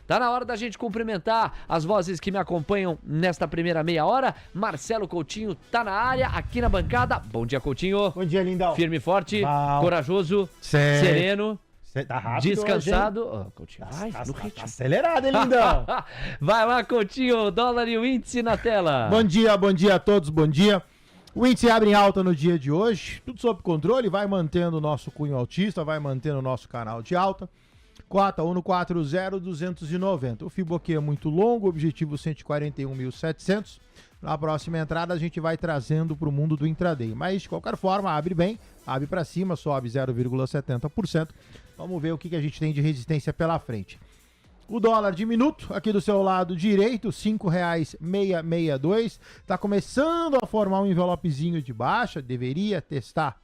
Tá na hora da gente cumprimentar as vozes que me acompanham nesta primeira meia hora. Marcelo Coutinho tá na área, aqui na bancada. Bom dia, Coutinho. Bom dia, lindão. Firme e forte, corajoso, sereno. Tá rápido descansado. hoje, Coutinho, vai no ritmo. Tá acelerado, hein, lindão? Vai lá, Coutinho, dólar e o índice na tela. Bom dia a todos, bom dia. O índice abre em alta no dia de hoje, tudo sob controle, vai mantendo o nosso cunho altista, vai mantendo o nosso canal de alta. Cota 1,40,290. O Fibonacci é muito longo, objetivo 141.700. Na próxima entrada a gente vai trazendo para o mundo do intraday. Mas de qualquer forma, abre bem, abre para cima, sobe 0,70%. Vamos ver o que a gente tem de resistência pela frente. O dólar de minuto, aqui do seu lado direito, R$ 5,662. Está começando a formar um envelopezinho de baixa, deveria testar.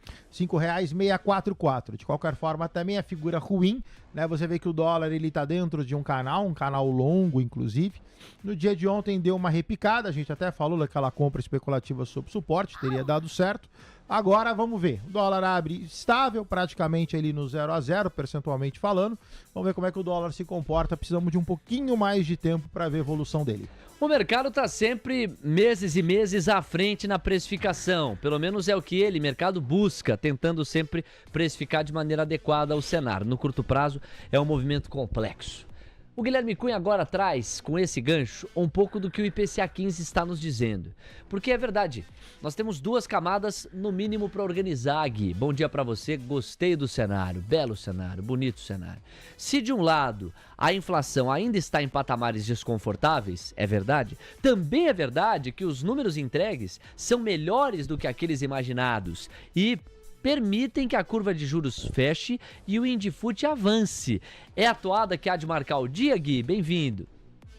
R$ 5,644. De qualquer forma, também é figura ruim, né? Você vê que o dólar ele tá dentro de um canal longo, inclusive. No dia de ontem deu uma repicada, a gente até falou daquela compra especulativa sob suporte, teria dado certo. Agora vamos ver, o dólar abre estável, praticamente ali no 0 a 0, percentualmente falando. Vamos ver como é que o dólar se comporta, precisamos de um pouquinho mais de tempo para ver a evolução dele. O mercado está sempre meses e meses à frente na precificação, pelo menos é o que mercado busca, tentando sempre precificar de maneira adequada ao cenário. No curto prazo é um movimento complexo. O Guilherme Cunha agora traz, com esse gancho, um pouco do que o IPCA 15 está nos dizendo. Porque é verdade, nós temos duas camadas no mínimo para organizar, Gui. Bom dia para você, gostei do cenário, belo cenário, bonito cenário. Se de um lado a inflação ainda está em patamares desconfortáveis, é verdade, também é verdade que os números entregues são melhores do que aqueles imaginados e permitem que a curva de juros feche e o Indifut avance. É a toada que há de marcar o dia, Gui? Bem-vindo.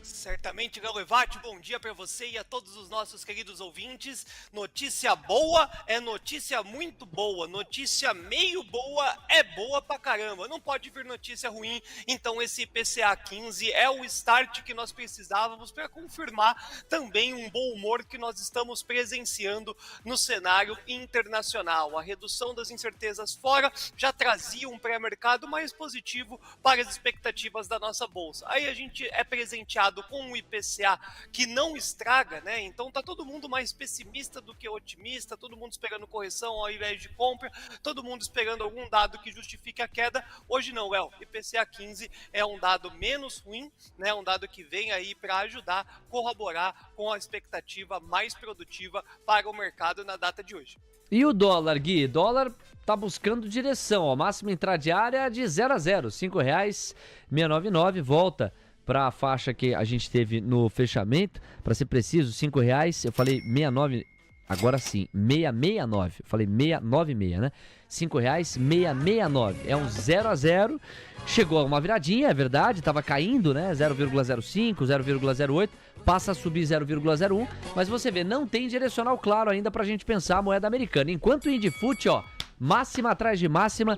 Certamente, Galevati, bom dia para você e a todos os nossos queridos ouvintes. Notícia boa é notícia muito boa, notícia meio boa é boa pra caramba. Não pode vir notícia ruim, então esse IPCA 15 é o start que nós precisávamos para confirmar também um bom humor que nós estamos presenciando no cenário internacional. A redução das incertezas fora já trazia um pré-mercado mais positivo para as expectativas da nossa bolsa. Aí a gente é presenteado com um IPCA que não estraga, né? Então tá todo mundo mais pessimista do que otimista, todo mundo esperando correção ao invés de compra, todo mundo esperando algum dado que justifique a queda. Hoje não, IPCA 15 é um dado menos ruim, né? Um dado que vem aí para ajudar, corroborar com a expectativa mais produtiva para o mercado na data de hoje. E o dólar, Gui? Dólar tá buscando direção, ó, máxima intradiária de 0 a 0, R$ 5,699, volta para a faixa que a gente teve no fechamento, para ser preciso, R$5, eu falei 69, agora sim, 669, eu falei 696, né? R$5,669, é um 0 a 0, chegou a uma viradinha, é verdade, estava caindo, né? 0,05, 0,08, passa a subir 0,01, mas você vê, não tem direcional claro ainda pra gente pensar a moeda americana, enquanto o Indifut, ó, máxima atrás de máxima,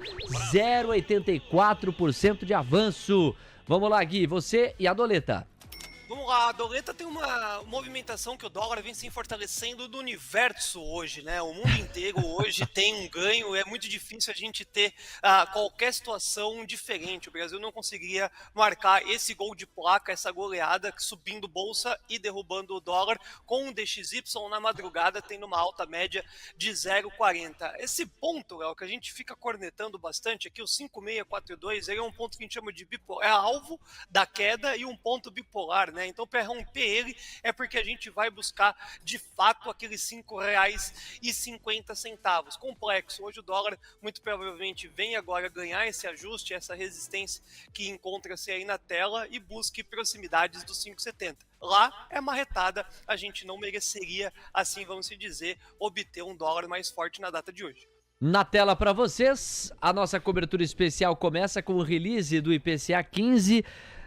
0,84% de avanço. Vamos lá, Gui, você e a Doleta. Vamos lá, a Doleta tem uma movimentação que o dólar vem se fortalecendo do universo hoje, né? O mundo inteiro hoje tem um ganho, é muito difícil a gente ter qualquer situação diferente. O Brasil não conseguiria marcar esse gol de placa, essa goleada, subindo bolsa e derrubando o dólar, com o DXY na madrugada tendo uma alta média de 0,40. Esse ponto, Léo, que a gente fica cornetando bastante aqui, o 5,642, ele é um ponto que a gente chama de bipolar, é alvo da queda e um ponto bipolar, né? Então, para romper ele, é porque a gente vai buscar, de fato, aqueles R$ 5,50. Complexo. Hoje o dólar, muito provavelmente, vem agora ganhar esse ajuste, essa resistência que encontra-se aí na tela e busque proximidades dos 5,70. Lá é marretada, a gente não mereceria, assim vamos se dizer, obter um dólar mais forte na data de hoje. Na tela para vocês, a nossa cobertura especial começa com o release do IPCA 15,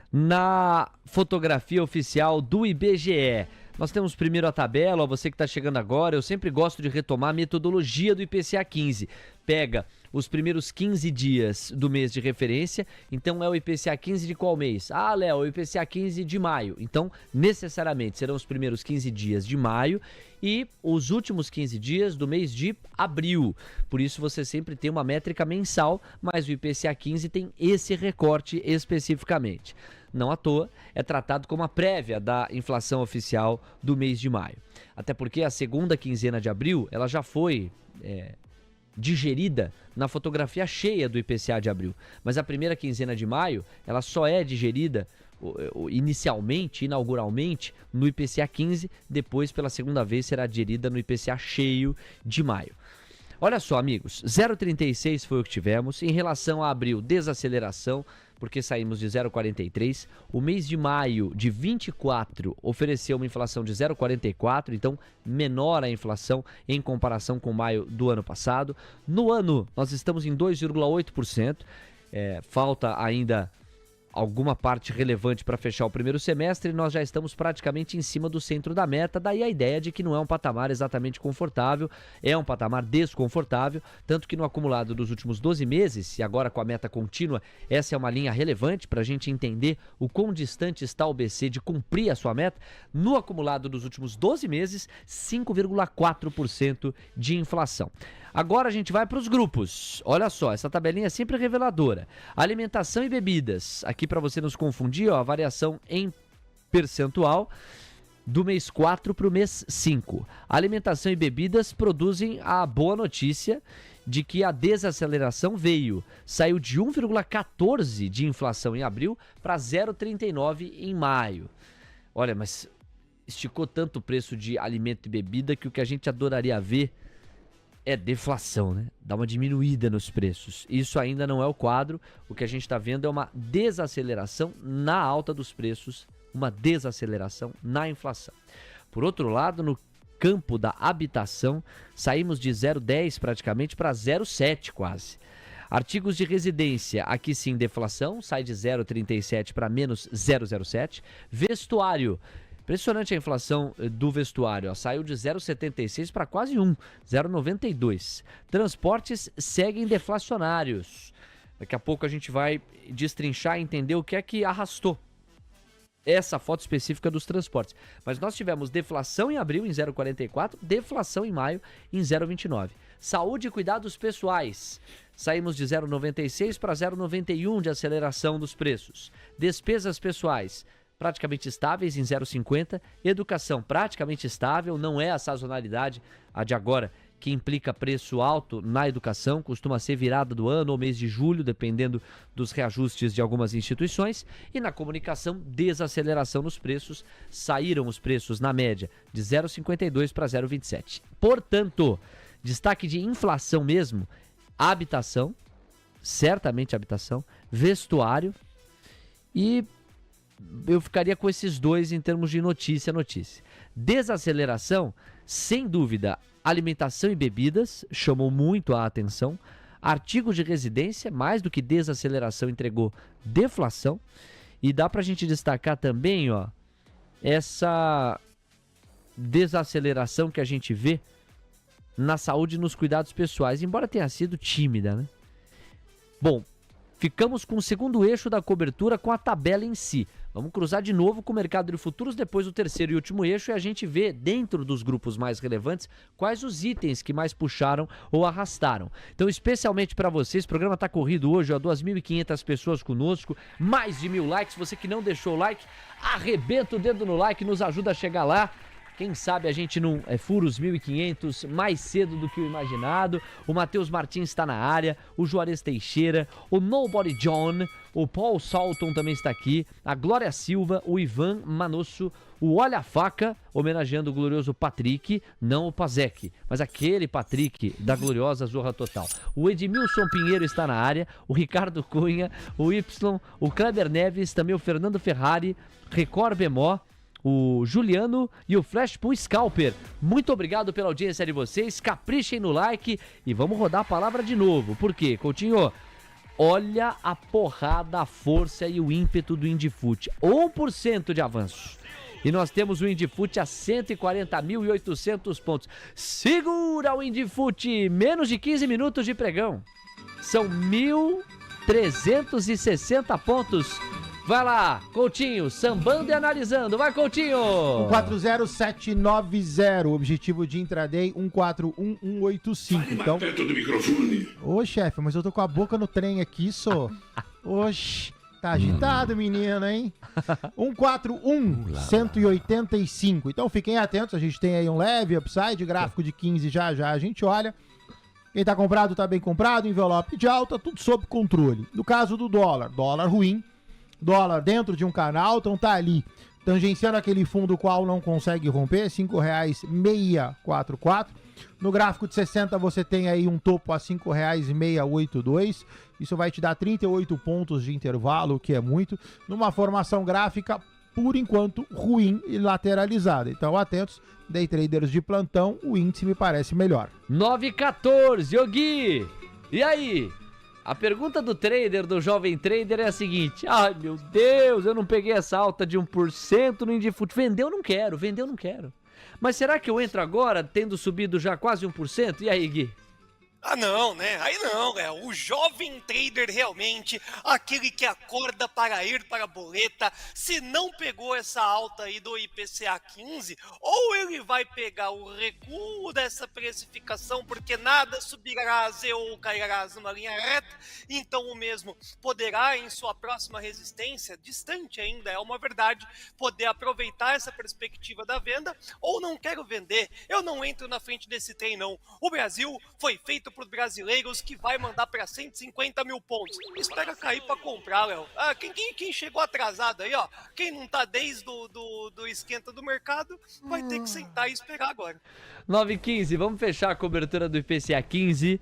na fotografia oficial do IBGE. Nós temos primeiro a tabela, ó, você que está chegando agora, eu sempre gosto de retomar a metodologia do IPCA 15. Pega os primeiros 15 dias do mês de referência, então é o IPCA 15 de qual mês? Ah, Léo, o IPCA 15 de maio. Então, necessariamente, serão os primeiros 15 dias de maio e os últimos 15 dias do mês de abril. Por isso, você sempre tem uma métrica mensal, mas o IPCA 15 tem esse recorte especificamente. não à toa, é tratado como a prévia da inflação oficial do mês de maio. Até porque a segunda quinzena de abril, ela já foi digerida na fotografia cheia do IPCA de abril. Mas a primeira quinzena de maio, ela só é digerida inauguralmente, no IPCA 15, depois pela segunda vez será digerida no IPCA cheio de maio. Olha só, amigos, 0,36 foi o que tivemos. Em relação a abril, desaceleração, porque saímos de 0,43. O mês de maio, de 24, ofereceu uma inflação de 0,44, então menor a inflação em comparação com maio do ano passado. No ano, nós estamos em 2,8%. Falta ainda alguma parte relevante para fechar o primeiro semestre, nós já estamos praticamente em cima do centro da meta, daí a ideia de que não é um patamar exatamente confortável, é um patamar desconfortável, tanto que no acumulado dos últimos 12 meses, e agora com a meta contínua, essa é uma linha relevante para a gente entender o quão distante está o BC de cumprir a sua meta, no acumulado dos últimos 12 meses, 5,4% de inflação. Agora a gente vai para os grupos. Olha só, essa tabelinha é sempre reveladora. Alimentação e bebidas. Aqui para você nos confundir, a variação em percentual do mês 4 para o mês 5. Alimentação e bebidas produzem a boa notícia de que a desaceleração veio. Saiu de 1,14 de inflação em abril para 0,39 em maio. Olha, mas esticou tanto o preço de alimento e bebida que o que a gente adoraria ver é deflação, né? Dá uma diminuída nos preços. Isso ainda não é o quadro. O que a gente está vendo é uma desaceleração na alta dos preços, uma desaceleração na inflação. Por outro lado, no campo da habitação, saímos de 0,10 praticamente para 0,7 quase. Artigos de residência, aqui sim deflação, sai de 0,37 para menos 0,07. Vestuário, impressionante a inflação do vestuário, saiu de 0,76 para quase 1, 0,92. Transportes seguem deflacionários. Daqui a pouco a gente vai destrinchar e entender o que é que arrastou essa foto específica dos transportes. Mas nós tivemos deflação em abril em 0,44, deflação em maio em 0,29. Saúde e cuidados pessoais. Saímos de 0,96 para 0,91 de aceleração dos preços. Despesas pessoais praticamente estáveis em 0,50, educação praticamente estável, não é a sazonalidade, a de agora, que implica preço alto na educação, costuma ser virada do ano ou mês de julho, dependendo dos reajustes de algumas instituições, e na comunicação, desaceleração nos preços, saíram os preços na média de 0,52 para 0,27. Portanto, destaque de inflação mesmo, habitação, certamente habitação, vestuário e eu ficaria com esses dois em termos de notícia. Desaceleração, sem dúvida, alimentação e bebidas chamou muito a atenção. Artigos de residência, mais do que desaceleração, entregou deflação. E dá pra gente destacar também, essa desaceleração que a gente vê na saúde e nos cuidados pessoais, embora tenha sido tímida, né? Bom, ficamos com o segundo eixo da cobertura com a tabela em si. Vamos cruzar de novo com o mercado de futuros, depois o terceiro e último eixo, e a gente vê dentro dos grupos mais relevantes quais os itens que mais puxaram ou arrastaram. Então, especialmente para vocês, o programa está corrido hoje, 2.500 pessoas conosco, mais de 1.000 likes. Você que não deixou o like, arrebenta o dedo no like, nos ajuda a chegar lá. Quem sabe a gente não fura os 1.500 mais cedo do que o imaginado. O Matheus Martins está na área, o Juarez Teixeira, o Nobody John, o Paul Salton também está aqui, a Glória Silva, o Ivan Manosso, o Olha a Faca, homenageando o glorioso Patrick, não o Pazek, mas aquele Patrick da gloriosa Zorra Total. O Edmilson Pinheiro está na área, o Ricardo Cunha, o Y, o Kleber Neves, também o Fernando Ferrari, Record Bemó, o Juliano e o Flash Pool Scalper. Muito obrigado pela audiência de vocês, caprichem no like e vamos rodar a palavra de novo. Por quê, Coutinho? Olha a porrada, a força e o ímpeto do Indifute. 1% de avanço. E nós temos o Indifute a 140.800 pontos. Segura o Indifute, menos de 15 minutos de pregão. São 1.360 pontos. Vai lá, Coutinho, sambando e analisando. Vai, Coutinho! 140790, objetivo de intraday 141185. Então, perto do microfone. Ô, chefe, mas eu tô com a boca no trem aqui, só. Oxi, Tá agitado, menino, hein? 141, 185. Então fiquem atentos, a gente tem aí um leve upside, gráfico de 15 já a gente olha. Quem tá comprado tá bem comprado, envelope de alta, tudo sob controle. No caso do dólar ruim, dólar dentro de um canal, então tá ali, tangenciando aquele fundo qual não consegue romper, R$ 5,644. No gráfico de 60 você tem aí um topo a R$ 5,682. Isso vai te dar 38 pontos de intervalo, o que é muito, numa formação gráfica, por enquanto, ruim e lateralizada. Então, atentos, day traders de plantão, o índice me parece melhor. 9,14, Yogi! E aí? A pergunta do trader, do jovem trader, é a seguinte: ai, meu Deus, eu não peguei essa alta de 1% no Indifut. Vendeu, não quero. Mas será que eu entro agora, tendo subido já quase 1%? E aí, Gui? Ah, não, né? Aí não, né? O jovem trader realmente, aquele que acorda para ir para a boleta, se não pegou essa alta aí do IPCA 15, ou ele vai pegar o recuo dessa precificação, porque nada subirá ou cairá numa linha reta, então o mesmo poderá, em sua próxima resistência, distante ainda, é uma verdade, poder aproveitar essa perspectiva da venda, ou não quero vender, eu não entro na frente desse trem, não. O Brasil foi feito para os brasileiros que vai mandar para 150 mil pontos. Espera cair para comprar, Léo. Ah, quem chegou atrasado aí, ó, quem não tá desde do esquenta do mercado, vai ter que sentar e esperar agora. 9h15, vamos fechar a cobertura do IPCA 15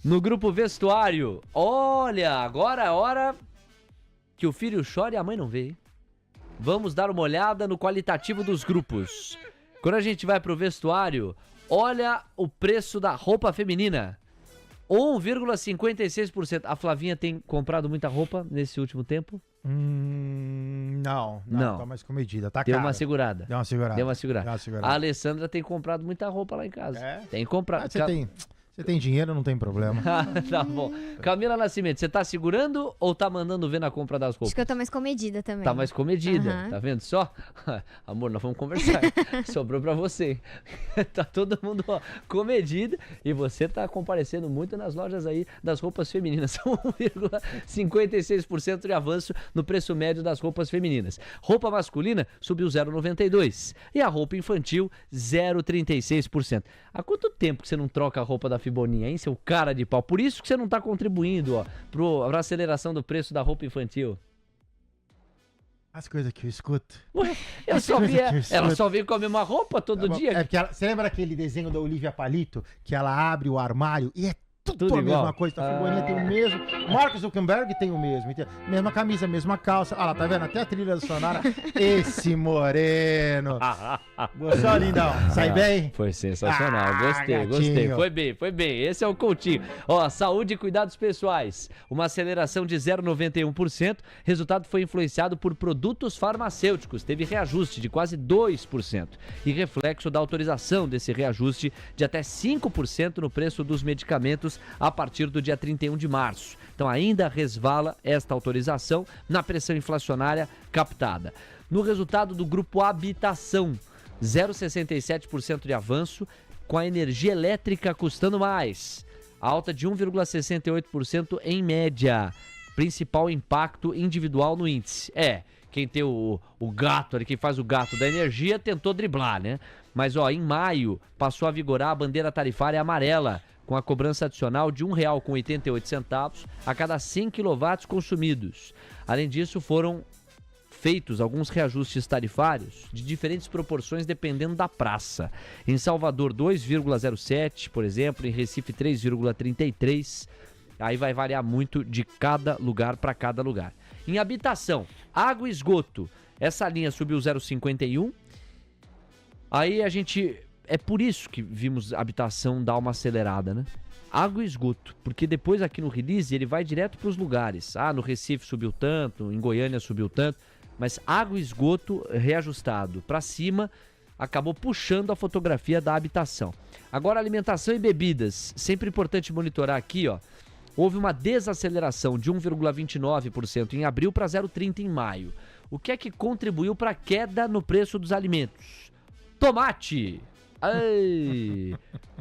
no grupo Vestuário. Olha, agora é a hora que o filho chora e a mãe não vê, hein? Vamos dar uma olhada no qualitativo dos grupos. Quando a gente vai pro Vestuário, olha o preço da roupa feminina, 1,56%. A Flavinha tem comprado muita roupa nesse último tempo? Não. Tá mais comedida, tá Deu cara. uma segurada. Deu uma segurada. A Alessandra tem comprado muita roupa lá em casa. É? Tem comprado. Você tem dinheiro, não tem problema. Tá bom. Camila Nascimento, você tá segurando ou tá mandando ver na compra das roupas? Acho que eu tô mais comedida também. Tá mais comedida, Tá vendo só? Amor, nós vamos conversar. Sobrou pra você. Tá todo mundo comedido e você tá comparecendo muito nas lojas aí das roupas femininas. 1,56% de avanço no preço médio das roupas femininas. Roupa masculina subiu 0,92% e a roupa infantil 0,36%. Há quanto tempo que você não troca a roupa da Fiboninha, hein, seu cara de pau? Por isso que você não tá contribuindo, ó, pra aceleração do preço da roupa infantil. As coisas que eu escuto. Ué, ela só vem com a mesma roupa todo dia. É porque você lembra aquele desenho da Olivia Palito, que ela abre o armário e é tudo a igual. mesma coisa. A Fiboninha tem o mesmo. Mark Zuckerberg tem o mesmo. Mesma camisa, mesma calça. Olha lá, tá vendo? Até a trilha sonora. Esse moreno. Gostou, lindão? Sai bem? Foi sensacional. Gostei. Foi bem. Esse é o Coutinho. Ó, saúde e cuidados pessoais. Uma aceleração de 0,91%. Resultado foi influenciado por produtos farmacêuticos. Teve reajuste de quase 2%. E reflexo da autorização desse reajuste de até 5% no preço dos medicamentos a partir do dia 31 de março. Então ainda resvala esta autorização na pressão inflacionária captada. No resultado do grupo Habitação, 0,67% de avanço, com a energia elétrica custando mais. Alta de 1,68% em média. Principal impacto individual no índice. Quem tem o gato ali, quem faz o gato da energia, tentou driblar, né? Mas, em maio, passou a vigorar a bandeira tarifária amarela, com a cobrança adicional de R$ 1,88 a cada 100 kW consumidos. Além disso, foram feitos alguns reajustes tarifários de diferentes proporções dependendo da praça. Em Salvador, 2,07, por exemplo, em Recife, 3,33. Aí vai variar muito de cada lugar para cada lugar. Em habitação, água e esgoto, essa linha subiu 0,51. Aí a gente... É por isso que vimos a habitação dar uma acelerada, né? Água e esgoto, porque depois aqui no release ele vai direto para os lugares. No Recife subiu tanto, em Goiânia subiu tanto, mas água e esgoto reajustado para cima acabou puxando a fotografia da habitação. Agora alimentação e bebidas, sempre importante monitorar aqui, houve uma desaceleração de 1,29% em abril para 0,30% em maio. O que é que contribuiu para a queda no preço dos alimentos? Tomate! Ai!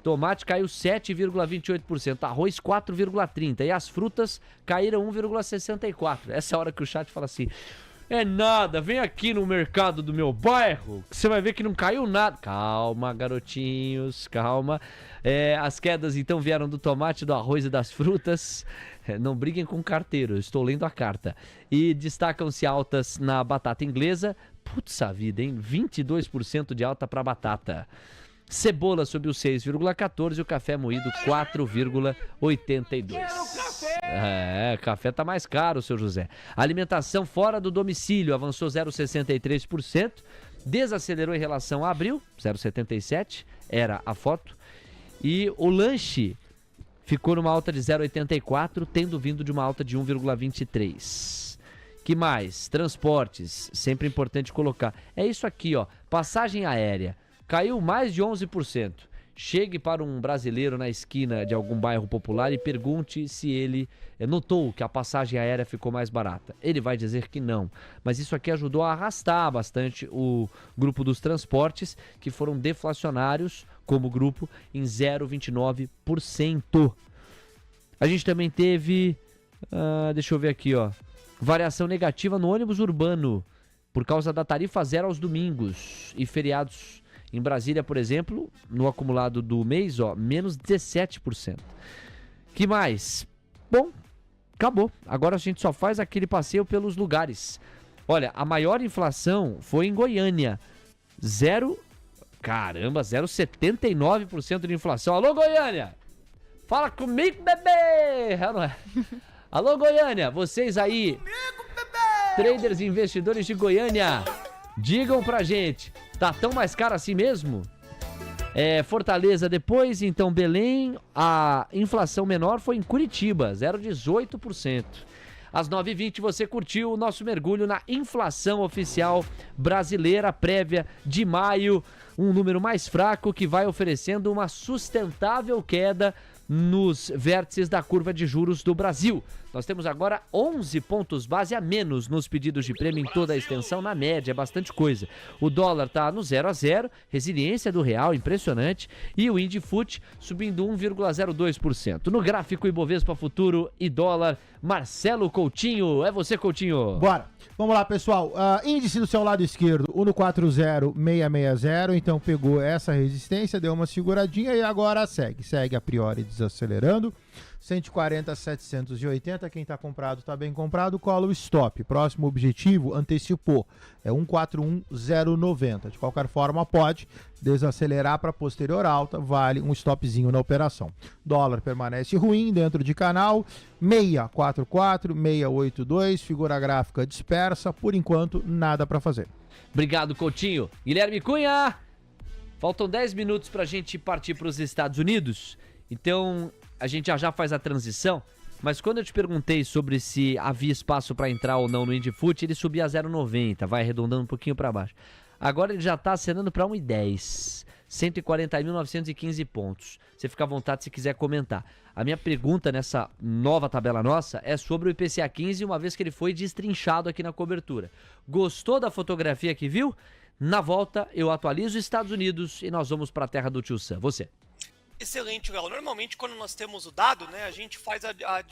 Tomate caiu 7,28%, arroz 4,30% e as frutas caíram 1,64%. Essa é a hora que o chat fala assim, é nada, vem aqui no mercado do meu bairro, que você vai ver que não caiu nada. Calma, garotinhos, calma. As quedas então vieram do tomate, do arroz e das frutas. Não briguem com o carteiro, eu estou lendo a carta. E destacam-se altas na batata inglesa. Putz a vida, hein? 22% de alta para batata. Cebola subiu 6,14% e o café moído 4,82%. Café tá mais caro, seu José. Alimentação fora do domicílio avançou 0,63%. Desacelerou em relação a abril, 0,77%, era a foto. E o lanche ficou numa alta de 0,84%, tendo vindo de uma alta de 1,23%. Que mais? Transportes, sempre importante colocar. É isso aqui, ó. Passagem aérea. Caiu mais de 11%. Chegue para um brasileiro na esquina de algum bairro popular e pergunte se ele notou que a passagem aérea ficou mais barata. Ele vai dizer que não. Mas isso aqui ajudou a arrastar bastante o grupo dos transportes, que foram deflacionários como grupo em 0,29%. A gente também teve, deixa eu ver aqui, ó, variação negativa no ônibus urbano por causa da tarifa zero aos domingos e feriados. Em Brasília, por exemplo, no acumulado do mês, ó, menos 17%. Que mais? Bom, acabou. Agora a gente só faz aquele passeio pelos lugares. Olha, a maior inflação foi em Goiânia. 0,79% de inflação. Alô, Goiânia! Fala comigo, bebê! Não é? Alô, Goiânia! Vocês aí, traders e investidores de Goiânia, digam pra gente, tá tão mais caro assim mesmo? Fortaleza depois, então Belém, a inflação menor foi em Curitiba, 0,18%. Às 9h20 você curtiu o nosso mergulho na inflação oficial brasileira prévia de maio, um número mais fraco que vai oferecendo uma sustentável queda nos vértices da curva de juros do Brasil. Nós temos agora 11 pontos base a menos nos pedidos de prêmio em toda a extensão, na média, é bastante coisa. O dólar está no 0 a 0, resiliência do real, impressionante, e o Indifut subindo 1,02%. No gráfico Ibovespa Futuro e dólar, Marcelo Coutinho. É você, Coutinho. Bora. Vamos lá, pessoal. Índice do seu lado esquerdo, 1,40660. Então pegou essa resistência, deu uma seguradinha e agora segue. Segue a priori desacelerando. 140,780. Quem está comprado está bem comprado. Cola o stop. Próximo objetivo, antecipou. É 141,090. De qualquer forma, pode desacelerar para posterior alta. Vale um stopzinho na operação. Dólar permanece ruim dentro de canal. 644, 682. Figura gráfica dispersa. Por enquanto, nada para fazer. Obrigado, Coutinho. Guilherme Cunha. Faltam 10 minutos para a gente partir para os Estados Unidos. Então, a gente já faz a transição, mas quando eu te perguntei sobre se havia espaço para entrar ou não no Indifut, ele subia a 0,90, vai arredondando um pouquinho para baixo. Agora ele já está acenando para 1,10, 140.915 pontos. Você fica à vontade se quiser comentar. A minha pergunta nessa nova tabela nossa é sobre o IPCA 15, uma vez que ele foi destrinchado aqui na cobertura. Gostou da fotografia que viu? Na volta eu atualizo os Estados Unidos e nós vamos para a terra do Tio Sam. Você. Excelente, Léo. Normalmente, quando nós temos o dado, né, a gente faz a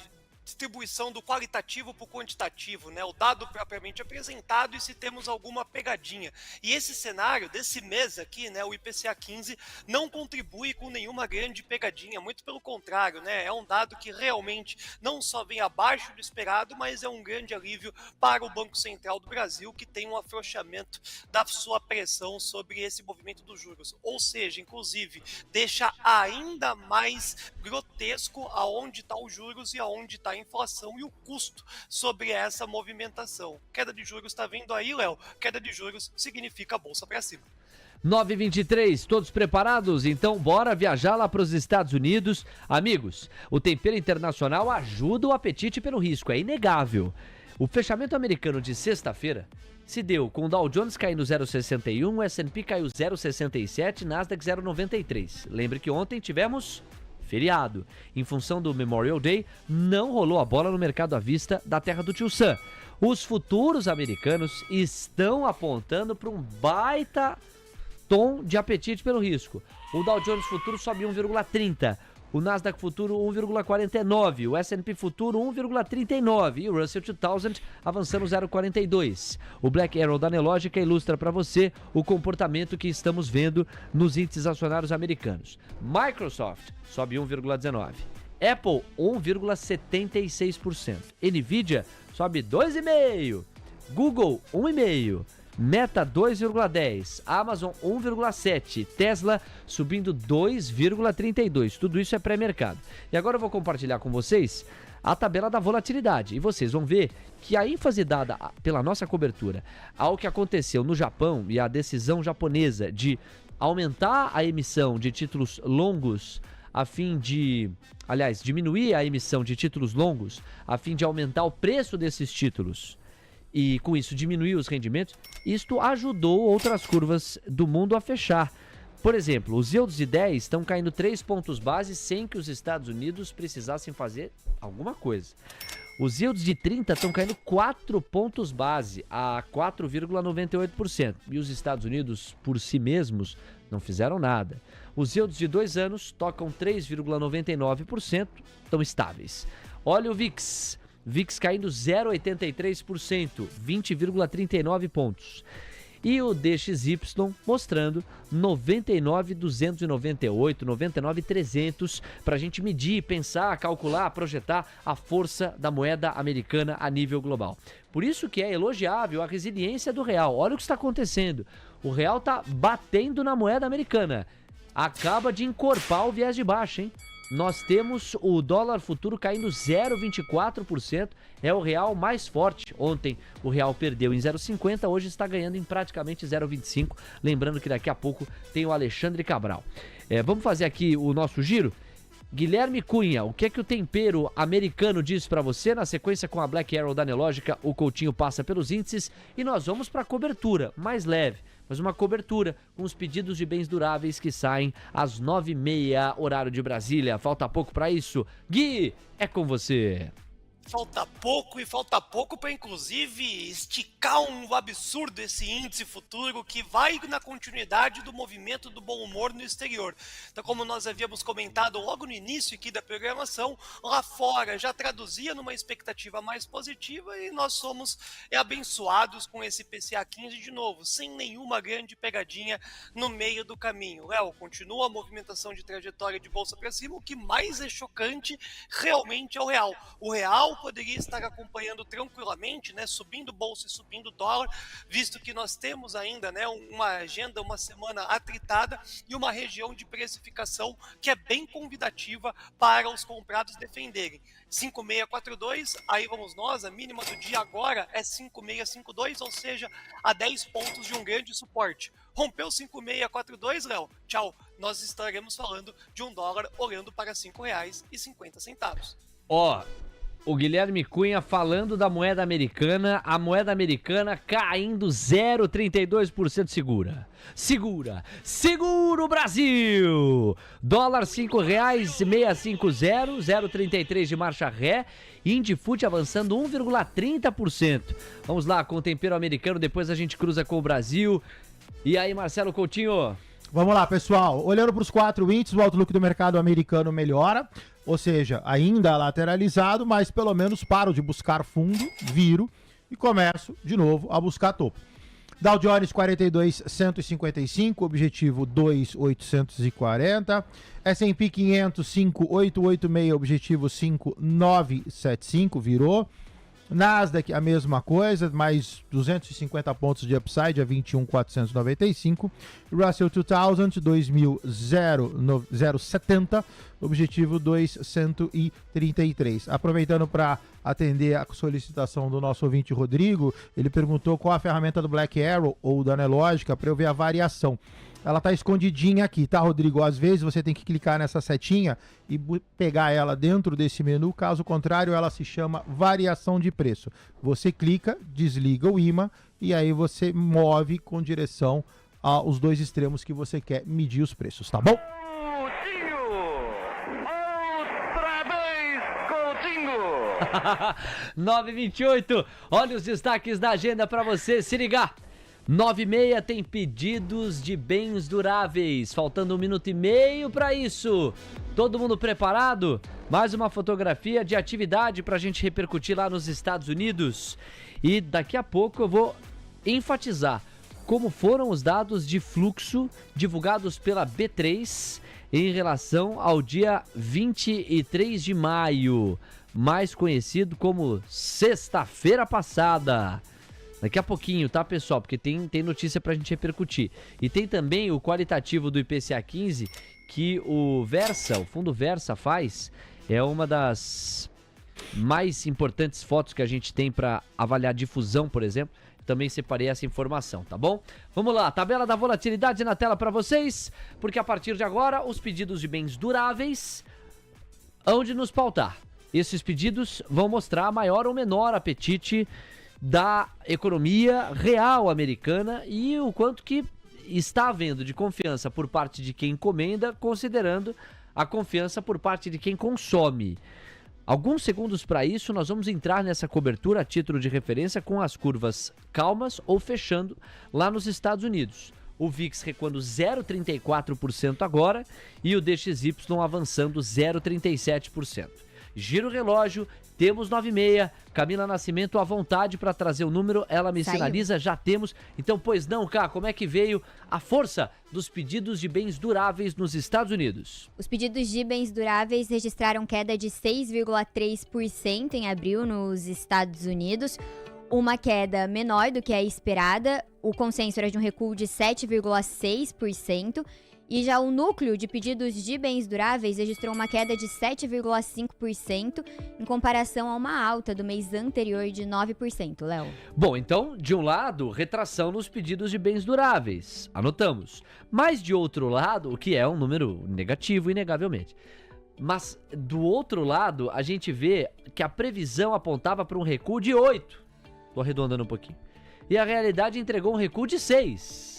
distribuição do qualitativo para o quantitativo, né? O dado propriamente apresentado e se temos alguma pegadinha. E esse cenário desse mês aqui, né, o IPCA 15, não contribui com nenhuma grande pegadinha, muito pelo contrário, né? É um dado que realmente não só vem abaixo do esperado, mas é um grande alívio para o Banco Central do Brasil, que tem um afrouxamento da sua pressão sobre esse movimento dos juros. Ou seja, inclusive, deixa ainda mais grotesco aonde está os juros e aonde está a inflação e o custo sobre essa movimentação. Queda de juros está vindo aí, Léo. Queda de juros significa a bolsa para cima. 9h23, todos preparados? Então bora viajar lá para os Estados Unidos. Amigos, o tempero internacional ajuda o apetite pelo risco, é inegável. O fechamento americano de sexta-feira se deu com o Dow Jones caindo 0,61, o S&P caiu 0,67, Nasdaq 0,93. Lembre que ontem tivemos feriado. Em função do Memorial Day, não rolou a bola no mercado à vista da terra do Tio Sam. Os futuros americanos estão apontando para um baita tom de apetite pelo risco. O Dow Jones Futuro sobe 1,30%. O Nasdaq Futuro 1,49%, o S&P Futuro 1,39% e o Russell 2000 avançando 0,42%. O Black Arrow da Anelógica ilustra para você o comportamento que estamos vendo nos índices acionários americanos. Microsoft sobe 1,19%, Apple 1,76%, Nvidia sobe 2,5%, Google 1,5%, Meta 2,10%, Amazon 1,7%, Tesla subindo 2,32%. Tudo isso é pré-mercado. E agora eu vou compartilhar com vocês a tabela da volatilidade. E vocês vão ver que a ênfase dada pela nossa cobertura ao que aconteceu no Japão e a decisão japonesa de aumentar a emissão de títulos longos a fim de, aliás, diminuir a emissão de títulos longos a fim de aumentar o preço desses títulos e com isso diminuir os rendimentos, isto ajudou outras curvas do mundo a fechar. Por exemplo, os yields de 10 estão caindo 3 pontos base sem que os Estados Unidos precisassem fazer alguma coisa. Os yields de 30 estão caindo 4 pontos base a 4,98%. E os Estados Unidos, por si mesmos, não fizeram nada. Os yields de 2 anos tocam 3,99%, estão estáveis. Olha o VIX. VIX caindo 0,83%, 20,39 pontos. E o DXY mostrando 99,298, 99,300 para a gente medir, pensar, calcular, projetar a força da moeda americana a nível global. Por isso que é elogiável a resiliência do real. Olha o que está acontecendo. O real está batendo na moeda americana. Acaba de encorpar o viés de baixa, hein? Nós temos o dólar futuro caindo 0,24%, é o real mais forte. Ontem o real perdeu em 0,50, hoje está ganhando em praticamente 0,25. Lembrando que daqui a pouco tem o Alexandre Cabral. Vamos fazer aqui o nosso giro? Guilherme Cunha, o que é que o tempero americano diz para você? Na sequência com a Black Arrow da Anelógica, o Coutinho passa pelos índices e nós vamos para a cobertura, mais leve. Mas uma cobertura com os pedidos de bens duráveis que saem às 9h30, horário de Brasília. Falta pouco para isso. Gui, é com você. Falta pouco para inclusive esticar um absurdo esse índice futuro que vai na continuidade do movimento do bom humor no exterior. Então, como nós havíamos comentado logo no início aqui da programação, lá fora já traduzia numa expectativa mais positiva e nós somos abençoados com esse PCA 15 de novo, sem nenhuma grande pegadinha no meio do caminho. Léo, continua a movimentação de trajetória de bolsa para cima, o que mais é chocante realmente é o real. O real poderia estar acompanhando tranquilamente, né, subindo bolsa e subindo dólar, visto que nós temos ainda, né, uma agenda, uma semana atritada e uma região de precificação que é bem convidativa para os comprados defenderem. 5,642, aí vamos nós, a mínima do dia agora é 5,652, ou seja, a 10 pontos de um grande suporte. Rompeu 5,642, Léo, tchau, nós estaremos falando de um dólar olhando para R$ 5,50. Ó, o Guilherme Cunha falando da moeda americana, a moeda americana caindo 0,32% segura o Brasil! Dólar R$ 5,650, 0,33 de marcha ré, Indifut avançando 1,30%. Vamos lá, com o tempero americano, depois a gente cruza com o Brasil. E aí, Marcelo Coutinho? Vamos lá, pessoal. Olhando para os 4 índices, o outlook do mercado americano melhora. Ou seja, ainda lateralizado, mas pelo menos paro de buscar fundo, viro e começo de novo a buscar topo. Dow Jones 42.155, objetivo 2.840. S&P 500 5.886, objetivo 5.975, virou. Nasdaq a mesma coisa, mais 250 pontos de upside a 21.495. Russell 2000, 2.070, objetivo 233. Aproveitando para atender a solicitação do nosso ouvinte Rodrigo, ele perguntou qual a ferramenta do Black Arrow ou da Anelógica para eu ver a variação. Ela tá escondidinha aqui, tá, Rodrigo? Às vezes você tem que clicar nessa setinha e pegar ela dentro desse menu, caso contrário ela se chama variação de preço. Você clica, desliga o imã e aí você move com direção aos dois extremos que você quer medir os preços, tá bom? Coutinho! Outra vez, Coutinho! 9h28, olha os destaques da agenda para você se ligar. 9h30 tem pedidos de bens duráveis, faltando 1 minuto e meio para isso. Todo mundo preparado? Mais uma fotografia de atividade para a gente repercutir lá nos Estados Unidos. E daqui a pouco eu vou enfatizar como foram os dados de fluxo divulgados pela B3 em relação ao dia 23 de maio, mais conhecido como sexta-feira passada. Daqui a pouquinho, tá, pessoal? Porque tem notícia pra gente repercutir. E tem também o qualitativo do IPCA 15, que o Fundo Versa faz. É uma das mais importantes fotos que a gente tem para avaliar difusão, por exemplo. Também separei essa informação, tá bom? Vamos lá, tabela da volatilidade na tela para vocês, porque a partir de agora, os pedidos de bens duráveis hão de nos pautar. Esses pedidos vão mostrar maior ou menor apetite da economia real americana e o quanto que está havendo de confiança por parte de quem encomenda, considerando a confiança por parte de quem consome. Alguns segundos para isso, nós vamos entrar nessa cobertura a título de referência com as curvas calmas ou fechando lá nos Estados Unidos. O VIX recuando 0,34% agora e o DXY avançando 0,37%. Giro o relógio, temos 9h30, Camila Nascimento à vontade para trazer o número, ela me sinaliza, já temos. Então, pois não, Cá, como é que veio a força dos pedidos de bens duráveis nos Estados Unidos? Os pedidos de bens duráveis registraram queda de 6,3% em abril nos Estados Unidos, uma queda menor do que a esperada. O consenso era de um recuo de 7,6%. E já o núcleo de pedidos de bens duráveis registrou uma queda de 7,5% em comparação a uma alta do mês anterior de 9%, Léo. Bom, então, de um lado, retração nos pedidos de bens duráveis, anotamos. Mas, de outro lado, o que é um número negativo, inegavelmente. Mas, do outro lado, a gente vê que a previsão apontava para um recuo de 8. Estou arredondando um pouquinho. E a realidade entregou um recuo de 6.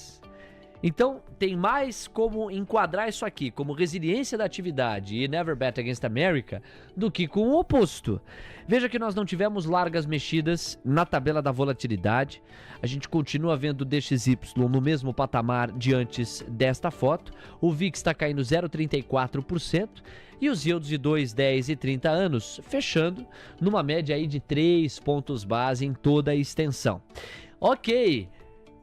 Então, tem mais como enquadrar isso aqui como resiliência da atividade e Never Bet Against America do que com o oposto. Veja que nós não tivemos largas mexidas na tabela da volatilidade. A gente continua vendo o DXY no mesmo patamar de antes desta foto. O VIX está caindo 0,34% e os yields de 2, 10 e 30 anos fechando numa média aí de 3 pontos base em toda a extensão. Ok.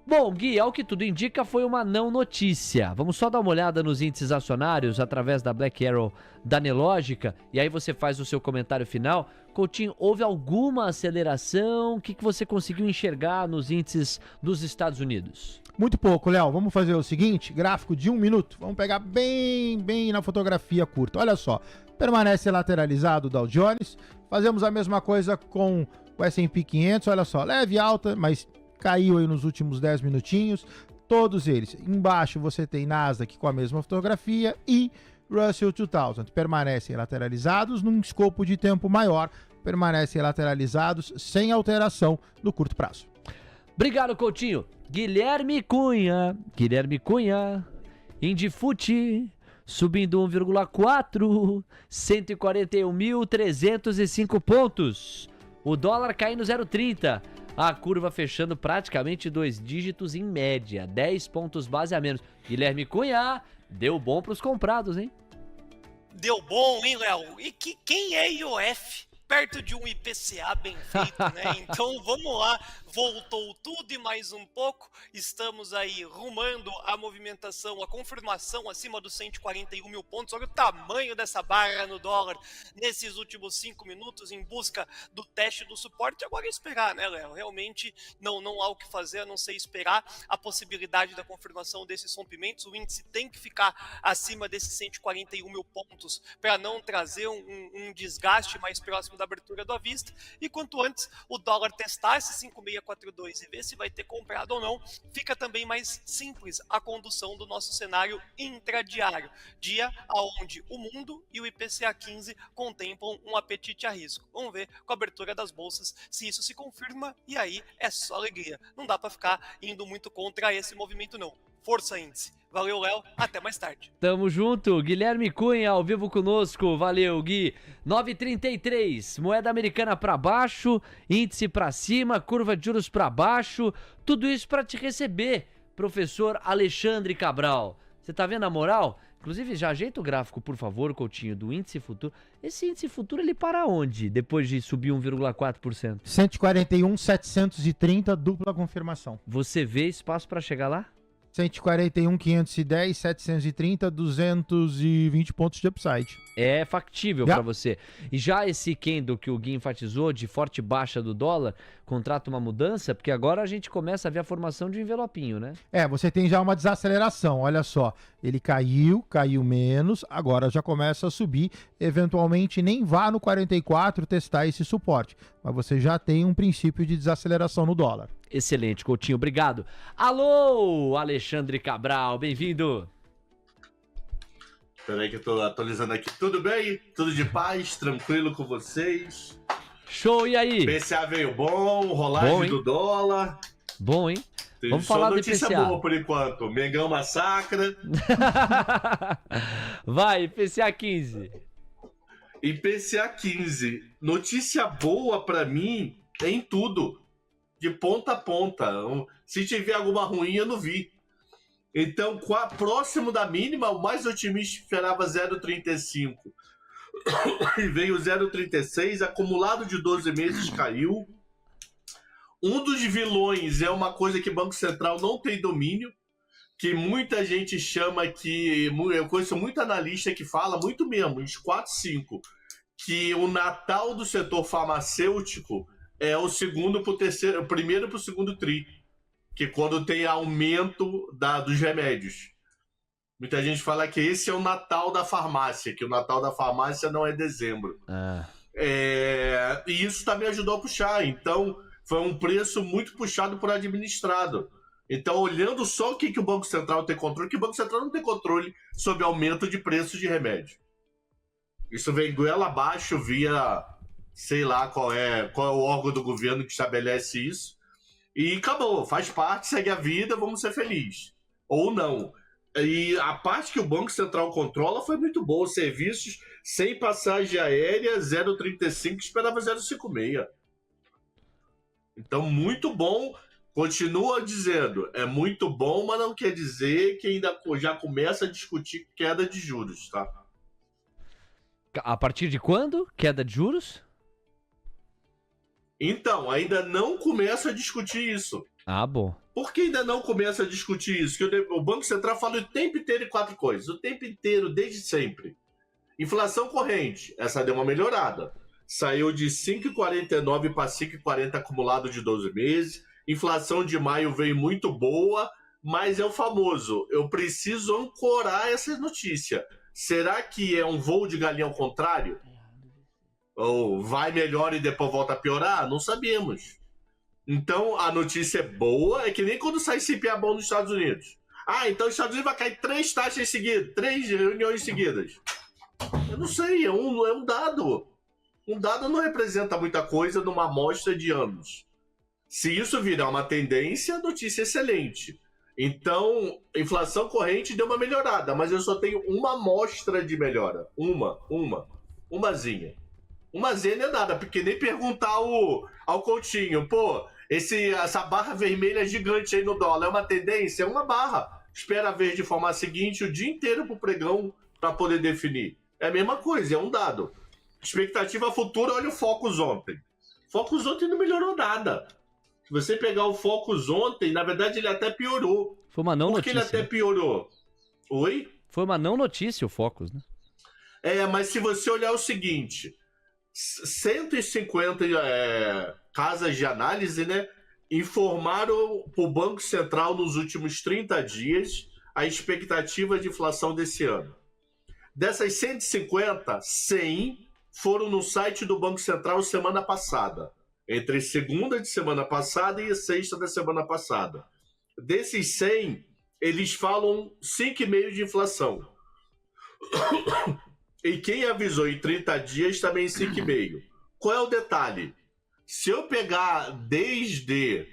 Bom, Gui, ao que tudo indica, foi uma não notícia. Vamos só dar uma olhada nos índices acionários através da Black Arrow da Nelógica e aí você faz o seu comentário final. Coutinho, houve alguma aceleração? O que você conseguiu enxergar nos índices dos Estados Unidos? Muito pouco, Léo. Vamos fazer o seguinte, gráfico de 1 minuto. Vamos pegar bem na fotografia curta. Olha só, permanece lateralizado o Dow Jones. Fazemos a mesma coisa com o S&P 500. Olha só, leve alta, mas caiu aí nos últimos 10 minutinhos, todos eles. Embaixo você tem Nasdaq com a mesma fotografia e Russell 2000. Permanecem lateralizados num escopo de tempo maior, permanecem lateralizados sem alteração no curto prazo. Obrigado, Coutinho. Guilherme Cunha, Indifute, subindo 1,4, 141.305 pontos. O dólar caindo 0,30. A curva fechando praticamente 2 dígitos em média, 10 pontos base a menos. Guilherme Cunha, deu bom pros comprados, hein? Deu bom, hein, Léo? E quem é IOF? Perto de um IPCA bem feito, né? Então vamos lá, voltou tudo e mais um pouco. Estamos aí rumando a movimentação, a confirmação acima dos 141 mil pontos. Olha o tamanho dessa barra no dólar nesses últimos 5 minutos em busca do teste do suporte. Agora é esperar, né, Léo? Realmente não há o que fazer a não ser esperar a possibilidade da confirmação desses rompimentos. O índice tem que ficar acima desses 141 mil pontos para não trazer um desgaste mais próximo da abertura do à vista, e quanto antes o dólar testar esse 5,642 e ver se vai ter comprado ou não, fica também mais simples a condução do nosso cenário intradiário, dia onde o mundo e o IPCA 15 contemplam um apetite a risco. Vamos ver com a abertura das bolsas se isso se confirma, e aí é só alegria. Não dá para ficar indo muito contra esse movimento não. Força índice. Valeu, Léo. Até mais tarde. Tamo junto. Guilherme Cunha ao vivo conosco. Valeu, Gui. 9,33. Moeda americana pra baixo, índice pra cima, curva de juros pra baixo. Tudo isso pra te receber, professor Alexandre Cabral. Você tá vendo a moral? Inclusive, já ajeita o gráfico, por favor, Coutinho, do índice futuro. Esse índice futuro, ele para onde? Depois de subir 1,4%? 141,730, dupla confirmação. Você vê espaço pra chegar lá? 141,510, 730, 220 pontos de upside. É factível Yeah. pra você. E já esse candle que o Gui enfatizou, de forte baixa do dólar, contrata uma mudança, porque agora a gente começa a ver a formação de um envelopinho, né? Você tem já uma desaceleração, olha só. Ele caiu menos, agora já começa a subir. Eventualmente nem vá no 44 testar esse suporte, mas você já tem um princípio de desaceleração no dólar. Excelente, Coutinho, obrigado. Alô, Alexandre Cabral, bem-vindo. Peraí que eu tô atualizando aqui. Tudo bem? Tudo de paz? Tranquilo com vocês? Show, e aí? PCA veio bom, rolagem Bom, hein? do dólar. Bom, hein? Tem Vamos só falar do notícia IPCA. boa por enquanto. Mengão massacra. Vai, IPCA 15. IPCA 15. Notícia boa pra mim é em tudo. De ponta a ponta. Se tiver alguma ruim, eu não vi. Então, próximo da mínima, o mais otimista esperava 0,35. E veio 0,36. Acumulado de 12 meses caiu. Um dos vilões é uma coisa que o Banco Central não tem domínio, que muita gente chama que... Eu conheço muito analista que fala, muito mesmo, uns 4, 5, que o Natal do setor farmacêutico é o primeiro para o segundo tri, que quando tem aumento dos remédios. Muita gente fala que esse é o Natal da farmácia, que o Natal da farmácia não é dezembro. E isso também ajudou a puxar. Então, foi um preço muito puxado por administrado. Então, olhando só o que o Banco Central tem controle, que o Banco Central não tem controle sobre aumento de preço de remédio. Isso vem goela abaixo via... sei lá qual é o órgão do governo que estabelece isso. E acabou, faz parte, segue a vida, vamos ser felizes. Ou não. E a parte que o Banco Central controla foi muito boa. Serviços sem passagem aérea, 0,35, esperava 0,56. Então, muito bom. Continua dizendo, é muito bom, mas não quer dizer que ainda já começa a discutir queda de juros, tá? A partir de quando? Queda de juros? Então, ainda não começa a discutir isso. Ah, bom. Por que ainda não começa a discutir isso? Que o Banco Central fala o tempo inteiro em 4 coisas. O tempo inteiro, desde sempre. Inflação corrente. Essa deu uma melhorada. Saiu de 5,49 para 5,40 acumulado de 12 meses. Inflação de maio veio muito boa, mas é o famoso. Eu preciso ancorar essa notícia. Será que é um voo de galinha ao contrário? Ou vai melhor e depois volta a piorar? Não sabemos. Então, a notícia é boa, é que nem quando sai CPI bom nos Estados Unidos. Então os Estados Unidos vai cair 3 taxas seguidas, 3 reuniões seguidas. Eu não sei, é um dado. Um dado não representa muita coisa numa amostra de anos. Se isso virar uma tendência, a notícia é excelente. Então, a inflação corrente deu uma melhorada, mas eu só tenho uma amostra de melhora. Umazinha. Umazinha não é nada, porque nem perguntar ao Coutinho, pô, essa barra vermelha gigante aí no dólar é uma tendência? É uma barra. Espera ver de forma seguinte o dia inteiro pro pregão para poder definir. É a mesma coisa, é um dado. Expectativa futura, olha o Focus ontem. Focus ontem não melhorou nada. Se você pegar o Focus ontem, na verdade ele até piorou. Foi uma não Por que notícia. ele até piorou? Oi? Foi uma não notícia o Focus, né? Mas se você olhar o seguinte, 150 casas de análise, né, informaram para o Banco Central nos últimos 30 dias a expectativa de inflação desse ano. Dessas 150, 100 foram no site do Banco Central semana passada. Entre segunda de semana passada e sexta da semana passada. Desses 100, eles falam 5,5% de inflação. E quem avisou em 30 dias também 5,5%. Qual é o detalhe? Se eu pegar desde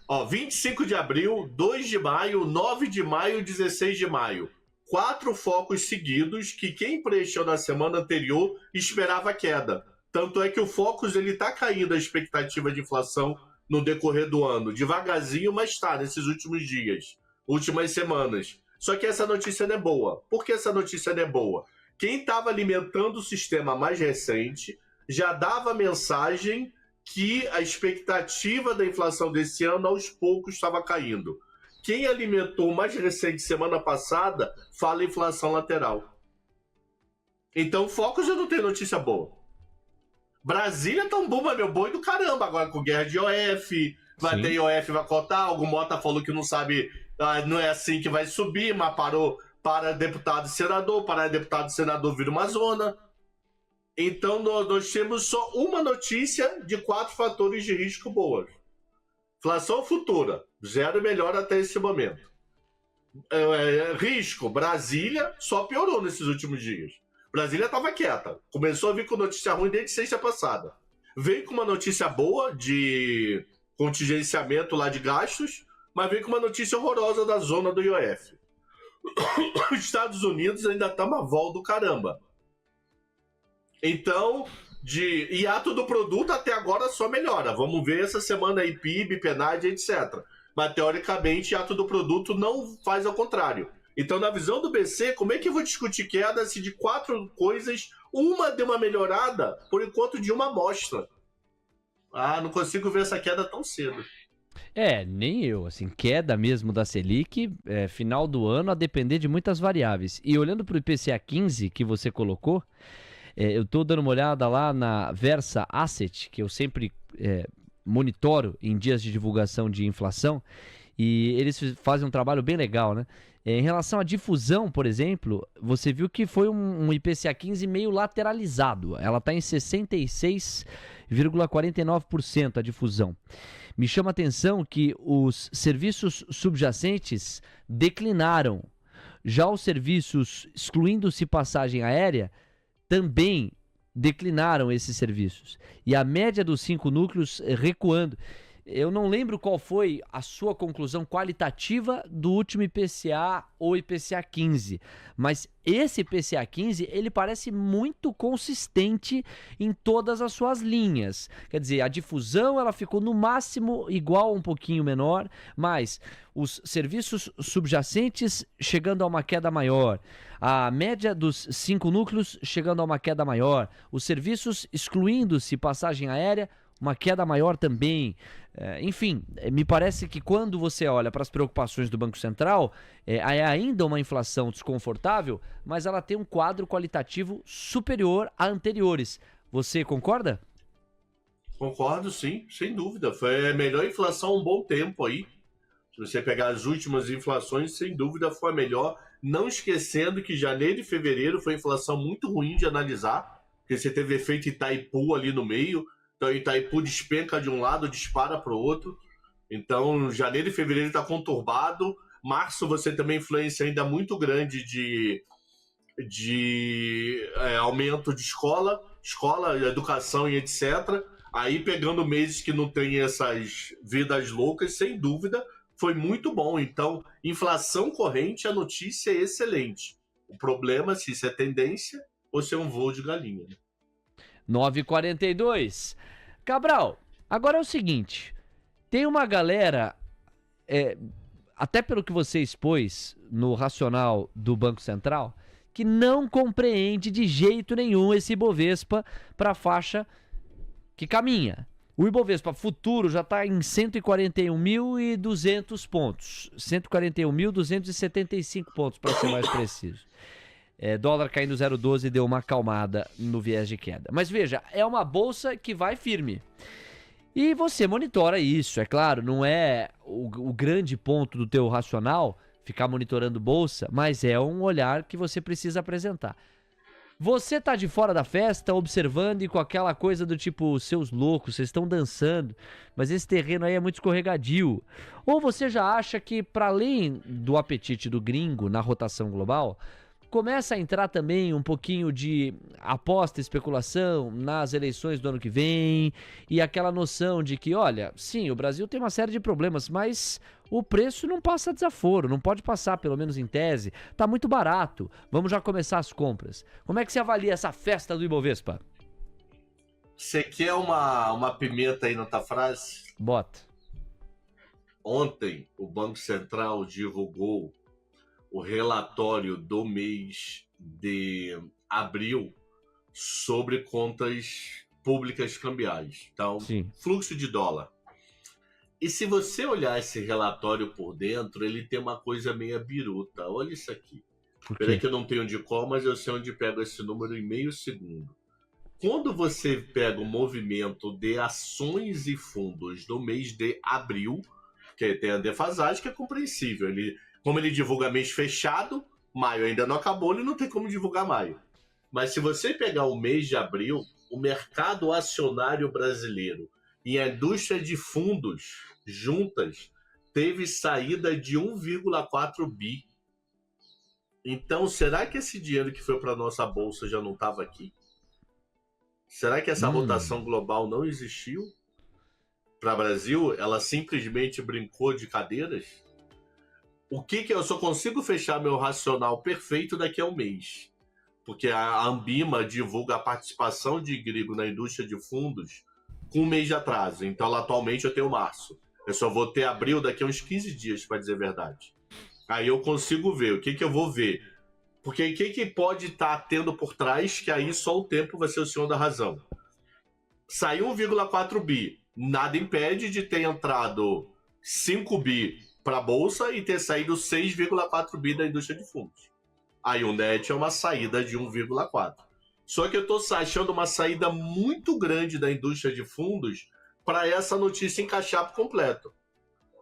Ó, 25 de abril, 2 de maio, 9 de maio, 16 de maio. 4 focos seguidos que quem preencheu na semana anterior esperava queda. Tanto é que o Focus ele tá caindo a expectativa de inflação no decorrer do ano. Devagarzinho, mas está nesses últimos dias, últimas semanas. Só que essa notícia não é boa. Por que essa notícia não é boa? Quem estava alimentando o sistema mais recente já dava mensagem que a expectativa da inflação desse ano aos poucos estava caindo. Quem alimentou o mais recente semana passada fala inflação lateral. Então o Focus já não tem notícia boa. Brasília tá um bumba meu boi do caramba agora com guerra de IOF. Vai Sim. ter IOF, vai cortar. O Mota falou que não sabe, não é assim que vai subir, mas parou para deputado e senador. Para deputado e senador vira uma zona. Então nós temos só uma notícia de 4 fatores de risco boas. Inflação futura, 0 melhor até esse momento. Risco, Brasília só piorou nesses últimos dias. Brasília estava quieta. Começou a vir com notícia ruim desde sexta passada. Veio com uma notícia boa de contingenciamento lá de gastos, mas veio com uma notícia horrorosa da zona do IOF. Os Estados Unidos ainda está uma vol do caramba. Então, de hiato do produto até agora só melhora. Vamos ver essa semana aí PIB, PNAD, etc. Mas teoricamente, hiato do produto não faz ao contrário. Então, na visão do BC, como é que eu vou discutir queda se de 4 coisas, uma deu uma melhorada, por enquanto de uma amostra? Não consigo ver essa queda tão cedo. Nem eu, assim, queda mesmo da Selic, final do ano, a depender de muitas variáveis. E olhando para o IPCA 15 que você colocou, eu estou dando uma olhada lá na Versa Asset, que eu sempre monitoro em dias de divulgação de inflação, e eles fazem um trabalho bem legal, né? Em relação à difusão, por exemplo, você viu que foi um IPCA 15 meio lateralizado. Ela está em 66,49% a difusão. Me chama a atenção que os serviços subjacentes declinaram. Já os serviços, excluindo-se passagem aérea, também declinaram esses serviços. E a média dos 5 núcleos recuando. Eu não lembro qual foi a sua conclusão qualitativa do último IPCA ou IPCA 15, mas esse IPCA 15, ele parece muito consistente em todas as suas linhas. Quer dizer, a difusão ela ficou no máximo igual, um pouquinho menor, mas os serviços subjacentes chegando a uma queda maior, a média dos 5 núcleos chegando a uma queda maior, os serviços excluindo-se passagem aérea, uma queda maior também. Enfim, me parece que quando você olha para as preocupações do Banco Central, é ainda uma inflação desconfortável, mas ela tem um quadro qualitativo superior a anteriores. Você concorda? Concordo, sim, sem dúvida. Foi a melhor inflação há um bom tempo aí. Se você pegar as últimas inflações, sem dúvida foi a melhor. Não esquecendo que janeiro e fevereiro foi inflação muito ruim de analisar, porque você teve efeito Itaipu ali no meio. Então, Itaipu despenca de um lado, dispara para o outro. Então, janeiro e fevereiro está conturbado. Março você tem uma influência ainda muito grande de aumento de escola, educação e etc. Aí, pegando meses que não tem essas vidas loucas, sem dúvida, foi muito bom. Então, inflação corrente, a notícia é excelente. O problema é se isso é tendência ou se é um voo de galinha, né? 9h42. Cabral, agora é o seguinte, tem uma galera, até pelo que você expôs no racional do Banco Central, que não compreende de jeito nenhum esse Ibovespa para a faixa que caminha. O Ibovespa futuro já está em 141.200 pontos, 141.275 pontos para ser mais preciso. Dólar caindo 0,12 deu uma acalmada no viés de queda. Mas veja, é uma bolsa que vai firme. E você monitora isso, é claro, não é o grande ponto do teu racional ficar monitorando bolsa, mas é um olhar que você precisa apresentar. Você tá de fora da festa, observando e com aquela coisa do tipo, seus loucos, vocês estão dançando, mas esse terreno aí é muito escorregadio. Ou você já acha que, para além do apetite do gringo na rotação global, começa a entrar também um pouquinho de aposta, especulação nas eleições do ano que vem e aquela noção de que, olha, sim, o Brasil tem uma série de problemas, mas o preço não passa desaforo, não pode passar, pelo menos em tese. Tá muito barato, vamos já começar as compras. Como é que você avalia essa festa do Ibovespa? Você quer uma pimenta aí na tua frase? Bota. Ontem, o Banco Central divulgou o relatório do mês de abril sobre contas públicas cambiais. Então, Sim. fluxo de dólar. E se você olhar esse relatório por dentro, ele tem uma coisa meia biruta. Olha isso aqui. Peraí que eu não tenho de qual, mas eu sei onde pego esse número em meio segundo. Quando você pega o movimento de ações e fundos do mês de abril, que tem a defasagem, que é compreensível. Como ele divulga mês fechado, maio ainda não acabou, ele não tem como divulgar maio. Mas se você pegar o mês de abril, o mercado acionário brasileiro e a indústria de fundos juntas teve saída de 1,4 bi. Então, será que esse dinheiro que foi para nossa bolsa já não estava aqui? Será que essa rotação global não existiu? Para o Brasil, ela simplesmente brincou de cadeiras? O que eu só consigo fechar meu racional perfeito daqui a um mês? Porque a Ambima divulga a participação de gringo na indústria de fundos com um mês de atraso. Então, atualmente, eu tenho março. Eu só vou ter abril daqui a uns 15 dias, para dizer a verdade. Aí eu consigo ver. O que eu vou ver? Porque o que pode estar tendo por trás, que aí só o tempo vai ser o senhor da razão. Saiu 1,4 bi. Nada impede de ter entrado 5 bi para a Bolsa e ter saído 6,4 bi da indústria de fundos. Aí o net é uma saída de 1,4. Só que eu estou achando uma saída muito grande da indústria de fundos para essa notícia encaixar por completo.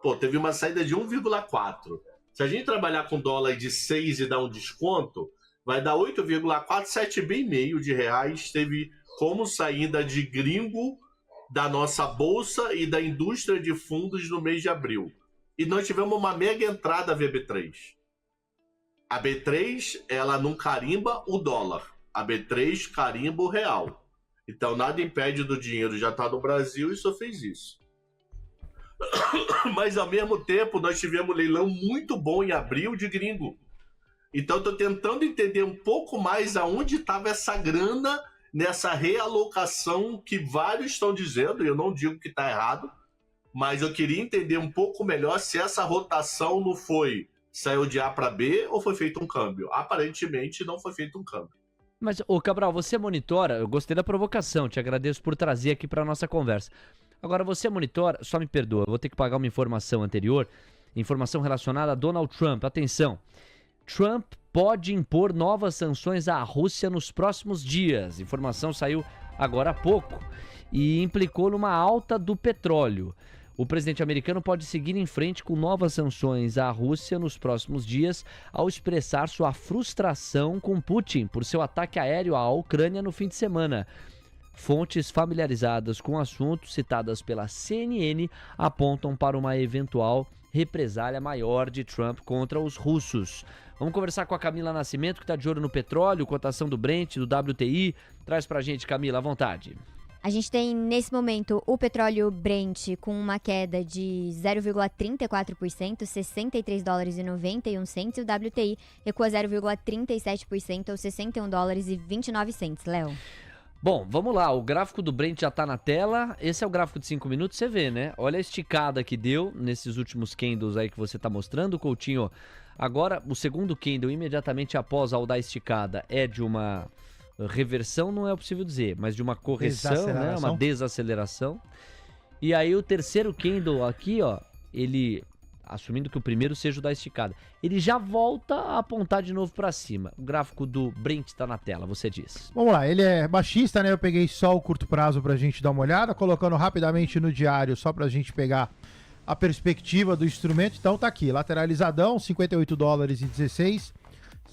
Pô, teve uma saída de 1,4. Se a gente trabalhar com dólar de 6 e dar um desconto, vai dar 8,4, 7 bi e meio de reais. Teve como saída de gringo da nossa bolsa e da indústria de fundos no mês de abril. E nós tivemos uma mega entrada via B3. A B3, ela não carimba o dólar. A B3 carimba o real. Então, nada impede do dinheiro já estar no Brasil e só fez isso. Mas, ao mesmo tempo, nós tivemos um leilão muito bom em abril de gringo. Então, estou tentando entender um pouco mais aonde estava essa grana nessa realocação que vários estão dizendo, e eu não digo que está errado, mas eu queria entender um pouco melhor se essa rotação não saiu de A para B ou foi feito um câmbio. Aparentemente, não foi feito um câmbio. Mas, ô Cabral, você monitora, eu gostei da provocação, te agradeço por trazer aqui para nossa conversa. Agora, você monitora, só me perdoa, eu vou ter que pagar uma informação anterior, informação relacionada a Donald Trump. Atenção, Trump pode impor novas sanções à Rússia nos próximos dias. Informação saiu agora há pouco e implicou numa alta do petróleo. O presidente americano pode seguir em frente com novas sanções à Rússia nos próximos dias ao expressar sua frustração com Putin por seu ataque aéreo à Ucrânia no fim de semana. Fontes familiarizadas com o assunto, citadas pela CNN, apontam para uma eventual represália maior de Trump contra os russos. Vamos conversar com a Camila Nascimento, que está de olho no petróleo, cotação do Brent, do WTI. Traz pra gente, Camila, à vontade. A gente tem, nesse momento, o petróleo Brent com uma queda de 0,34%, 63 dólares e 91 cents, e o WTI recua 0,37%, ou 61 dólares e 29 cents, Léo. Bom, vamos lá, o gráfico do Brent já tá na tela, esse é o gráfico de 5 minutos, você vê, né? Olha a esticada que deu nesses últimos candles aí que você tá mostrando, Coutinho. Agora, o segundo candle, imediatamente após ao da esticada, é de uma reversão, não é possível dizer, mas de uma correção, né? Uma desaceleração. E aí o terceiro candle aqui, ó, ele, assumindo que o primeiro seja o da esticada, ele já volta a apontar de novo para cima. O gráfico do Brent tá na tela, você diz. Vamos lá, ele é baixista, né? Eu peguei só o curto prazo pra gente dar uma olhada, colocando rapidamente no diário, só pra gente pegar a perspectiva do instrumento. Então tá aqui, lateralizadão, 58 dólares e 16,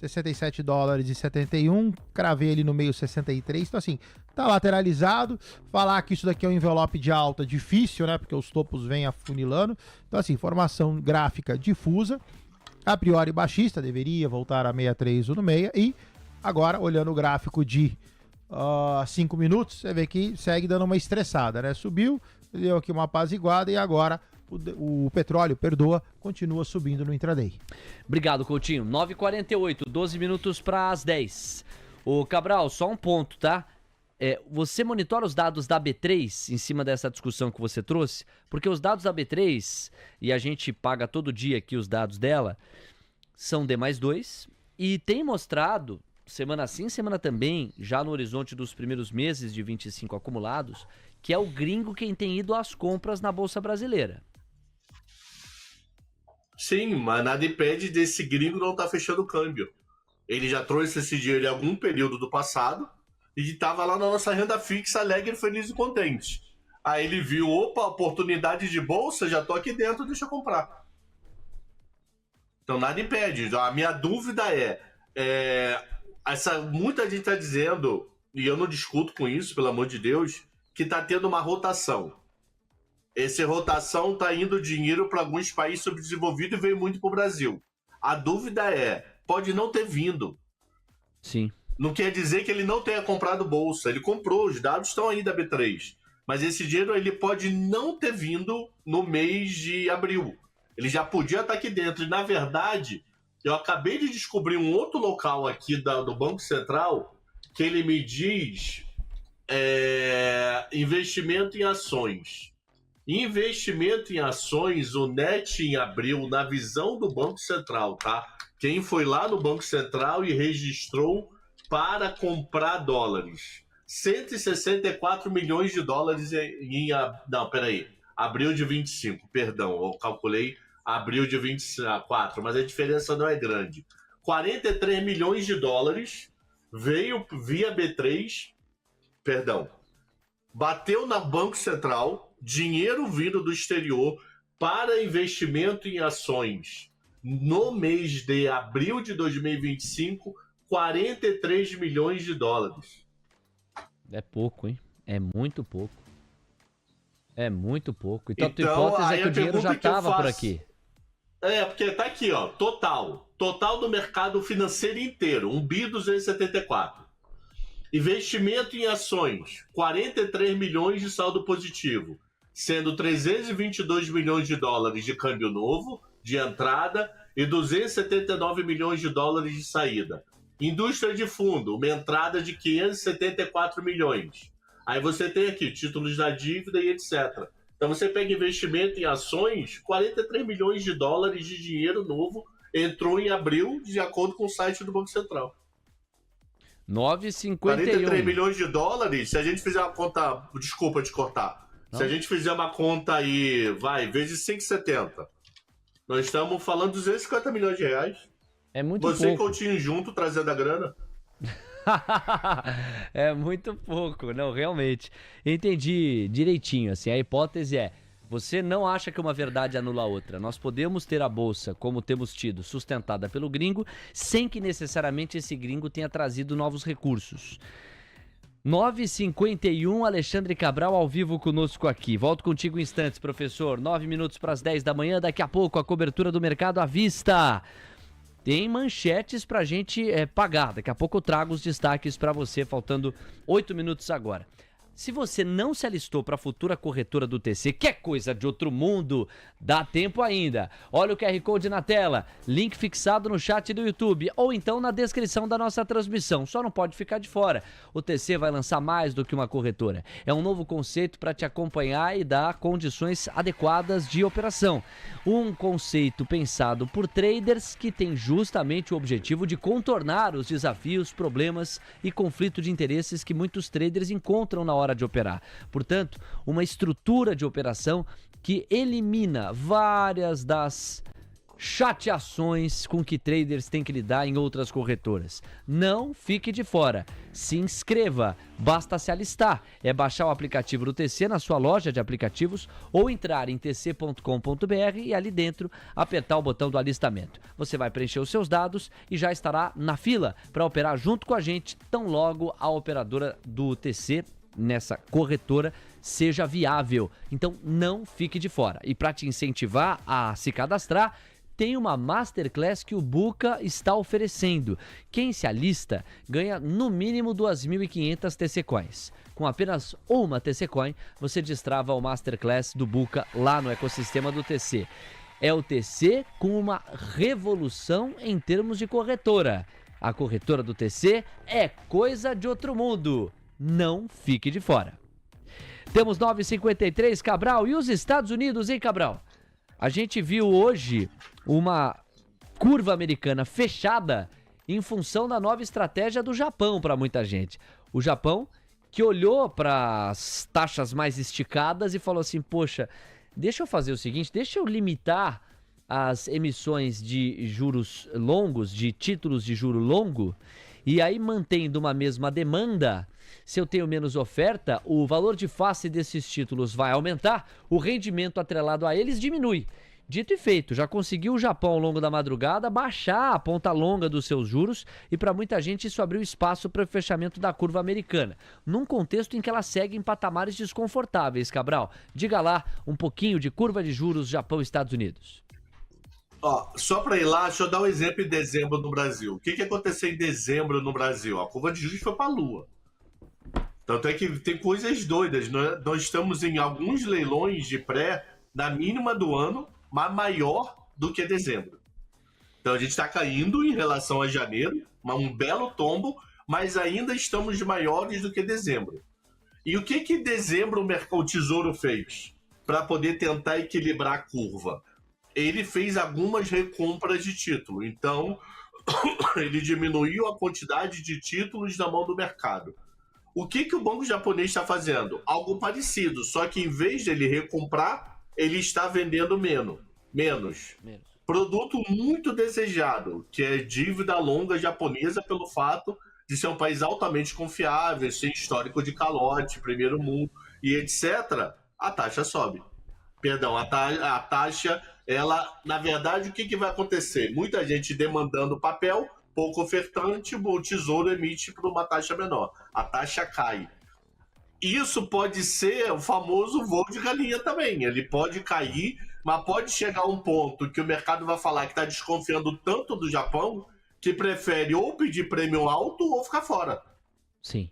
67 dólares e 71, cravei ele no meio 63, então assim, tá lateralizado. Falar que isso daqui é um envelope de alta difícil, né, porque os topos vêm afunilando. Então assim, formação gráfica difusa. a priori baixista, deveria voltar a 63,16 e agora, olhando o gráfico de 5 minutos, você vê que segue dando uma estressada, né? Subiu, deu aqui uma apaziguada e agora o petróleo, continua subindo no intraday. Obrigado, Coutinho. 9h48, 12 minutos para as 10. Ô, Cabral, só um ponto, tá? Você monitora os dados da B3 em cima dessa discussão que você trouxe? Porque os dados da B3, e a gente paga todo dia aqui os dados dela, são D+2 e tem mostrado, semana sim, semana também, já no horizonte dos primeiros meses de 25 acumulados, que é o gringo quem tem ido às compras na Bolsa Brasileira. Sim, mas nada impede desse gringo não estar fechando o câmbio. Ele já trouxe esse dinheiro em algum período do passado e estava lá na nossa renda fixa, alegre, feliz e contente. Aí ele viu, opa, oportunidade de bolsa, já tô aqui dentro, deixa eu comprar. Então nada impede. A minha dúvida muita gente está dizendo, e eu não discuto com isso, pelo amor de Deus, que está tendo uma rotação. Essa rotação está indo dinheiro para alguns países subdesenvolvidos e veio muito para o Brasil. A dúvida pode não ter vindo. Sim. Não quer dizer que ele não tenha comprado bolsa. Ele comprou, os dados estão aí da B3. Mas esse dinheiro ele pode não ter vindo no mês de abril. Ele já podia estar aqui dentro. E, na verdade, eu acabei de descobrir um outro local aqui do Banco Central que ele me diz investimento em ações. Investimento em ações, o NET em abril, na visão do Banco Central, tá? Quem foi lá no Banco Central e registrou para comprar dólares. 164 milhões de dólares abril de 25, perdão, eu calculei abril de 24, mas a diferença não é grande. 43 milhões de dólares veio via B3, bateu no Banco Central, dinheiro vindo do exterior para investimento em ações. No mês de abril de 2025, 43 milhões de dólares. É pouco, hein? É muito pouco. É muito pouco. Então a tua hipótese é que o dinheiro já estava por aqui. Porque tá aqui, ó, total do mercado financeiro inteiro, 1.274. Investimento em ações, 43 milhões de saldo positivo, sendo 322 milhões de dólares de câmbio novo, de entrada, e 279 milhões de dólares de saída. Indústria de fundo, uma entrada de 574 milhões. Aí você tem aqui títulos da dívida e etc. Então você pega investimento em ações, 43 milhões de dólares de dinheiro novo entrou em abril, de acordo com o site do Banco Central. 9,51. 43 milhões de dólares, se a gente fizer uma conta... Desculpa te cortar. Não. Se a gente fizer uma conta aí, vezes 5,70. Nós estamos falando de 250 milhões de reais. É muito Você pouco. e Coutinho junto, trazendo a grana. É muito pouco, não, realmente. Entendi direitinho, assim, a hipótese você não acha que uma verdade anula a outra. Nós podemos ter a bolsa, como temos tido, sustentada pelo gringo, sem que necessariamente esse gringo tenha trazido novos recursos. 9h51, Alexandre Cabral ao vivo conosco aqui. Volto contigo em instantes, professor. 9 minutos para as 10 da manhã, daqui a pouco a cobertura do mercado à vista. Tem manchetes pra gente pagar. Daqui a pouco eu trago os destaques pra você, faltando 8 minutos agora. Se você não se alistou para a futura corretora do TC, que é coisa de outro mundo, dá tempo ainda. Olha o QR Code na tela, link fixado no chat do YouTube ou então na descrição da nossa transmissão. Só não pode ficar de fora. O TC vai lançar mais do que uma corretora. É um novo conceito para te acompanhar e dar condições adequadas de operação. Um conceito pensado por traders que tem justamente o objetivo de contornar os desafios, problemas e conflito de interesses que muitos traders encontram na hora de operar. Portanto, uma estrutura de operação que elimina várias das chateações com que traders têm que lidar em outras corretoras. Não fique de fora. Se inscreva. Basta se alistar. É baixar o aplicativo do TC na sua loja de aplicativos ou entrar em tc.com.br e ali dentro apertar o botão do alistamento. Você vai preencher os seus dados e já estará na fila para operar junto com a gente, tão logo a operadora do TC nessa corretora seja viável. Então não fique de fora. E para te incentivar a se cadastrar, tem uma Masterclass que o Buca está oferecendo. Quem se alista ganha no mínimo 2.500 TC Coins. Com apenas uma TC Coin, você destrava o Masterclass do Buca lá no ecossistema do TC. É o TC com uma revolução em termos de corretora. A corretora do TC é coisa de outro mundo. Não fique de fora. Temos 9h53, Cabral. E os Estados Unidos, hein, Cabral? A gente viu hoje uma curva americana fechada em função da nova estratégia do Japão para muita gente. O Japão que olhou para as taxas mais esticadas e falou assim, poxa, deixa eu fazer o seguinte, deixa eu limitar as emissões de juros longos, de títulos de juro longo, e aí mantendo uma mesma demanda, se eu tenho menos oferta, o valor de face desses títulos vai aumentar, o rendimento atrelado a eles diminui. Dito e feito, já conseguiu o Japão ao longo da madrugada baixar a ponta longa dos seus juros e para muita gente isso abriu espaço para o fechamento da curva americana, num contexto em que ela segue em patamares desconfortáveis, Cabral. Diga lá um pouquinho de curva de juros Japão-Estados Unidos. Só para ir lá, deixa eu dar um exemplo em dezembro no Brasil. O que aconteceu em dezembro no Brasil? A curva de juros foi para a lua. Tanto é que tem coisas doidas. Nós estamos em alguns leilões de pré na mínima do ano, mas maior do que dezembro. Então a gente está caindo em relação a janeiro, um belo tombo, mas ainda estamos maiores do que dezembro. E o que dezembro o Tesouro fez para poder tentar equilibrar a curva? Ele fez algumas recompras de título. Então, ele diminuiu a quantidade de títulos na mão do mercado. O que o banco japonês está fazendo? Algo parecido, só que em vez de ele recomprar, ele está vendendo menos. Produto muito desejado, que é dívida longa japonesa pelo fato de ser um país altamente confiável, ser histórico de calote, primeiro mundo e etc., a taxa sobe. Perdão, a taxa, ela, na verdade, o que vai acontecer? Muita gente demandando papel, pouco ofertante, o tesouro emite por uma taxa menor. A taxa cai. Isso pode ser o famoso voo de galinha também. Ele pode cair, mas pode chegar a um ponto que o mercado vai falar que está desconfiando tanto do Japão que prefere ou pedir prêmio alto ou ficar fora. Sim.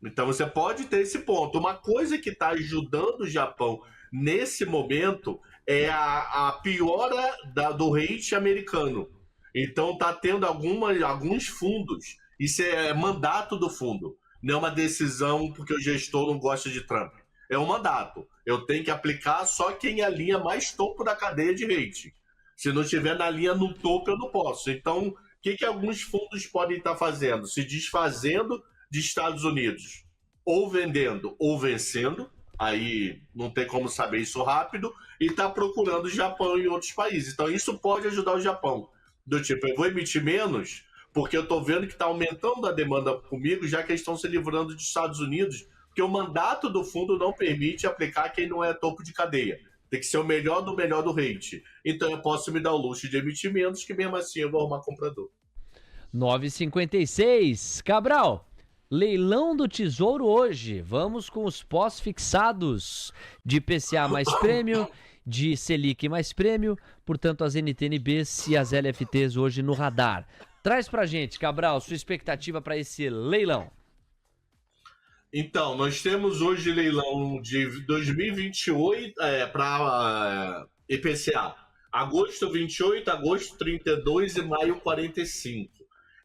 Então você pode ter esse ponto. Uma coisa que está ajudando o Japão nesse momento é a piora do rate americano. Então está tendo alguns fundos. Isso é mandato do fundo. Não é uma decisão porque o gestor não gosta de Trump. É um mandato. Eu tenho que aplicar só quem alinha mais topo da cadeia de rate. Se não estiver na linha no topo, eu não posso. Então, o que alguns fundos podem estar fazendo? Se desfazendo de Estados Unidos. Ou vendendo ou vencendo. Aí não tem como saber isso rápido. E está procurando o Japão em outros países. Então, isso pode ajudar o Japão. Do tipo, eu vou emitir menos porque eu estou vendo que está aumentando a demanda comigo, já que eles estão se livrando dos Estados Unidos, porque o mandato do fundo não permite aplicar quem não é topo de cadeia. Tem que ser o melhor do rate. Então eu posso me dar o luxo de emitir menos, que mesmo assim eu vou arrumar comprador. 9h56. Cabral, leilão do Tesouro hoje. Vamos com os pós-fixados de IPCA mais prêmio, de Selic mais prêmio, portanto as NTNBs e as LFTs hoje no radar. Traz pra gente, Cabral, sua expectativa para esse leilão. Então, nós temos hoje leilão de 2028 para IPCA. Agosto 28, agosto 32 e maio 45.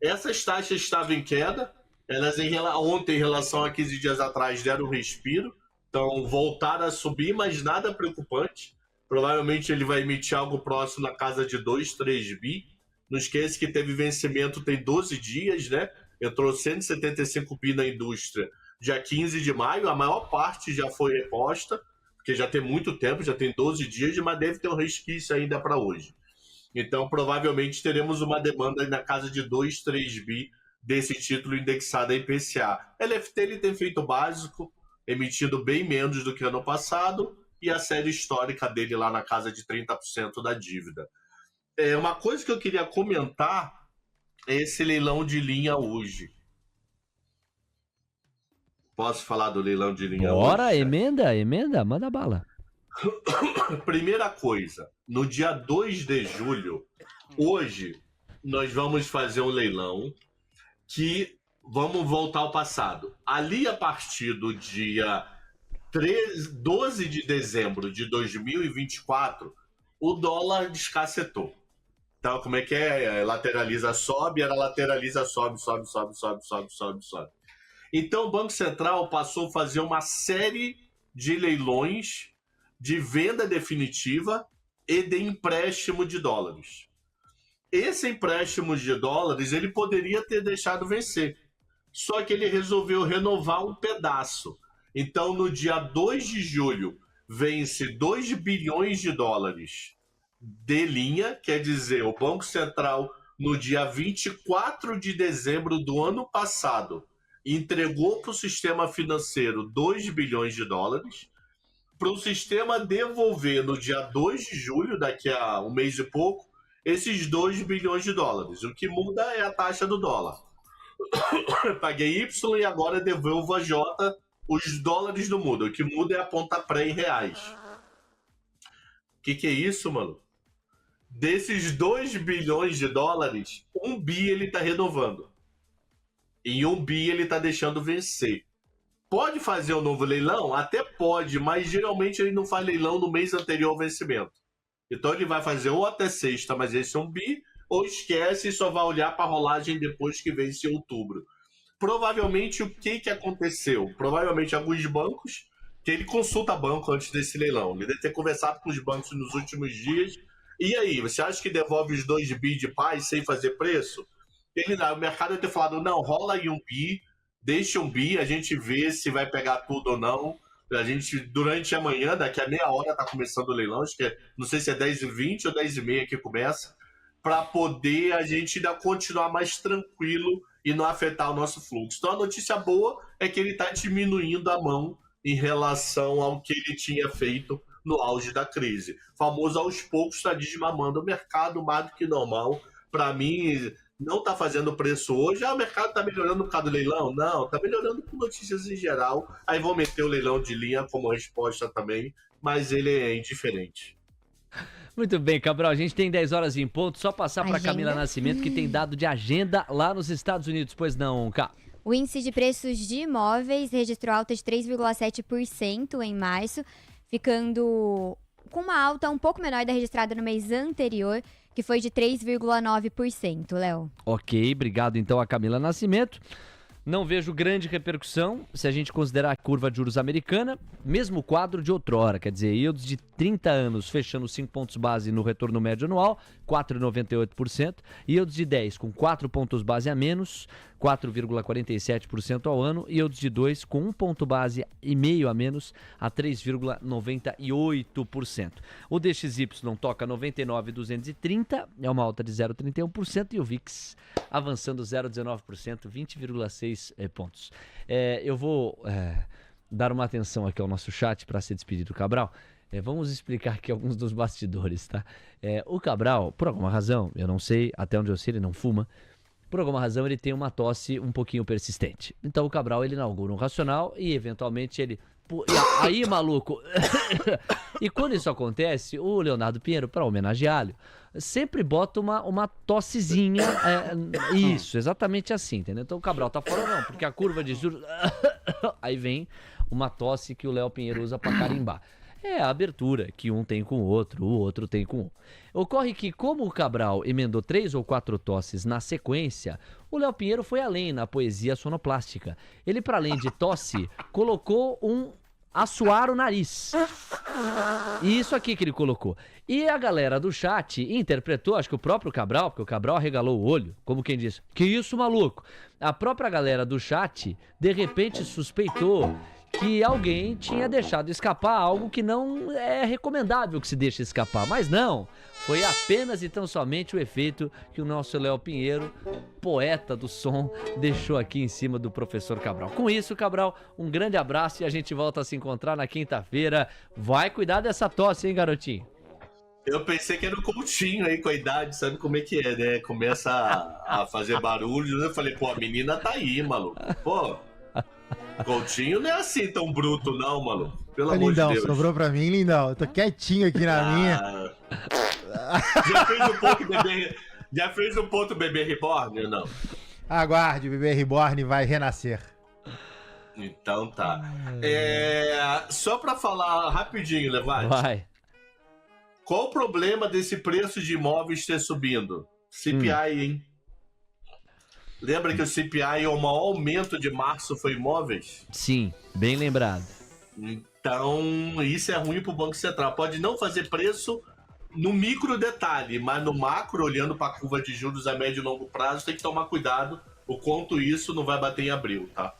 Essas taxas estavam em queda. Elas ontem, em relação a 15 dias atrás, deram um respiro. Então, voltaram a subir, mas nada preocupante. Provavelmente ele vai emitir algo próximo na casa de 2, 3 bi. Não esquece que teve vencimento tem 12 dias, né? Entrou 175 bi na indústria dia 15 de maio. A maior parte já foi reposta, porque já tem muito tempo, já tem 12 dias, mas deve ter um resquício ainda para hoje. Então, provavelmente, teremos uma demanda na casa de 2, 3 bi desse título indexado a IPCA. LFT ele tem feito básico, emitindo bem menos do que ano passado, e a série histórica dele lá na casa de 30% da dívida. Uma coisa que eu queria comentar é esse leilão de linha hoje. Posso falar do leilão de linha hoje? Bora, emenda, manda bala. Primeira coisa, no dia 2 de julho, hoje, nós vamos fazer um leilão que vamos voltar ao passado. Ali, a partir do dia 12 de dezembro de 2024, o dólar descacetou. Então, como é que é? Lateraliza, sobe, era lateraliza, sobe, sobe, sobe, sobe, sobe, sobe, sobe. Então, o Banco Central passou a fazer uma série de leilões de venda definitiva e de empréstimo de dólares. Esse empréstimo de dólares, ele poderia ter deixado vencer. Só que ele resolveu renovar um pedaço. Então, no dia 2 de julho, vence 2 bilhões de dólares de linha, quer dizer, o Banco Central, no dia 24 de dezembro do ano passado, entregou para o sistema financeiro 2 bilhões de dólares, para o sistema devolver no dia 2 de julho, daqui a um mês e pouco, esses 2 bilhões de dólares. O que muda é a taxa do dólar. Paguei Y e agora devolvo a J, os dólares não mudam. O que muda é a ponta pré em reais. O que é isso, mano? Desses 2 bilhões de dólares, 1 bi ele está renovando. E 1 bi ele está deixando vencer. Pode fazer um novo leilão? Até pode, mas geralmente ele não faz leilão no mês anterior ao vencimento. Então ele vai fazer ou até sexta, mas esse é 1 bi, ou esquece e só vai olhar para a rolagem depois que vence em outubro. Provavelmente o que aconteceu? Provavelmente alguns bancos, que ele consulta banco antes desse leilão. Ele deve ter conversado com os bancos nos últimos dias. E aí, você acha que devolve os 2 bi de paz sem fazer preço? O mercado deve ter falado, não, rola aí 1 bi, deixa 1 bi, a gente vê se vai pegar tudo ou não. A gente, durante a manhã, daqui a meia hora, tá começando o leilão, acho que não sei se é 10h20 ou 10h30 que começa, para poder a gente ainda continuar mais tranquilo e não afetar o nosso fluxo. Então a notícia boa é que ele está diminuindo a mão em relação ao que ele tinha feito no auge da crise. Famoso aos poucos está desmamando o mercado mais do que normal. Para mim, não está fazendo preço hoje. O mercado está melhorando por causa do leilão? Não, está melhorando por notícias em geral. Aí vão meter o leilão de linha como resposta também, mas ele é indiferente. Muito bem, Cabral, a gente tem 10 horas em ponto, só passar para Camila Nascimento, que tem dado de agenda lá nos Estados Unidos, pois não, Cá? O índice de preços de imóveis registrou alta de 3,7% em março, ficando com uma alta um pouco menor da registrada no mês anterior, que foi de 3,9%, Léo. Ok, obrigado então a Camila Nascimento. Não vejo grande repercussão se a gente considerar a curva de juros americana, mesmo quadro de outrora, quer dizer, yields de 30 anos fechando 5 pontos base no retorno médio anual, 4,98%, yields de 10 com 4 pontos base a menos, 4,47% ao ano, e yields de 2 com 1 ponto base e meio a menos, a 3,98%. O DXY toca 99,230, é uma alta de 0,31%, e o VIX avançando 0,19%, 20,6 pontos. Eu vou dar uma atenção aqui ao nosso chat para se despedir do Cabral. Vamos explicar aqui alguns dos bastidores, tá? O Cabral, por alguma razão, eu não sei, até onde eu sei, ele não fuma. Por alguma razão, ele tem uma tosse um pouquinho persistente. Então, o Cabral, ele inaugura um racional e, eventualmente, ele... Aí, maluco! E quando isso acontece, o Leonardo Pinheiro, para homenageá-lo, sempre bota uma tossezinha. Isso, exatamente assim, entendeu? Então, o Cabral tá fora, não, porque a curva de juros... Aí vem uma tosse que o Léo Pinheiro usa para carimbar. É a abertura que um tem com o outro tem com um. Ocorre que, como o Cabral emendou 3 ou 4 tosses na sequência, o Léo Pinheiro foi além na poesia sonoplástica. Ele, para além de tosse, colocou um assoar o nariz. E isso aqui que ele colocou. E a galera do chat interpretou, acho que o próprio Cabral, porque o Cabral arregalou o olho, como quem disse, que isso, maluco? A própria galera do chat, de repente, suspeitou que alguém tinha deixado escapar algo que não é recomendável que se deixe escapar. Mas não, foi apenas e tão somente o efeito que o nosso Léo Pinheiro, poeta do som, deixou aqui em cima do professor Cabral. Com isso, Cabral, um grande abraço e a gente volta a se encontrar na quinta-feira. Vai cuidar dessa tosse, hein, garotinho? Eu pensei que era o Coutinho aí com a idade, sabe como é que é, né? Começa a fazer barulho, eu falei, pô, a menina tá aí, maluco. Pô... Coutinho não é assim tão bruto, não, mano. Pelo Ô, amor Lindão, de Deus. sobrou pra mim, Lindão. Eu tô quietinho aqui na minha. Já fez o ponto bebê. Já fez o ponto bebê reborn ou não? Aguarde, o bebê reborn vai renascer. Então tá. Só pra falar rapidinho, Levante. Vai. Qual o problema desse preço de imóveis ter subindo? CPI, hein? Lembra que o CPI, o maior aumento de março foi imóveis? Sim, bem lembrado. Então, isso é ruim pro Banco Central. Pode não fazer preço no micro detalhe, mas no macro, olhando para a curva de juros a médio e longo prazo, tem que tomar cuidado o quanto isso não vai bater em abril, tá?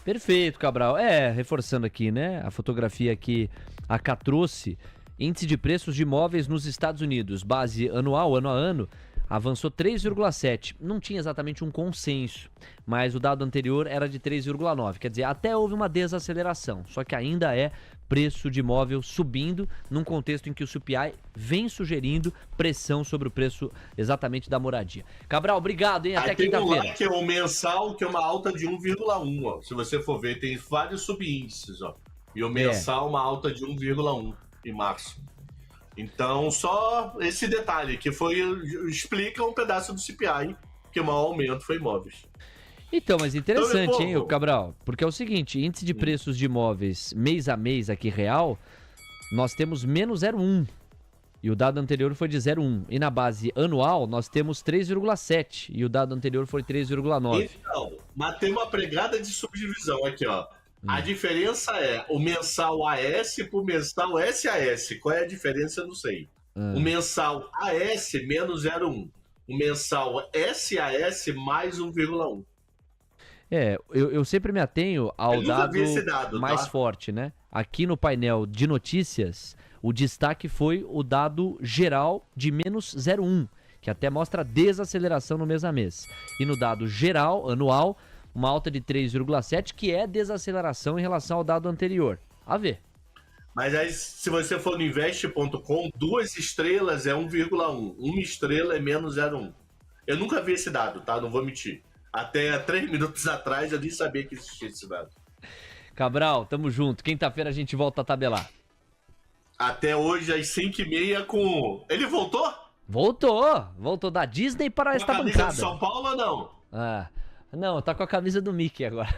Perfeito, Cabral. Reforçando aqui, né? A fotografia que a Cá trouxe, índice de preços de imóveis nos Estados Unidos, base anual, ano a ano, avançou 3,7. Não tinha exatamente um consenso, mas o dado anterior era de 3,9. Quer dizer, até houve uma desaceleração, só que ainda é preço de imóvel subindo num contexto em que o CPI vem sugerindo pressão sobre o preço exatamente da moradia. Cabral, obrigado, hein? Até quinta-feira. Tem um que é o mensal, que é uma alta de 1,1, ó. Se você for ver, tem vários subíndices, ó. E o mensal, uma alta de 1,1 em março. Então, só esse detalhe, que explica um pedaço do CPI, que o maior aumento foi imóveis. Então, mas interessante, Então, hein, o Cabral? Porque é o seguinte, índice de preços de imóveis mês a mês aqui real, nós temos menos 0,1. E o dado anterior foi de 0,1. E na base anual, nós temos 3,7. E o dado anterior foi 3,9. Então, mas tem uma pregada de subdivisão aqui, ó. A diferença é o mensal AS pro mensal SAS. Qual é a diferença? Eu não sei. O mensal AS menos 0,1. O mensal SAS mais 1,1. Eu sempre me atenho ao dado mais tá? forte, né? Aqui no painel de notícias, o destaque foi o dado geral de menos 0,1, que até mostra desaceleração no mês a mês. E no dado geral, anual, uma alta de 3,7, que é desaceleração em relação ao dado anterior. A ver. Mas aí, se você for no investe.com, 2 estrelas é 1,1. 1 estrela é menos 0,1. Eu nunca vi esse dado, tá? Não vou mentir. Até 3 minutos atrás eu nem sabia que existia esse dado. Cabral, tamo junto. Quinta-feira a gente volta a tabelar. Até hoje, às 5h30 com... Ele voltou? Voltou da Disney para esta Com a camisa bancada. de São Paulo ou não? Não, tá com a camisa do Mickey agora.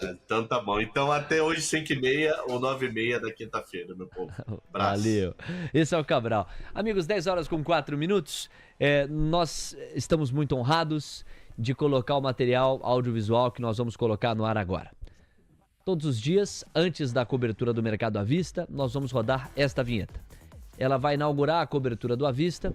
Então tá bom. Então até hoje 5h30 ou 9h30 da quinta-feira, meu povo. Abraço. Valeu. Esse é o Cabral. Amigos, 10 horas com 4 minutos. Nós estamos muito honrados de colocar o material audiovisual que nós vamos colocar no ar agora. Todos os dias, antes da cobertura do Mercado à Vista, nós vamos rodar esta vinheta. Ela vai inaugurar a cobertura do À Vista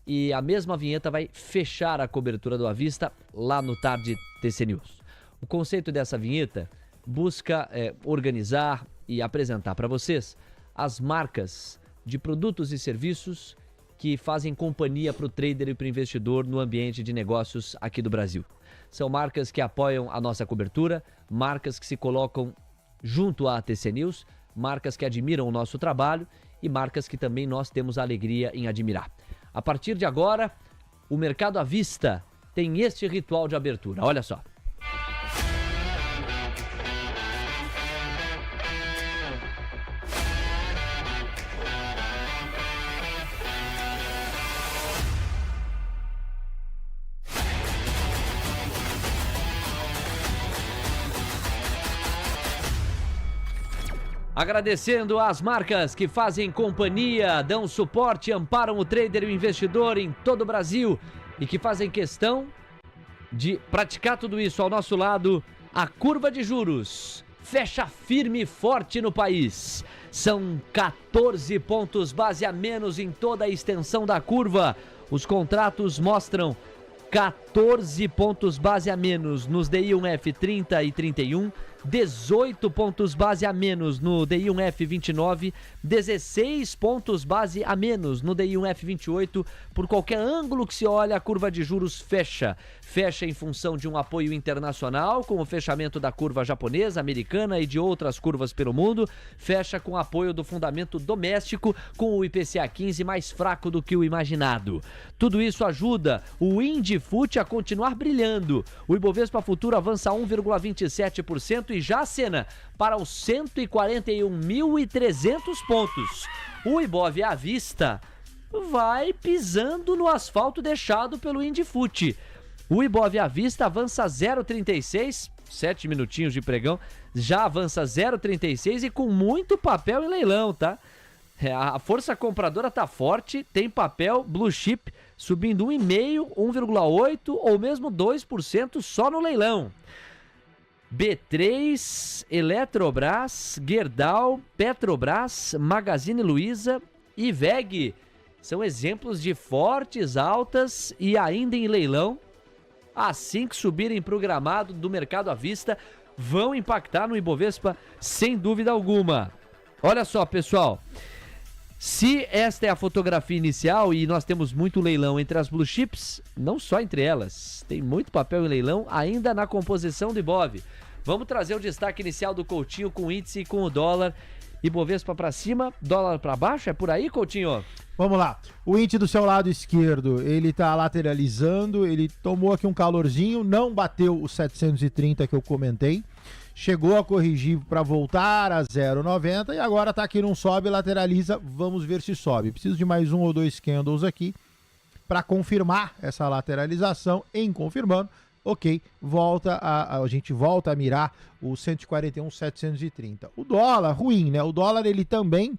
e a mesma vinheta vai fechar a cobertura do À Vista lá no Tarde TC News. O conceito dessa vinheta busca organizar e apresentar para vocês as marcas de produtos e serviços que fazem companhia para o trader e para o investidor no ambiente de negócios aqui do Brasil. São marcas que apoiam a nossa cobertura, marcas que se colocam junto à TC News, marcas que admiram o nosso trabalho e marcas que também nós temos a alegria em admirar. A partir de agora, o Mercado à Vista tem este ritual de abertura. Olha só. Agradecendo às marcas que fazem companhia, dão suporte, amparam o trader e o investidor em todo o Brasil e que fazem questão de praticar tudo isso ao nosso lado. A curva de juros fecha firme e forte no país. São 14 pontos base a menos em toda a extensão da curva. Os contratos mostram 14 pontos base a menos nos DI1F 30 e 31, 18 pontos base a menos no DI1F29, 16 pontos base a menos no DI1F28. Por qualquer ângulo que se olha, a curva de juros fecha. Fecha em função de um apoio internacional, com o fechamento da curva japonesa, americana e de outras curvas pelo mundo. Fecha com apoio do fundamento doméstico, com o IPCA 15 mais fraco do que o imaginado. Tudo isso ajuda o Indifut a continuar brilhando. O Ibovespa Futuro avança 1,27% e já acena para os 141.300 pontos. O Ibov à vista vai pisando no asfalto deixado pelo Indifut. O Ibov à vista avança 0,36, 7 minutinhos de pregão, já avança 0,36 e com muito papel em leilão, tá? A força compradora tá forte, tem papel blue chip subindo 1,5%, 1,8% ou mesmo 2% só no leilão. B3, Eletrobras, Gerdau, Petrobras, Magazine Luiza e WEG são exemplos de fortes altas e ainda em leilão. Assim que subirem para o gramado do mercado à vista, vão impactar no Ibovespa sem dúvida alguma. Olha só, pessoal, se esta é a fotografia inicial e nós temos muito leilão entre as blue chips, não só entre elas, tem muito papel em leilão ainda na composição do Ibov. Vamos trazer o destaque inicial do Coutinho com o índice e com o dólar. Ibovespa para cima, dólar para baixo, é por aí, Coutinho? Vamos lá, o índice do seu lado esquerdo, ele tá lateralizando, ele tomou aqui um calorzinho, não bateu os 730 que eu comentei, chegou a corrigir para voltar a 0,90 e agora tá aqui, não sobe, lateraliza, vamos ver se sobe. Preciso de mais um ou dois candles aqui para confirmar essa lateralização. Em confirmando, ok, a gente volta a mirar o 141,730. O dólar, ruim, né? O dólar, ele também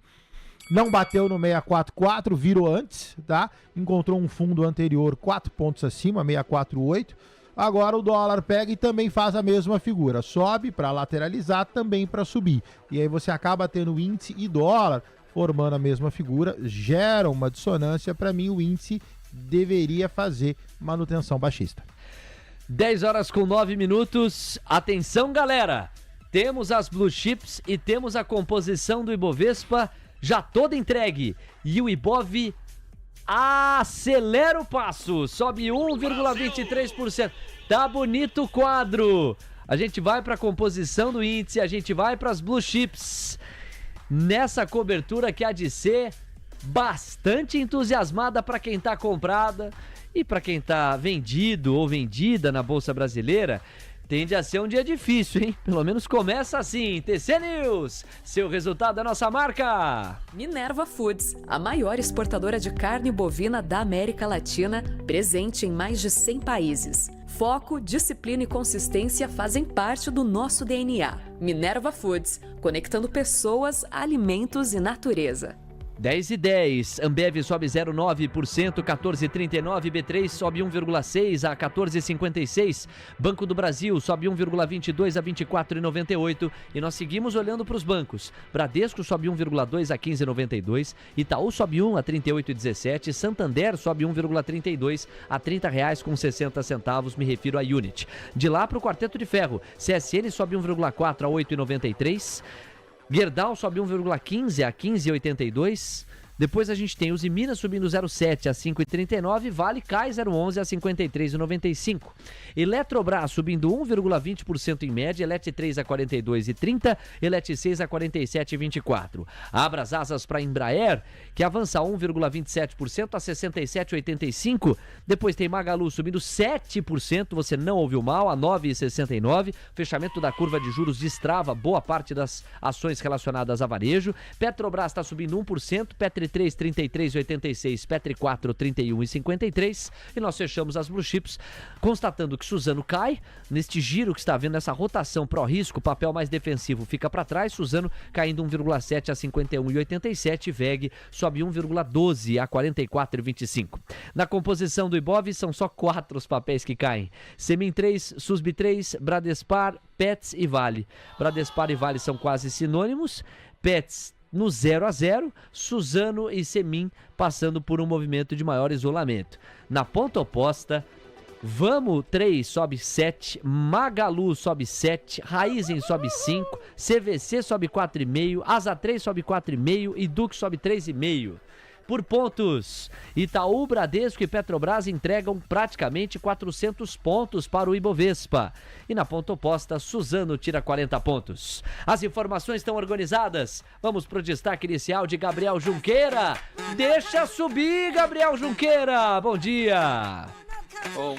não bateu no 644, virou antes, tá? Encontrou um fundo anterior 4 pontos acima, 648. Agora o dólar pega e também faz a mesma figura. Sobe para lateralizar, também para subir. E aí você acaba tendo índice e dólar formando a mesma figura. Gera uma dissonância. Para mim, o índice deveria fazer manutenção baixista. 10 horas com 9 minutos. Atenção, galera! Temos as blue chips e temos a composição do Ibovespa já toda entregue. E o Ibov acelera o passo, sobe 1,23%. Tá bonito o quadro. A gente vai para a composição do índice, a gente vai para as blue chips. Nessa cobertura que há de ser bastante entusiasmada para quem tá comprada e para quem tá vendido ou vendida na Bolsa Brasileira. Tende a ser um dia difícil, hein? Pelo menos começa assim. TC News, seu resultado é nossa marca. Minerva Foods, a maior exportadora de carne bovina da América Latina, presente em mais de 100 países. Foco, disciplina e consistência fazem parte do nosso DNA. Minerva Foods, conectando pessoas, alimentos e natureza. 10,10, Ambev sobe 0,9%, 14,39, B3 sobe 1,6 a 14,56, Banco do Brasil sobe 1,22 a 24,98 e nós seguimos olhando para os bancos. Bradesco sobe 1,2 a 15,92, Itaú sobe 1 a 38,17, Santander sobe 1,32 a R$30,60, me refiro a Unit. De lá para o Quarteto de Ferro, CSN sobe 1,4 a 8,93, Gerdau sobe 1,15 a 15,82. Depois a gente tem os Minas subindo 0,7 a 5,39. Vale cai 0,11 a 53,95. Eletrobras subindo 1,20% em média. Elet 3 a 42,30. Elet 6 a 47,24. Abra as asas para Embraer, que avança 1,27% a 67,85. Depois tem Magalu subindo 7%. Você não ouviu mal, a 9,69. Fechamento da curva de juros destrava boa parte das ações relacionadas a varejo. Petrobras está subindo 1%. Petri 3, 33,86, Petri 4, 31,53 e nós fechamos as blue chips constatando que Suzano cai, neste giro que está vendo essa rotação pró-risco, papel mais defensivo fica para trás, Suzano caindo 1,7 a 51,87, VEG sobe 1,12 a 44,25. Na composição do Ibov são só 4 os papéis que caem, Semin 3, Susb 3, Bradespar, Pets e Vale. Bradespar e Vale são quase sinônimos, Pets no 0 a 0, Suzano e Semin passando por um movimento de maior isolamento. Na ponta oposta, Vamos 3 sobe 7, Magalu sobe 7, Raizen sobe 5, CVC sobe 4,5, Asa 3 sobe 4,5 e Duque sobe 3,5. Por pontos, Itaú, Bradesco e Petrobras entregam praticamente 400 pontos para o Ibovespa. E na ponta oposta, Suzano tira 40 pontos. As informações estão organizadas. Vamos para o destaque inicial de Gabriel Junqueira. Deixa subir, Gabriel Junqueira. Bom dia.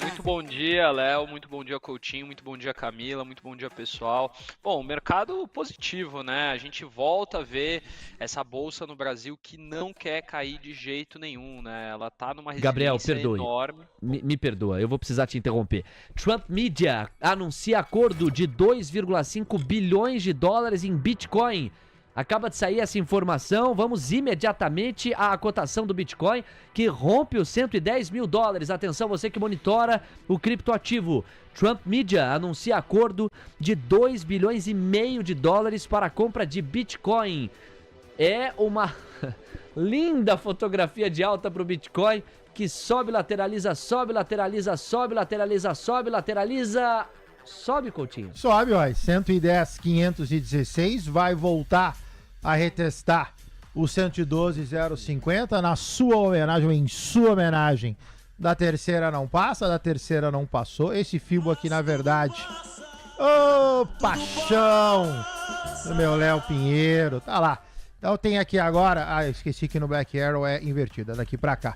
Muito bom dia, Léo, muito bom dia, Coutinho, muito bom dia, Camila, muito bom dia, pessoal. Bom, mercado positivo, né? A gente volta a ver essa bolsa no Brasil que não quer cair de jeito nenhum, né? Ela tá numa resistência Gabriel, perdoe. enorme. Me perdoa, eu vou precisar te interromper. Trump Media anuncia acordo de 2,5 bilhões de dólares em Bitcoin. Acaba de sair essa informação, vamos imediatamente à cotação do Bitcoin, que rompe os 110 mil dólares. Atenção, você que monitora o criptoativo. Trump Media anuncia acordo de 2 bilhões e meio de dólares para a compra de Bitcoin. É uma linda fotografia de alta para o Bitcoin, que sobe, lateraliza, sobe, lateraliza, sobe, lateraliza, sobe, lateraliza... Sobe, Coutinho. Sobe, ó, 110,516, vai voltar a retestar o 112,050 na sua homenagem, ou em sua homenagem. Da terceira não passa, da terceira não passou. Esse filme aqui, na verdade, ô, paixão do meu Léo Pinheiro, tá lá. Então tem aqui agora, eu esqueci que no Black Arrow é invertida, daqui pra cá.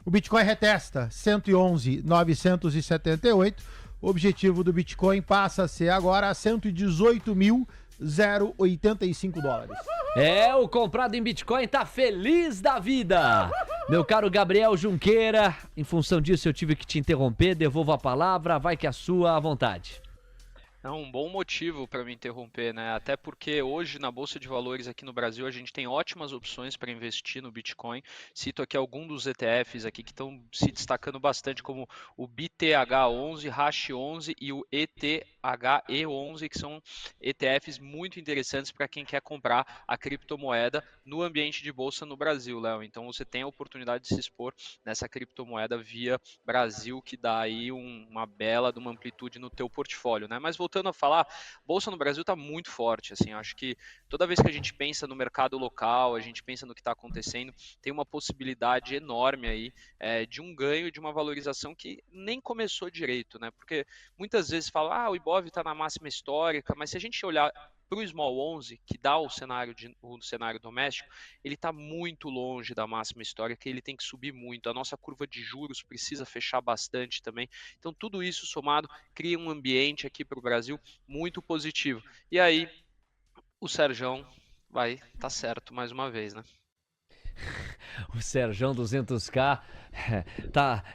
O Bitcoin retesta 111,978. O objetivo do Bitcoin passa a ser agora 118.085 dólares. O comprado em Bitcoin tá feliz da vida. Meu caro Gabriel Junqueira, em função disso eu tive que te interromper, devolvo a palavra, vai que é sua, à vontade. É um bom motivo para me interromper, né? Até porque hoje na Bolsa de Valores aqui no Brasil a gente tem ótimas opções para investir no Bitcoin. Cito aqui alguns dos ETFs aqui que estão se destacando bastante, como o BTH11, Hash11 e o ETHE11, que são ETFs muito interessantes para quem quer comprar a criptomoeda no ambiente de bolsa no Brasil, Léo. Então você tem a oportunidade de se expor nessa criptomoeda via Brasil, que dá aí uma bela de uma amplitude no teu portfólio, né? Mas voltando a falar, bolsa no Brasil está muito forte, assim, acho que toda vez que a gente pensa no mercado local, a gente pensa no que está acontecendo, tem uma possibilidade enorme aí de um ganho, de uma valorização que nem começou direito, né? Porque muitas vezes fala, o Ibov está na máxima histórica, mas se a gente olhar para o Small 11, que dá o cenário doméstico, ele está muito longe da máxima histórica, ele tem que subir muito, a nossa curva de juros precisa fechar bastante também, então tudo isso somado cria um ambiente aqui para o Brasil muito positivo, e aí o Serjão vai estar certo mais uma vez, né? O Serjão 200k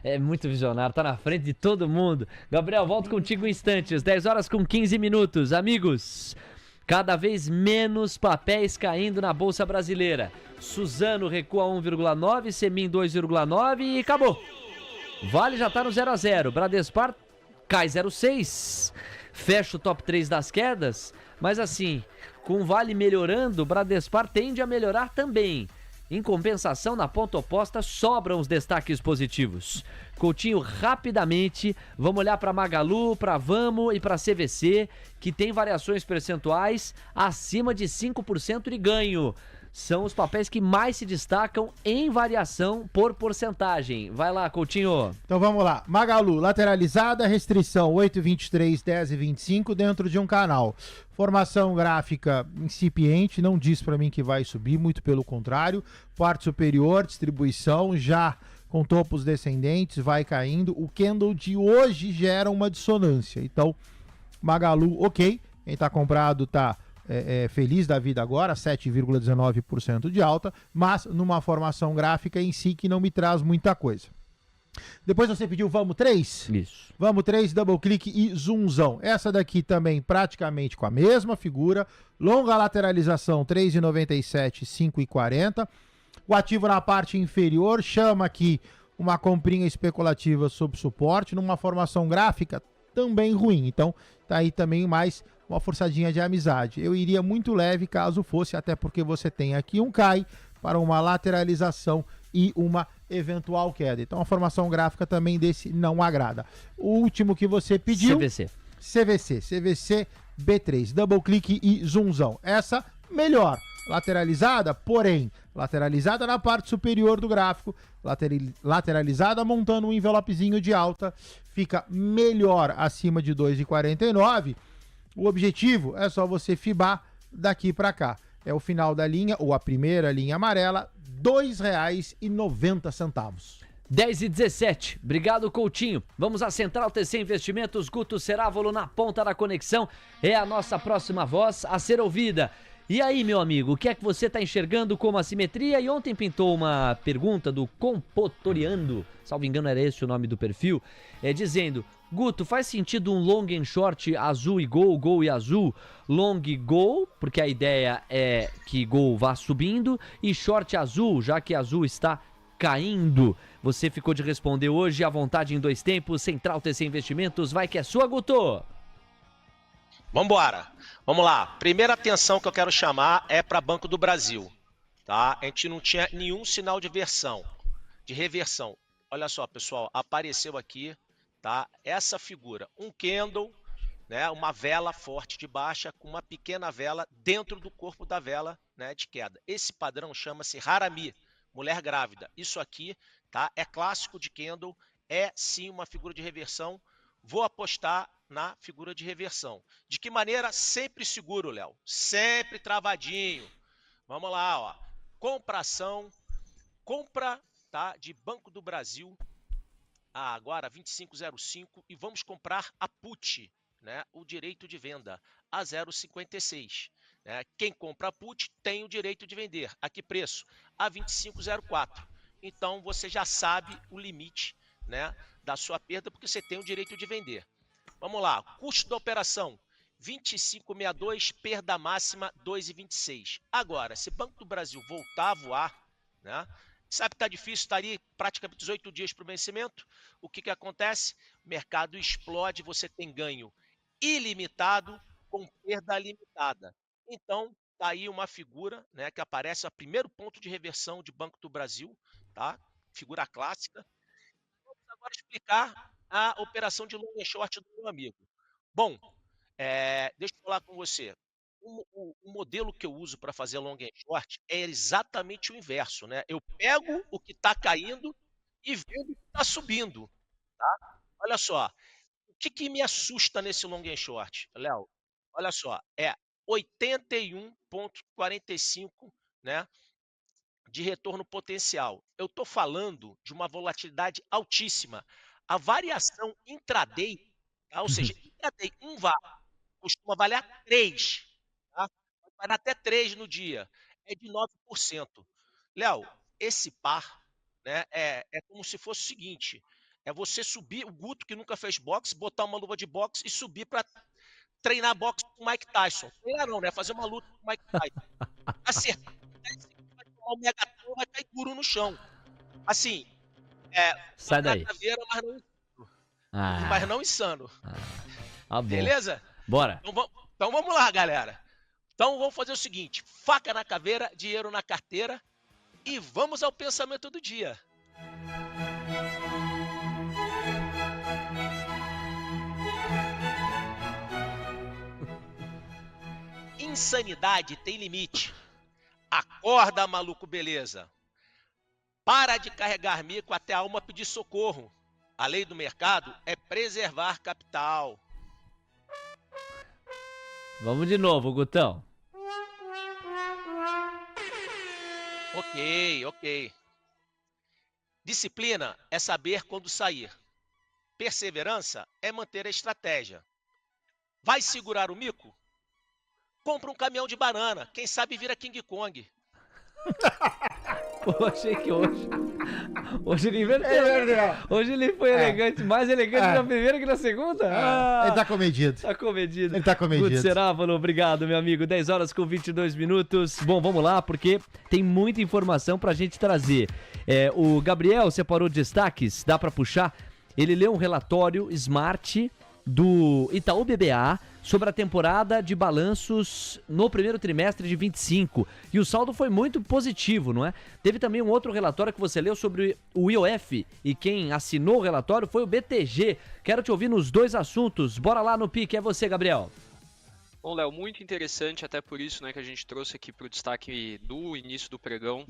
é muito visionário, tá na frente de todo mundo. Gabriel, volto contigo em instantes, 10 horas com 15 minutos, amigos. Cada vez menos papéis caindo na Bolsa Brasileira. Suzano recua 1,9, Semin 2,9 e acabou. Vale já tá no 0 a 0. Bradespar cai 0,6. Fecha o top 3 das quedas, mas assim, com Vale melhorando, Bradespar tende a melhorar também. Em compensação, na ponta oposta, sobram os destaques positivos. Coutinho, rapidamente, vamos olhar para Magalu, para Vamo e para CVC, que tem variações percentuais acima de 5% de ganho. São os papéis que mais se destacam em variação por porcentagem. Vai lá, Coutinho. Então vamos lá. Magalu, lateralizada, restrição 8,23, 10,25 dentro de um canal. Formação gráfica incipiente, não diz para mim que vai subir, muito pelo contrário. Parte superior, distribuição já com topos descendentes, vai caindo. O candle de hoje gera uma dissonância. Então, Magalu, ok. Quem está comprado está feliz da vida agora, 7,19% de alta, mas numa formação gráfica em si que não me traz muita coisa. Depois você pediu Vamo 3? Isso. Vamo 3, double clique e zoomzão. Essa daqui também praticamente com a mesma figura. Longa lateralização 3,97, 5,40. O ativo na parte inferior chama aqui uma comprinha especulativa sob suporte, numa formação gráfica também ruim. Então tá aí também mais uma forçadinha de amizade. Eu iria muito leve caso fosse, até porque você tem aqui um CAI, para uma lateralização e uma eventual queda. Então a formação gráfica também desse não agrada. O último que você pediu... CVC B3, double clique e zoomzão. Essa melhor, lateralizada, porém, lateralizada na parte superior do gráfico, lateralizada montando um envelopezinho de alta, fica melhor acima de 2,49. O objetivo é só você fibar daqui para cá. É o final da linha, ou a primeira linha amarela, R$ 2,90. 10h17. Obrigado, Coutinho. Vamos à Central TC Investimentos. Guto Cerávolo na ponta da conexão. É a nossa próxima voz a ser ouvida. E aí, meu amigo, o que é que você está enxergando como assimetria? E ontem pintou uma pergunta do Compotoriando, salvo engano era esse o nome do perfil, dizendo: Guto, faz sentido um long and short azul e gol, gol e azul? Long gol, porque a ideia é que gol vá subindo, e short azul, já que azul está caindo. Você ficou de responder hoje, à vontade em 2 tempos. Central TC Investimentos, vai que é sua, Guto. Vambora, vamos lá. Primeira atenção que eu quero chamar é para Banco do Brasil, tá? A gente não tinha nenhum sinal de reversão. Olha só, pessoal, apareceu aqui, tá? Essa figura, um candle, né? Uma vela forte de baixa com uma pequena vela dentro do corpo da vela, né? De queda. Esse padrão chama-se Harami, mulher grávida. Isso aqui, tá? É clássico de candle, é sim uma figura de reversão. Vou apostar na figura de reversão. De que maneira? Sempre seguro, Léo. Sempre travadinho. Vamos lá, ó. Compra, tá, de Banco do Brasil. Agora 25,05 e vamos comprar a put, né? O direito de venda a 0,56. Né? Quem compra a put tem o direito de vender. A que preço? A 25,04. Então você já sabe o limite, né, da sua perda, porque você tem o direito de vender. Vamos lá, custo da operação 25,62, perda máxima 2,26. Agora, se o Banco do Brasil voltar a voar, né, sabe que está difícil, estaria praticamente 18 dias para o vencimento, o que acontece? O mercado explode, você tem ganho ilimitado com perda limitada. Então, tá aí uma figura, né, que aparece, o primeiro ponto de reversão de Banco do Brasil, tá? Figura clássica. Vamos agora explicar a operação de long and short do meu amigo. Bom, deixa eu falar com você. O modelo que eu uso para fazer long and short é exatamente o inverso, né? Eu pego o que está caindo e vendo o que está subindo, tá? Olha só, o que me assusta nesse long and short, Léo? Olha só, é 81,45, né, de retorno potencial. Eu estou falando de uma volatilidade altíssima. A variação intraday, tá? Ou seja, intraday, um VAR, costuma valer 3, tá? Vai dar até 3 no dia, é de 9%. Léo, esse par, né, é como se fosse o seguinte, é você subir, o Guto que nunca fez boxe, botar uma luva de boxe e subir para treinar boxe com o Mike Tyson. Treinar não, né? Fazer uma luta com o Mike Tyson. Acertar, vai tomar o megatron, vai cair duro no chão. Assim, sai daí. Caveira, mas não insano. Bom. Beleza? Bora. Então vamos lá, galera. Então vamos fazer o seguinte, faca na caveira, dinheiro na carteira e vamos ao pensamento do dia. Insanidade tem limite. Acorda, maluco, beleza. Para de carregar mico até a alma pedir socorro. A lei do mercado é preservar capital. Vamos de novo, Gutão. Ok. Disciplina é saber quando sair. Perseverança é manter a estratégia. Vai segurar o mico? Compra um caminhão de banana. Quem sabe vira King Kong. Pô, achei que hoje ele inverteu. Hoje ele foi elegante, mais elegante na primeira que na segunda. Ele tá comedido. Ele tá comedido. Guto Cerávolo, obrigado, meu amigo. 10 horas com 22 minutos. Bom, vamos lá, porque tem muita informação pra gente trazer. O Gabriel separou destaques, dá pra puxar. Ele leu um relatório Smart do Itaú BBA sobre a temporada de balanços no primeiro trimestre de 25. E o saldo foi muito positivo, não é? Teve também um outro relatório que você leu sobre o IOF e quem assinou o relatório foi o BTG. Quero te ouvir nos dois assuntos. Bora lá no pique, é você, Gabriel. Bom, Léo, muito interessante, até por isso, né, que a gente trouxe aqui para o destaque do início do pregão.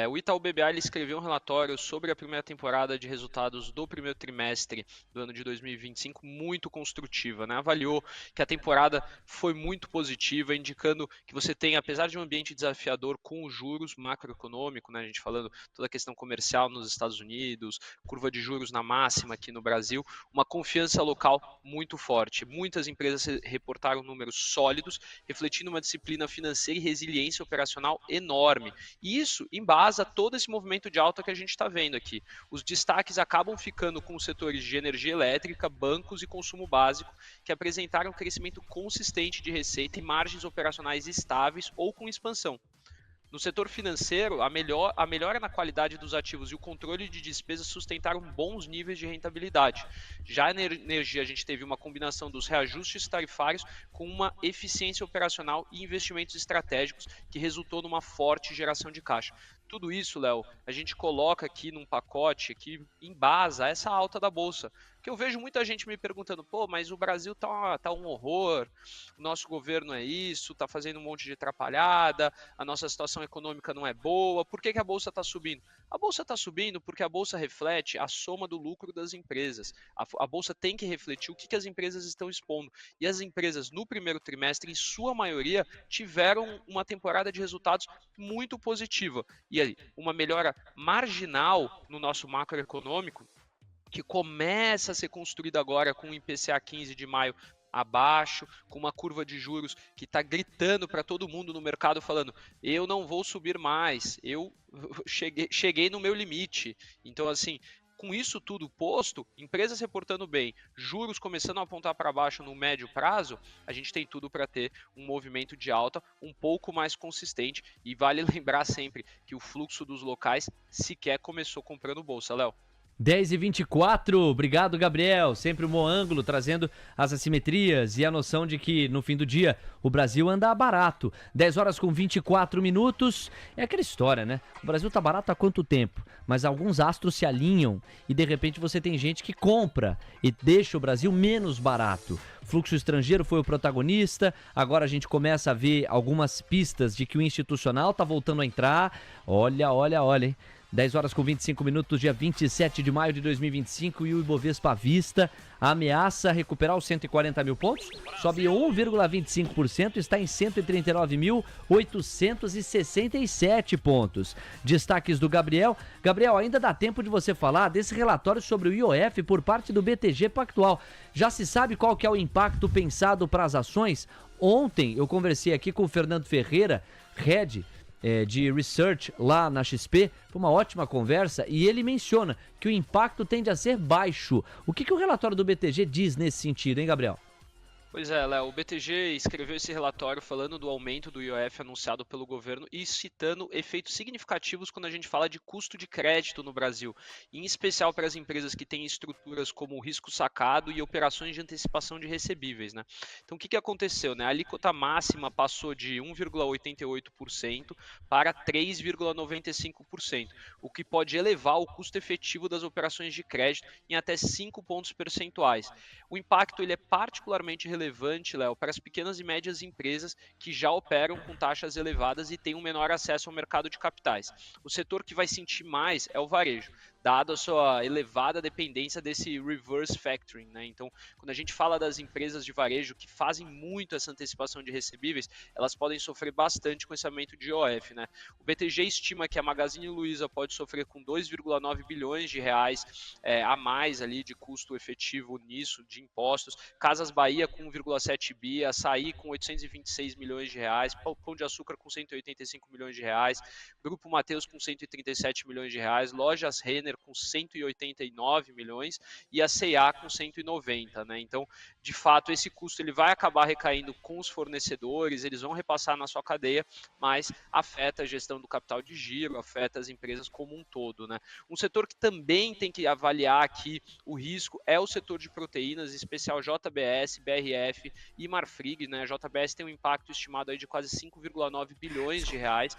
O Itaú BBA ele escreveu um relatório sobre a primeira temporada de resultados do primeiro trimestre do ano de 2025, muito construtiva, né? Avaliou que a temporada foi muito positiva, indicando que você tem, apesar de um ambiente desafiador com os juros macroeconômico, né, a gente falando toda a questão comercial nos Estados Unidos, curva de juros na máxima aqui no Brasil, uma confiança local muito forte. Muitas empresas reportaram números sólidos, refletindo uma disciplina financeira e resiliência operacional enorme. E isso embasa todo esse movimento de alta que a gente está vendo aqui. Os destaques acabam ficando com os setores de energia elétrica, bancos e consumo básico, que apresentaram um crescimento consistente de receita e margens operacionais estáveis ou com expansão. No setor financeiro, a melhora na qualidade dos ativos e o controle de despesas sustentaram bons níveis de rentabilidade. Já na energia, a gente teve uma combinação dos reajustes tarifários com uma eficiência operacional e investimentos estratégicos que resultou numa forte geração de caixa. Tudo isso, Léo, a gente coloca aqui num pacote que embasa essa alta da Bolsa. Porque eu vejo muita gente me perguntando, pô, mas o Brasil tá um horror, o nosso governo é isso, tá fazendo um monte de atrapalhada, a nossa situação econômica não é boa, por que a Bolsa está subindo? A Bolsa está subindo porque a Bolsa reflete a soma do lucro das empresas. A Bolsa tem que refletir o que as empresas estão expondo. E as empresas, no primeiro trimestre, em sua maioria, tiveram uma temporada de resultados muito positiva. E aí, uma melhora marginal no nosso macroeconômico, que começa a ser construída agora com o IPCA 15 de maio abaixo, com uma curva de juros que está gritando para todo mundo no mercado falando, eu não vou subir mais, eu cheguei no meu limite. Então, assim, com isso tudo posto, empresas reportando bem, juros começando a apontar para baixo no médio prazo, a gente tem tudo para ter um movimento de alta um pouco mais consistente. E vale lembrar sempre que o fluxo dos locais sequer começou comprando bolsa, Léo. 10h24, obrigado, Gabriel. Sempre um bom ângulo, trazendo as assimetrias e a noção de que no fim do dia o Brasil anda barato. 10h24, é aquela história, né? O Brasil tá barato há quanto tempo? Mas alguns astros se alinham e de repente você tem gente que compra e deixa o Brasil menos barato. Fluxo estrangeiro foi o protagonista, agora a gente começa a ver algumas pistas de que o institucional tá voltando a entrar. Olha, hein? 10h25, dia 27 de maio de 2025 e o Ibovespa à vista ameaça recuperar os 140 mil pontos, sobe 1,25%, está em 139.867 pontos. Destaques do Gabriel. Gabriel, ainda dá tempo de você falar desse relatório sobre o IOF por parte do BTG Pactual. Já se sabe qual que é o impacto pensado para as ações? Ontem eu conversei aqui com o Fernando Ferreira, head de research lá na XP, foi uma ótima conversa e ele menciona que o impacto tende a ser baixo. O que o relatório do BTG diz nesse sentido, hein, Gabriel? Pois é, Léo, o BTG escreveu esse relatório falando do aumento do IOF anunciado pelo governo e citando efeitos significativos quando a gente fala de custo de crédito no Brasil, em especial para as empresas que têm estruturas como risco sacado e operações de antecipação de recebíveis, né? Então, o que aconteceu, né? A alíquota máxima passou de 1,88% para 3,95%, o que pode elevar o custo efetivo das operações de crédito em até 5 pontos percentuais. O impacto ele é particularmente relevante, Léo, para as pequenas e médias empresas que já operam com taxas elevadas e têm um menor acesso ao mercado de capitais. O setor que vai sentir mais é o varejo, dado a sua elevada dependência desse reverse factoring, né? Então, quando a gente fala das empresas de varejo que fazem muito essa antecipação de recebíveis, elas podem sofrer bastante com esse aumento de IOF, né? O BTG estima que a Magazine Luiza pode sofrer com 2,9 bilhões de reais a mais ali de custo efetivo nisso, de impostos. Casas Bahia com 1,7 bi, Açaí com 826 milhões de reais, Pão de Açúcar com 185 milhões de reais, Grupo Mateus com 137 milhões de reais, Lojas Renner Renner com 189 milhões e a C&A com 190, né? Então, de fato, esse custo ele vai acabar recaindo com os fornecedores, eles vão repassar na sua cadeia, mas afeta a gestão do capital de giro, afeta as empresas como um todo, né? Um setor que também tem que avaliar aqui o risco é o setor de proteínas, em especial JBS, BRF e Marfrig, né? A JBS tem um impacto estimado aí de quase 5,9 bilhões de reais.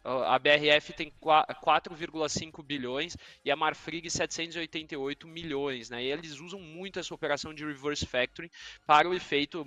A BRF tem 4,5 bilhões e a Marfrig 788 milhões, né? E eles usam muito essa operação de reverse factoring para o efeito,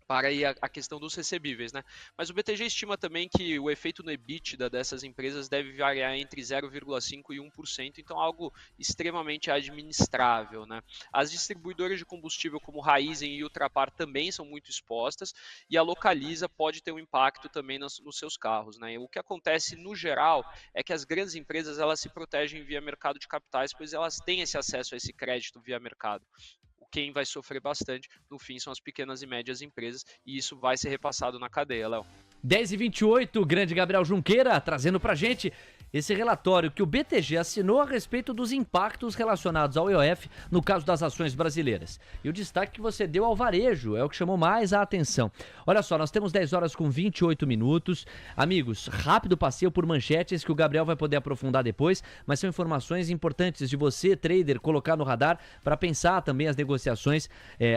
para aí a questão dos recebíveis, né? Mas o BTG estima também que o efeito no EBITDA dessas empresas deve variar entre 0,5% e 1%, então algo extremamente administrável, né? As distribuidoras de combustível como Raízen e Ultrapar também são muito expostas e a Localiza pode ter um impacto também nos seus carros, né? O que acontece no geral é que as grandes empresas elas se protegem via mercado de capitais, pois elas têm esse acesso a esse crédito via mercado. Quem vai sofrer bastante, no fim, são as pequenas e médias empresas, e isso vai ser repassado na cadeia, Léo. 10h28, grande Gabriel Junqueira trazendo pra gente esse relatório que o BTG assinou a respeito dos impactos relacionados ao IOF no caso das ações brasileiras. E o destaque que você deu ao varejo é o que chamou mais a atenção. Olha só, nós temos 10 horas com 28 minutos. Amigos, rápido passeio por manchetes que o Gabriel vai poder aprofundar depois, mas são informações importantes de você, trader, colocar no radar para pensar também as negociações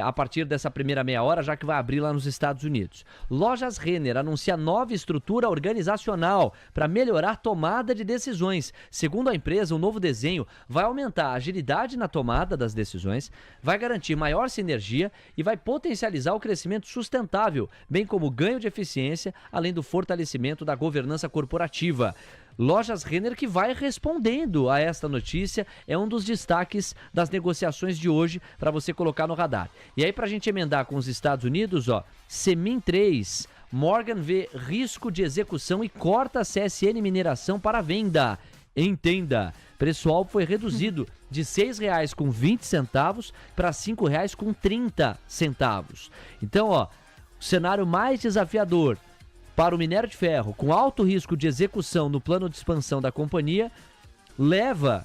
a partir dessa primeira meia hora, já que vai abrir lá nos Estados Unidos. Lojas Renner anuncia nova estrutura organizacional para melhorar a tomada de decisões. Segundo a empresa, o novo desenho vai aumentar a agilidade na tomada das decisões, vai garantir maior sinergia e vai potencializar o crescimento sustentável, bem como o ganho de eficiência, além do fortalecimento da governança corporativa. Lojas Renner que vai respondendo a esta notícia, é um dos destaques das negociações de hoje para você colocar no radar. E aí, para a gente emendar com os Estados Unidos, Semin 3, Morgan vê risco de execução e corta a CSN Mineração para venda. Entenda, preço-alvo foi reduzido de R$ 6,20 para R$ 5,30. Então, o cenário mais desafiador para o minério de ferro, com alto risco de execução no plano de expansão da companhia, leva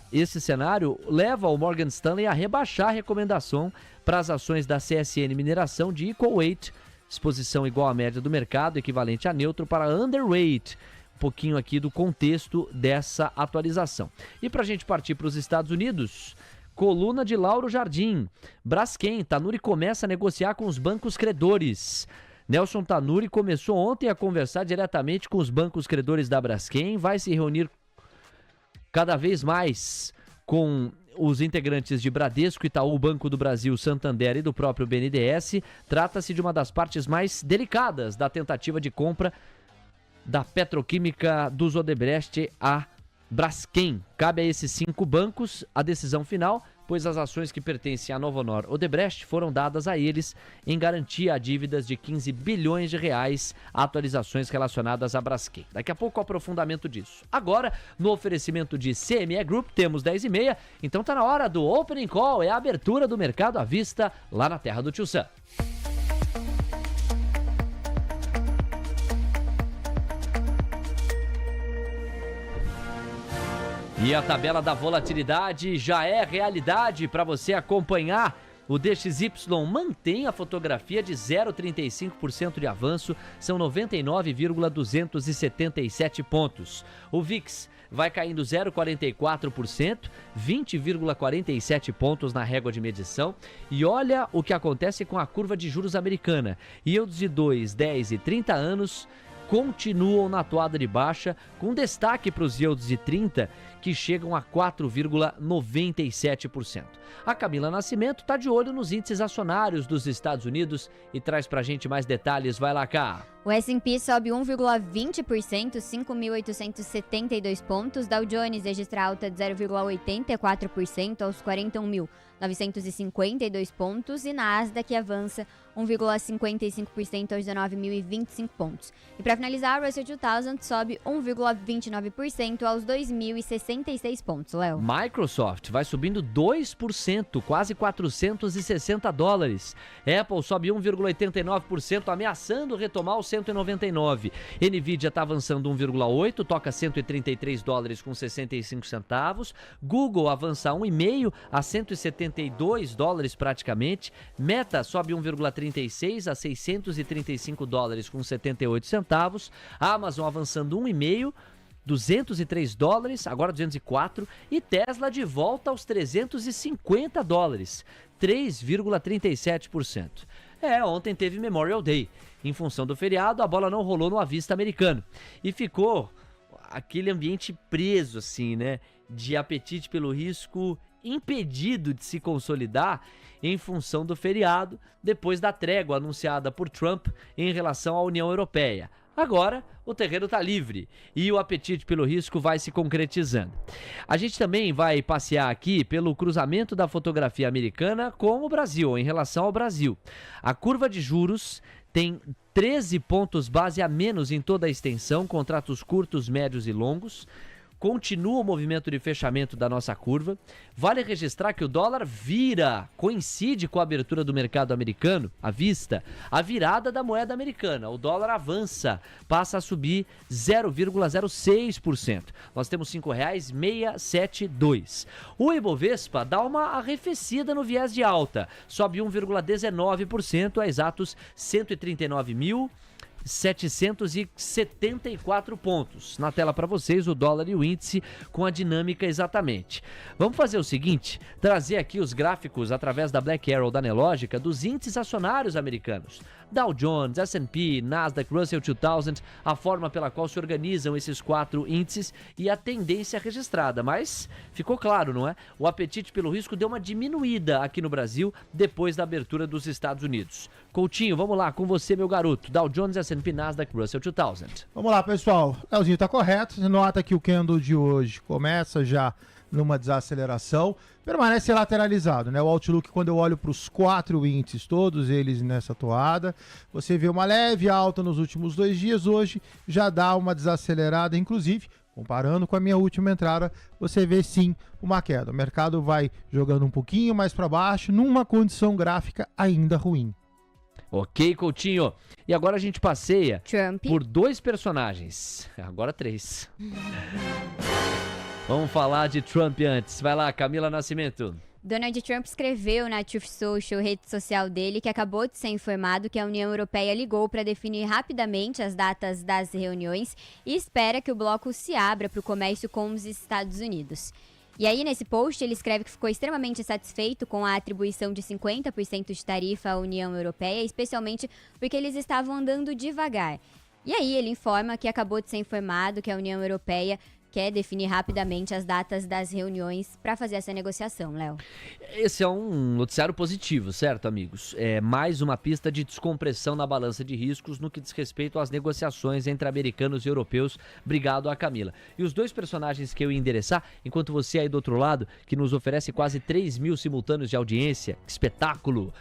o Morgan Stanley a rebaixar a recomendação para as ações da CSN Mineração de equal weight, exposição igual à média do mercado, equivalente a neutro, para underweight. Um pouquinho aqui do contexto dessa atualização. E para a gente partir para os Estados Unidos, coluna de Lauro Jardim. Braskem, Tanuri começa a negociar com os bancos credores. Nelson Tanuri começou ontem a conversar diretamente com os bancos credores da Braskem, vai se reunir cada vez mais com os integrantes de Bradesco, Itaú, Banco do Brasil, Santander e do próprio BNDES. Trata-se de uma das partes mais delicadas da tentativa de compra da petroquímica dos Odebrecht a Braskem. Cabe a esses 5 bancos a decisão final, pois as ações que pertencem à Novonor Odebrecht foram dadas a eles em garantia a dívidas de 15 bilhões de reais, atualizações relacionadas a Braskem. Daqui a pouco o aprofundamento disso. Agora, no oferecimento de CME Group, temos 10h30, então tá na hora do Opening Call, é a abertura do mercado à vista lá na terra do Tio Sam. E a tabela da volatilidade já é realidade para você acompanhar. O DXY mantém a fotografia de 0,35% de avanço, são 99,277 pontos. O VIX vai caindo 0,44%, 20,47 pontos na régua de medição. E olha o que acontece com a curva de juros americana. Yields de 2, 10 e 30 anos continuam na toada de baixa, com destaque para os yields de 30, que chegam a 4,97%. A Camila Nascimento está de olho nos índices acionários dos Estados Unidos e traz para a gente mais detalhes. Vai lá, cá. O S&P sobe 1,20%, 5.872 pontos. Dow Jones registra alta de 0,84% aos 41.952 pontos. E Nasdaq avança 1,55% aos 19.025 pontos. E para finalizar, o Russell 2000 sobe 1,29% aos 2.066 pontos, Léo. Microsoft vai subindo 2%, quase 460 dólares. Apple sobe 1,89%, ameaçando retomar os 199. Nvidia está avançando 1,8, toca 133 dólares com 65 centavos. Google avança 1,5 a 172 dólares praticamente. Meta sobe 1,36 a 635 dólares com 78 centavos. Amazon avançando 1,5, 203 dólares, agora 204, e Tesla de volta aos 350 dólares, 3,37%. Ontem teve Memorial Day. Em função do feriado, a bola não rolou no à vista americano. E ficou aquele ambiente preso, assim, né? De apetite pelo risco impedido de se consolidar em função do feriado, depois da trégua anunciada por Trump em relação à União Europeia. Agora, o terreno está livre e o apetite pelo risco vai se concretizando. A gente também vai passear aqui pelo cruzamento da fotografia americana com o Brasil, em relação ao Brasil. A curva de juros tem 13 pontos base a menos em toda a extensão, contratos curtos, médios e longos. Continua o movimento de fechamento da nossa curva. Vale registrar que o dólar coincide com a abertura do mercado americano, à vista, a virada da moeda americana. O dólar avança, passa a subir 0,06%. Nós temos R$ 5,672. O Ibovespa dá uma arrefecida no viés de alta, sobe 1,19% a exatos 139.774 pontos. Na tela para vocês o dólar e o índice com a dinâmica exatamente. Vamos fazer o seguinte, trazer aqui os gráficos através da Black Arrow da Nelógica dos índices acionários americanos. Dow Jones, S&P, Nasdaq, Russell 2000, a forma pela qual se organizam esses 4 índices e a tendência registrada. Mas ficou claro, não é? O apetite pelo risco deu uma diminuída aqui no Brasil depois da abertura dos Estados Unidos. Coutinho, vamos lá, com você, meu garoto. Dow Jones, S&P, Nasdaq, Russell 2000. Vamos lá, pessoal. Leozinho tá correto. Você nota que o candle de hoje começa já numa desaceleração, permanece lateralizado, né? O Outlook, quando eu olho para os 4 índices, todos eles nessa toada, você vê uma leve alta nos últimos 2 dias, hoje já dá uma desacelerada, inclusive, comparando com a minha última entrada, você vê sim uma queda. O mercado vai jogando um pouquinho mais para baixo, numa condição gráfica ainda ruim. Ok, Coutinho. E agora a gente passeia Trump por 2 personagens. Agora 3. Vamos falar de Trump antes. Vai lá, Camila Nascimento. Donald Trump escreveu na Truth Social, rede social dele, que acabou de ser informado que a União Europeia ligou para definir rapidamente as datas das reuniões e espera que o bloco se abra para o comércio com os Estados Unidos. E aí, nesse post, ele escreve que ficou extremamente satisfeito com a atribuição de 50% de tarifa à União Europeia, especialmente porque eles estavam andando devagar. E aí, ele informa que acabou de ser informado que a União Europeia quer definir rapidamente as datas das reuniões para fazer essa negociação, Léo. Esse é um noticiário positivo, certo, amigos? É mais uma pista de descompressão na balança de riscos no que diz respeito às negociações entre americanos e europeus. Obrigado a Camila. E os 2 personagens que eu ia endereçar, enquanto você aí do outro lado, que nos oferece quase 3 mil simultâneos de audiência, que espetáculo!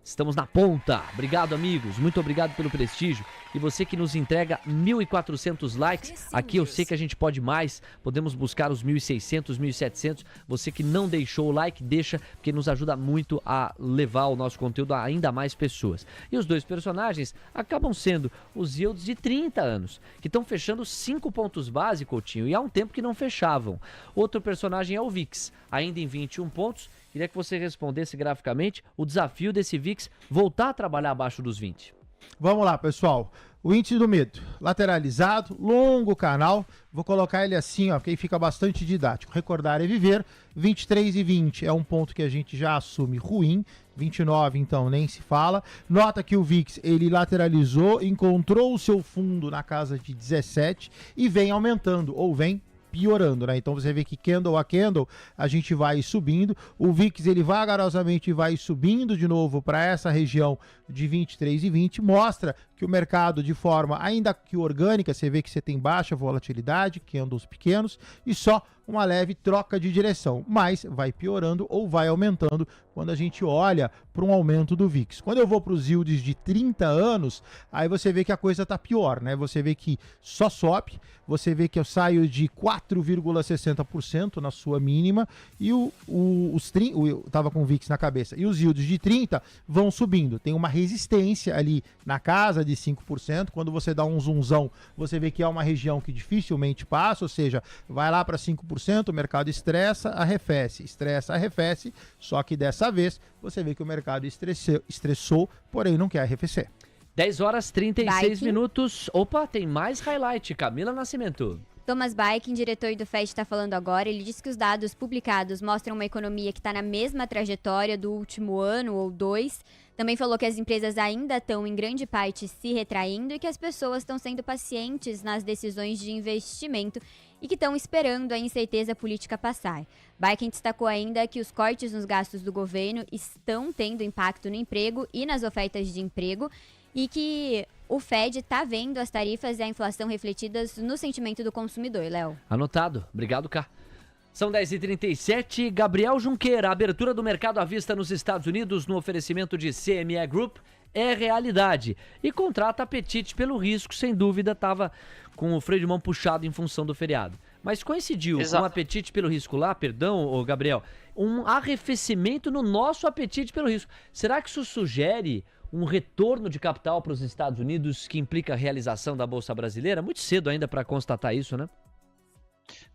Estamos na ponta. Obrigado, amigos. Muito obrigado pelo prestígio. E você que nos entrega 1.400 likes. Aqui eu sei que a gente pode mais. Podemos buscar os 1.600, 1.700. Você que não deixou o like, deixa, porque nos ajuda muito a levar o nosso conteúdo a ainda mais pessoas. E os 2 personagens acabam sendo os yields de 30 anos, que estão fechando 5 pontos base, Coutinho, e há um tempo que não fechavam. Outro personagem é o VIX, ainda em 21 pontos. Queria que você respondesse graficamente o desafio desse VIX voltar a trabalhar abaixo dos 20. Vamos lá, pessoal. O índice do medo, lateralizado, longo canal. Vou colocar ele assim, ó, porque aí fica bastante didático. Recordar é viver. 23 e 20 é um ponto que a gente já assume ruim. 29, então, nem se fala. Nota que o VIX, ele lateralizou, encontrou o seu fundo na casa de 17 e vem aumentando, ou vem piorando, né? Então você vê que candle a candle a gente vai subindo, o VIX ele vagarosamente vai subindo de novo para essa região de 23 e 20, mostra que o mercado de forma ainda que orgânica, você vê que você tem baixa volatilidade, candles pequenos e só uma leve troca de direção, mas vai piorando ou vai aumentando quando a gente olha para um aumento do VIX. Quando eu vou para os yields de 30 anos, aí você vê que a coisa tá pior, né? Você vê que só sobe, você vê que eu saio de 4,60% na sua mínima e eu tava com o VIX na cabeça, e os yields de 30 vão subindo. Tem uma resistência ali na casa de de 5%. Quando você dá um zoomzão, você vê que é uma região que dificilmente passa, ou seja, vai lá para 5%, o mercado estressa, arrefece, só que dessa vez você vê que o mercado estressou, porém não quer arrefecer. 10 horas 36 minutos. Opa, tem mais highlight. Camila Nascimento. Thomas Baikin, diretor do FED, está falando agora. Ele disse que os dados publicados mostram uma economia que está na mesma trajetória do último ano ou 2. Também falou que as empresas ainda estão, em grande parte, se retraindo e que as pessoas estão sendo pacientes nas decisões de investimento e que estão esperando a incerteza política passar. Baikin destacou ainda que os cortes nos gastos do governo estão tendo impacto no emprego e nas ofertas de emprego e que o FED está vendo as tarifas e a inflação refletidas no sentimento do consumidor, Léo. Anotado. Obrigado, Cá. São 10h37. Gabriel Junqueira, a abertura do mercado à vista nos Estados Unidos no oferecimento de CME Group é realidade. E contrata apetite pelo risco, sem dúvida, estava com o freio de mão puxado em função do feriado. Mas coincidiu com o apetite pelo risco lá, perdão, Gabriel, um arrefecimento no nosso apetite pelo risco. Será que isso sugere um retorno de capital para os Estados Unidos que implica a realização da Bolsa Brasileira? Muito cedo ainda para constatar isso, né?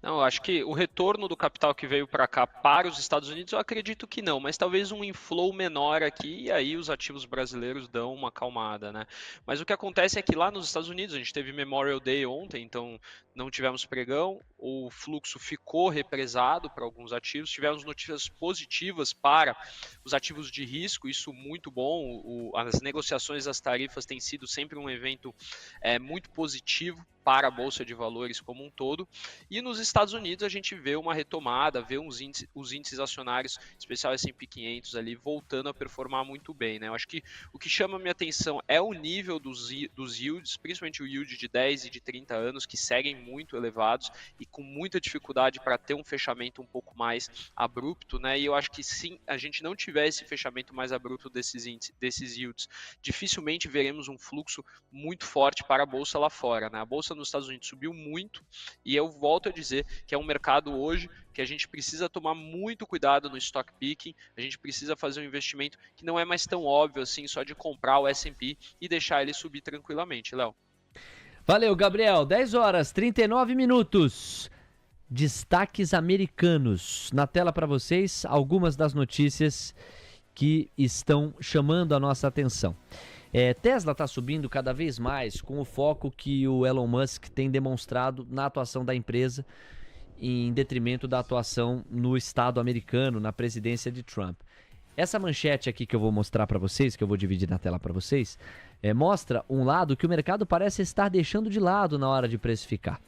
Não, eu acho que o retorno do capital que veio para cá para os Estados Unidos, eu acredito que não, mas talvez um inflow menor aqui e aí os ativos brasileiros dão uma acalmada, né? Mas o que acontece é que lá nos Estados Unidos, a gente teve Memorial Day ontem, então não tivemos pregão, o fluxo ficou represado para alguns ativos, tivemos notícias positivas para os ativos de risco, isso muito bom, as negociações das tarifas têm sido sempre um evento muito positivo para a Bolsa de Valores como um todo, e nos Estados Unidos a gente vê uma retomada, vê os índices acionários, especial S&P 500 ali, voltando a performar muito bem, né? Eu acho que o que chama a minha atenção é o nível dos yields, principalmente o yield de 10 e de 30 anos, que seguem muito elevados e com muita dificuldade para ter um fechamento um pouco mais abrupto, né? E eu acho que se a gente não tiver esse fechamento mais abrupto desses yields, dificilmente veremos um fluxo muito forte para a Bolsa lá fora, né? A Bolsa nos Estados Unidos subiu muito e eu volto a dizer que é um mercado hoje que a gente precisa tomar muito cuidado no stock picking, a gente precisa fazer um investimento que não é mais tão óbvio assim, só de comprar o S&P e deixar ele subir tranquilamente, Léo. Valeu, Gabriel. 10 horas 39 minutos. Destaques americanos. Na tela para vocês, algumas das notícias que estão chamando a nossa atenção. Tesla está subindo cada vez mais com o foco que o Elon Musk tem demonstrado na atuação da empresa em detrimento da atuação no Estado americano, na presidência de Trump. Essa manchete aqui que eu vou mostrar para vocês, que eu vou dividir na tela para vocês, mostra um lado que o mercado parece estar deixando de lado na hora de precificar.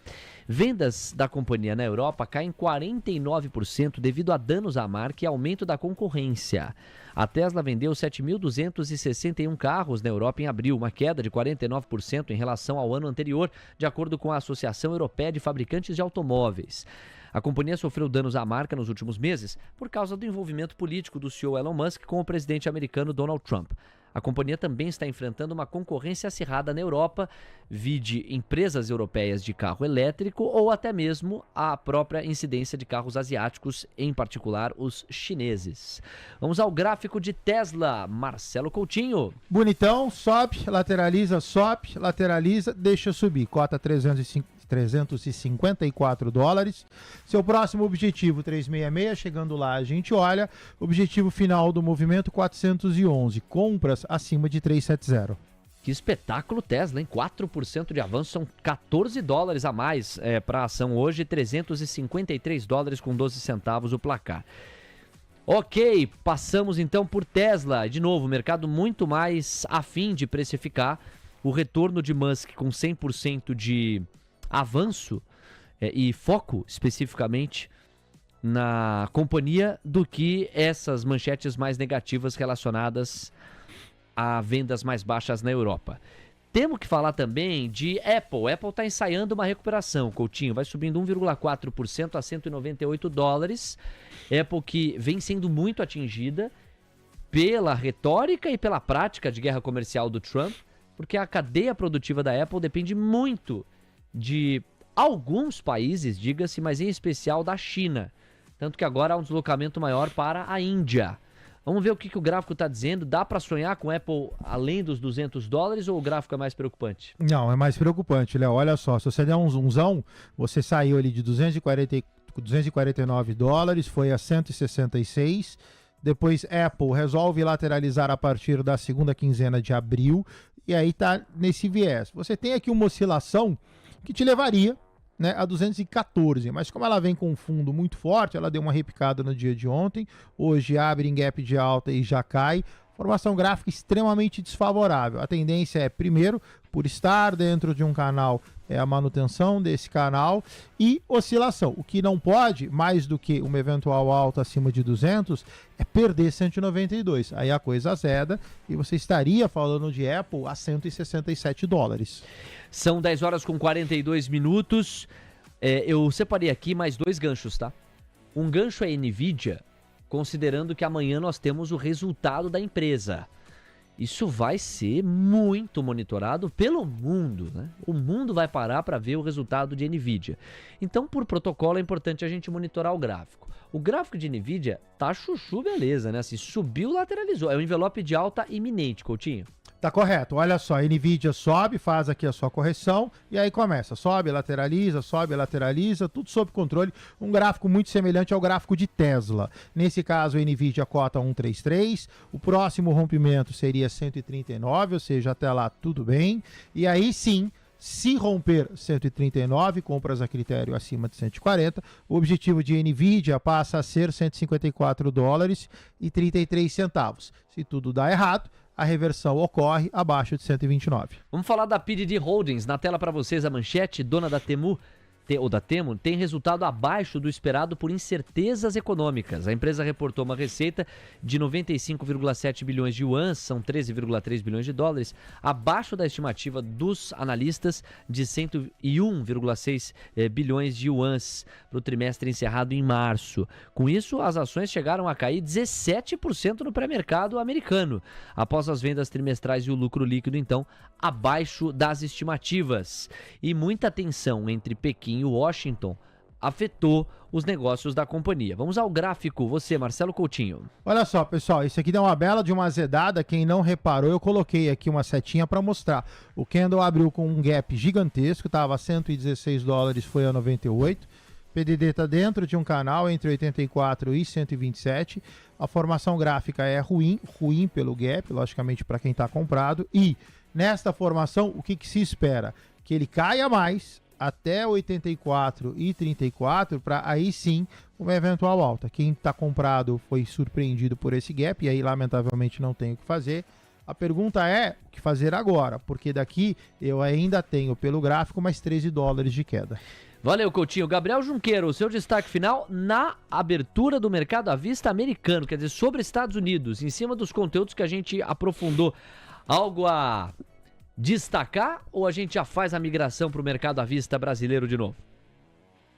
Vendas da companhia na Europa caem 49% devido a danos à marca e aumento da concorrência. A Tesla vendeu 7.261 carros na Europa em abril, uma queda de 49% em relação ao ano anterior, de acordo com a Associação Europeia de Fabricantes de Automóveis. A companhia sofreu danos à marca nos últimos meses por causa do envolvimento político do CEO Elon Musk com o presidente americano Donald Trump. A companhia também está enfrentando uma concorrência acirrada na Europa, vide empresas europeias de carro elétrico ou até mesmo a própria incidência de carros asiáticos, em particular os chineses. Vamos ao gráfico de Tesla, Marcelo Coutinho. Bonitão, sobe, lateraliza, deixa subir, cota 354 dólares. Seu próximo objetivo, 366, chegando lá a gente olha. Objetivo final do movimento, 411. Compras acima de 370. Que espetáculo Tesla, hein? 4% de avanço, são 14 dólares a mais para a ação hoje, 353 dólares com 12 centavos o placar. Ok, passamos então por Tesla. De novo, mercado muito mais afim de precificar o retorno de Musk com 100% de avanço e foco especificamente na companhia do que essas manchetes mais negativas relacionadas a vendas mais baixas na Europa. Temos que falar também de Apple. Apple está ensaiando uma recuperação, Coutinho, vai subindo 1,4% a 198 dólares. Apple que vem sendo muito atingida pela retórica e pela prática de guerra comercial do Trump, porque a cadeia produtiva da Apple depende muito de alguns países, diga-se, mas em especial da China. Tanto que agora há um deslocamento maior para a Índia. Vamos ver o que o gráfico está dizendo. Dá para sonhar com Apple além dos $200 ou o gráfico é mais preocupante? Não, é mais preocupante, Léo. Olha só, se você der um zoomzão, você saiu ali de $249, foi a 166. Depois Apple resolve lateralizar a partir da segunda quinzena de abril. E aí tá nesse viés. Você tem aqui uma oscilação que te levaria, né, a 214, mas como ela vem com um fundo muito forte, ela deu uma repicada no dia de ontem, hoje abre em gap de alta e já cai, formação gráfica extremamente desfavorável. A tendência é, primeiro, por estar dentro de um canal, é a manutenção desse canal e oscilação. O que não pode, mais do que uma eventual alta acima de 200, é perder 192. Aí a coisa azeda e você estaria falando de Apple a $167. São 10 horas com 42 minutos. Eu separei aqui mais 2 ganchos, tá? Um gancho é NVIDIA, considerando que amanhã nós temos o resultado da empresa. Isso vai ser muito monitorado pelo mundo, né? O mundo vai parar para ver o resultado de NVIDIA. Então, por protocolo, é importante a gente monitorar o gráfico. O gráfico de NVIDIA tá chuchu, beleza, né? Se subiu, lateralizou. É um envelope de alta iminente, Coutinho. Tá correto, olha só, a NVIDIA sobe, faz aqui a sua correção e aí começa, sobe, lateraliza, tudo sob controle, um gráfico muito semelhante ao gráfico de Tesla. Nesse caso, a NVIDIA cota 133, o próximo rompimento seria 139, ou seja, até lá tudo bem, e aí sim, se romper 139, compras a critério acima de 140, o objetivo de NVIDIA passa a ser $154,33. Se tudo dá errado, a reversão ocorre abaixo de 129. Vamos falar da PDD Holdings. Na tela para vocês a manchete, dona da Temu, tem resultado abaixo do esperado por incertezas econômicas. A empresa reportou uma receita de 95,7 bilhões de yuans, são 13,3 bilhões de dólares, abaixo da estimativa dos analistas de 101,6 bilhões de yuans para o trimestre encerrado em março. Com isso, as ações chegaram a cair 17% no pré-mercado americano, após as vendas trimestrais e o lucro líquido, então, abaixo das estimativas. E muita tensão entre Pequim e Washington afetou os negócios da companhia. Vamos ao gráfico. Você, Marcelo Coutinho. Olha só, pessoal, isso aqui deu uma bela de uma azedada. Quem não reparou, eu coloquei aqui uma setinha para mostrar. O candle abriu com um gap gigantesco, estava a $116, foi a 98. PDD está dentro de um canal entre 84 e 127. A formação gráfica é ruim pelo gap, logicamente para quem está comprado. E nesta formação, o que se espera? Que ele caia mais até 84 e 34, para aí sim uma eventual alta. Quem está comprado foi surpreendido por esse gap, e aí lamentavelmente não tem o que fazer. A pergunta é o que fazer agora, porque daqui eu ainda tenho pelo gráfico mais $13 de queda. Valeu, Coutinho. Gabriel Junqueiro, o seu destaque final na abertura do mercado à vista americano, quer dizer, sobre Estados Unidos, em cima dos conteúdos que a gente aprofundou. Algo a destacar ou a gente já faz a migração para o mercado à vista brasileiro de novo?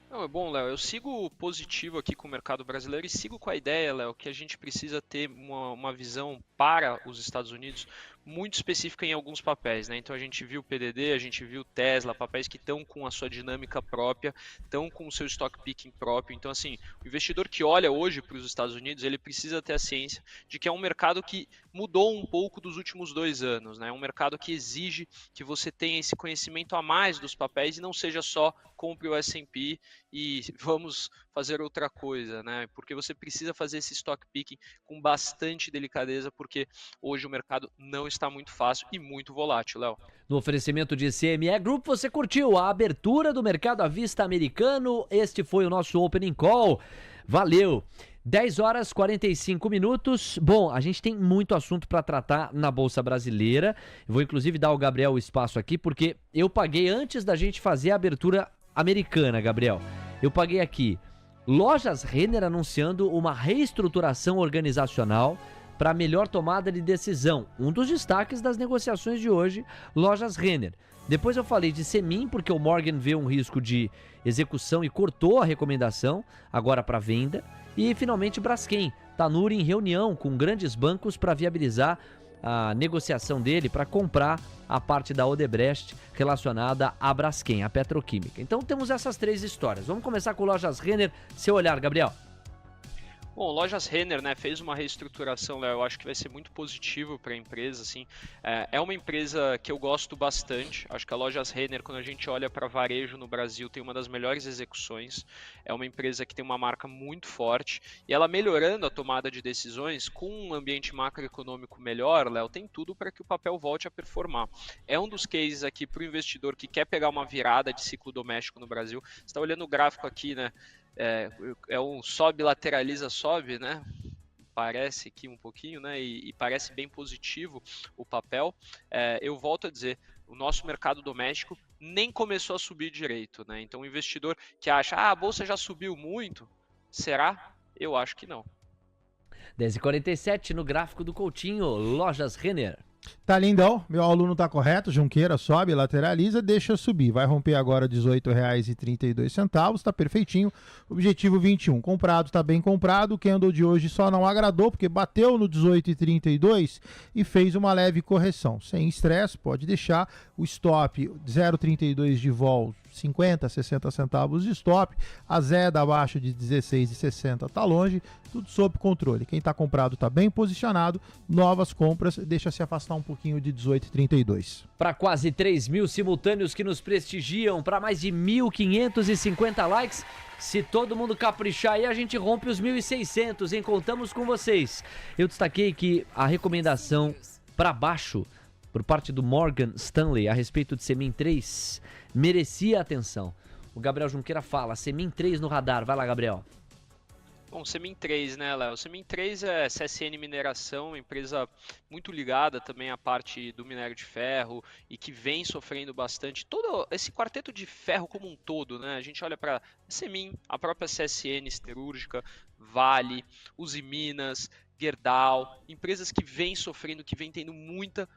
Não, é bom, Léo. Eu sigo positivo aqui com o mercado brasileiro e sigo com a ideia, Léo, que a gente precisa ter uma visão para os Estados Unidos muito específica em alguns papéis, né? Então a gente viu o PDD, a gente viu Tesla, papéis que estão com a sua dinâmica própria, estão com o seu stock picking próprio. Então, assim, o investidor que olha hoje para os Estados Unidos, ele precisa ter a ciência de que é um mercado que mudou um pouco dos últimos 2 anos, né? É um mercado que exige que você tenha esse conhecimento a mais dos papéis e não seja só compre o S&P e vamos fazer outra coisa, né? Porque você precisa fazer esse stock picking com bastante delicadeza, porque hoje o mercado não está muito fácil e muito volátil, Léo. No oferecimento de CME Group, você curtiu a abertura do mercado à vista americano. Este foi o nosso Opening Call. Valeu! 10 horas 45 minutos. Bom, a gente tem muito assunto para tratar na Bolsa Brasileira. Eu vou inclusive dar ao Gabriel o espaço aqui, porque eu paguei antes da gente fazer a abertura americana, Gabriel. Eu paguei aqui Lojas Renner anunciando uma reestruturação organizacional para melhor tomada de decisão. Um dos destaques das negociações de hoje, Lojas Renner. Depois eu falei de Semin, porque o Morgan vê um risco de execução e cortou a recomendação, agora para venda. E finalmente Braskem, Tanuri em reunião com grandes bancos para viabilizar a negociação dele para comprar a parte da Odebrecht relacionada à Braskem, a petroquímica. Então temos essas 3 histórias. Vamos começar com Lojas Renner. Seu olhar, Gabriel. Bom, Lojas Renner, né, fez uma reestruturação, Léo, eu acho que vai ser muito positivo para a empresa, assim. É uma empresa que eu gosto bastante. Acho que a Lojas Renner, quando a gente olha para varejo no Brasil, tem uma das melhores execuções. É uma empresa que tem uma marca muito forte e ela melhorando a tomada de decisões com um ambiente macroeconômico melhor, Léo, tem tudo para que o papel volte a performar. É um dos cases aqui para o investidor que quer pegar uma virada de ciclo doméstico no Brasil. Você está olhando o gráfico aqui, né? É um sobe, lateraliza, sobe, né? Parece aqui um pouquinho, né? E parece bem positivo o papel. Eu volto a dizer, o nosso mercado doméstico nem começou a subir direito, né? Então o investidor que acha, a bolsa já subiu muito, será? Eu acho que não. 10h47 no gráfico do Coutinho, Lojas Renner. Tá lindão, meu aluno tá correto, Junqueira sobe, lateraliza, deixa subir, vai romper agora R$ 18,32, tá perfeitinho, objetivo 21, comprado, tá bem comprado, o candle de hoje só não agradou, porque bateu no 18,32 e fez uma leve correção, sem estresse, pode deixar o stop 0,32 de vol, 50, 60 centavos de stop, a Zeda abaixo de 16,60 tá longe, tudo sob controle. Quem tá comprado tá bem posicionado, novas compras, deixa se afastar um pouquinho de 18,32. Para quase 3 mil simultâneos que nos prestigiam, para mais de 1.550 likes, se todo mundo caprichar aí, a gente rompe os 1.600, hein? Contamos com vocês. Eu destaquei que a recomendação para baixo, por parte do Morgan Stanley, a respeito de Semin 3, merecia atenção. O Gabriel Junqueira fala, Semin 3 no radar. Vai lá, Gabriel. Bom, Semin 3, né, Léo? Semin 3 é CSN Mineração, empresa muito ligada também à parte do minério de ferro e que vem sofrendo bastante. Todo esse quarteto de ferro como um todo, né? A gente olha para Semin, a própria CSN Siderúrgica, Vale, Uzi Minas, Gerdau, empresas que vêm sofrendo, que vêm tendo muita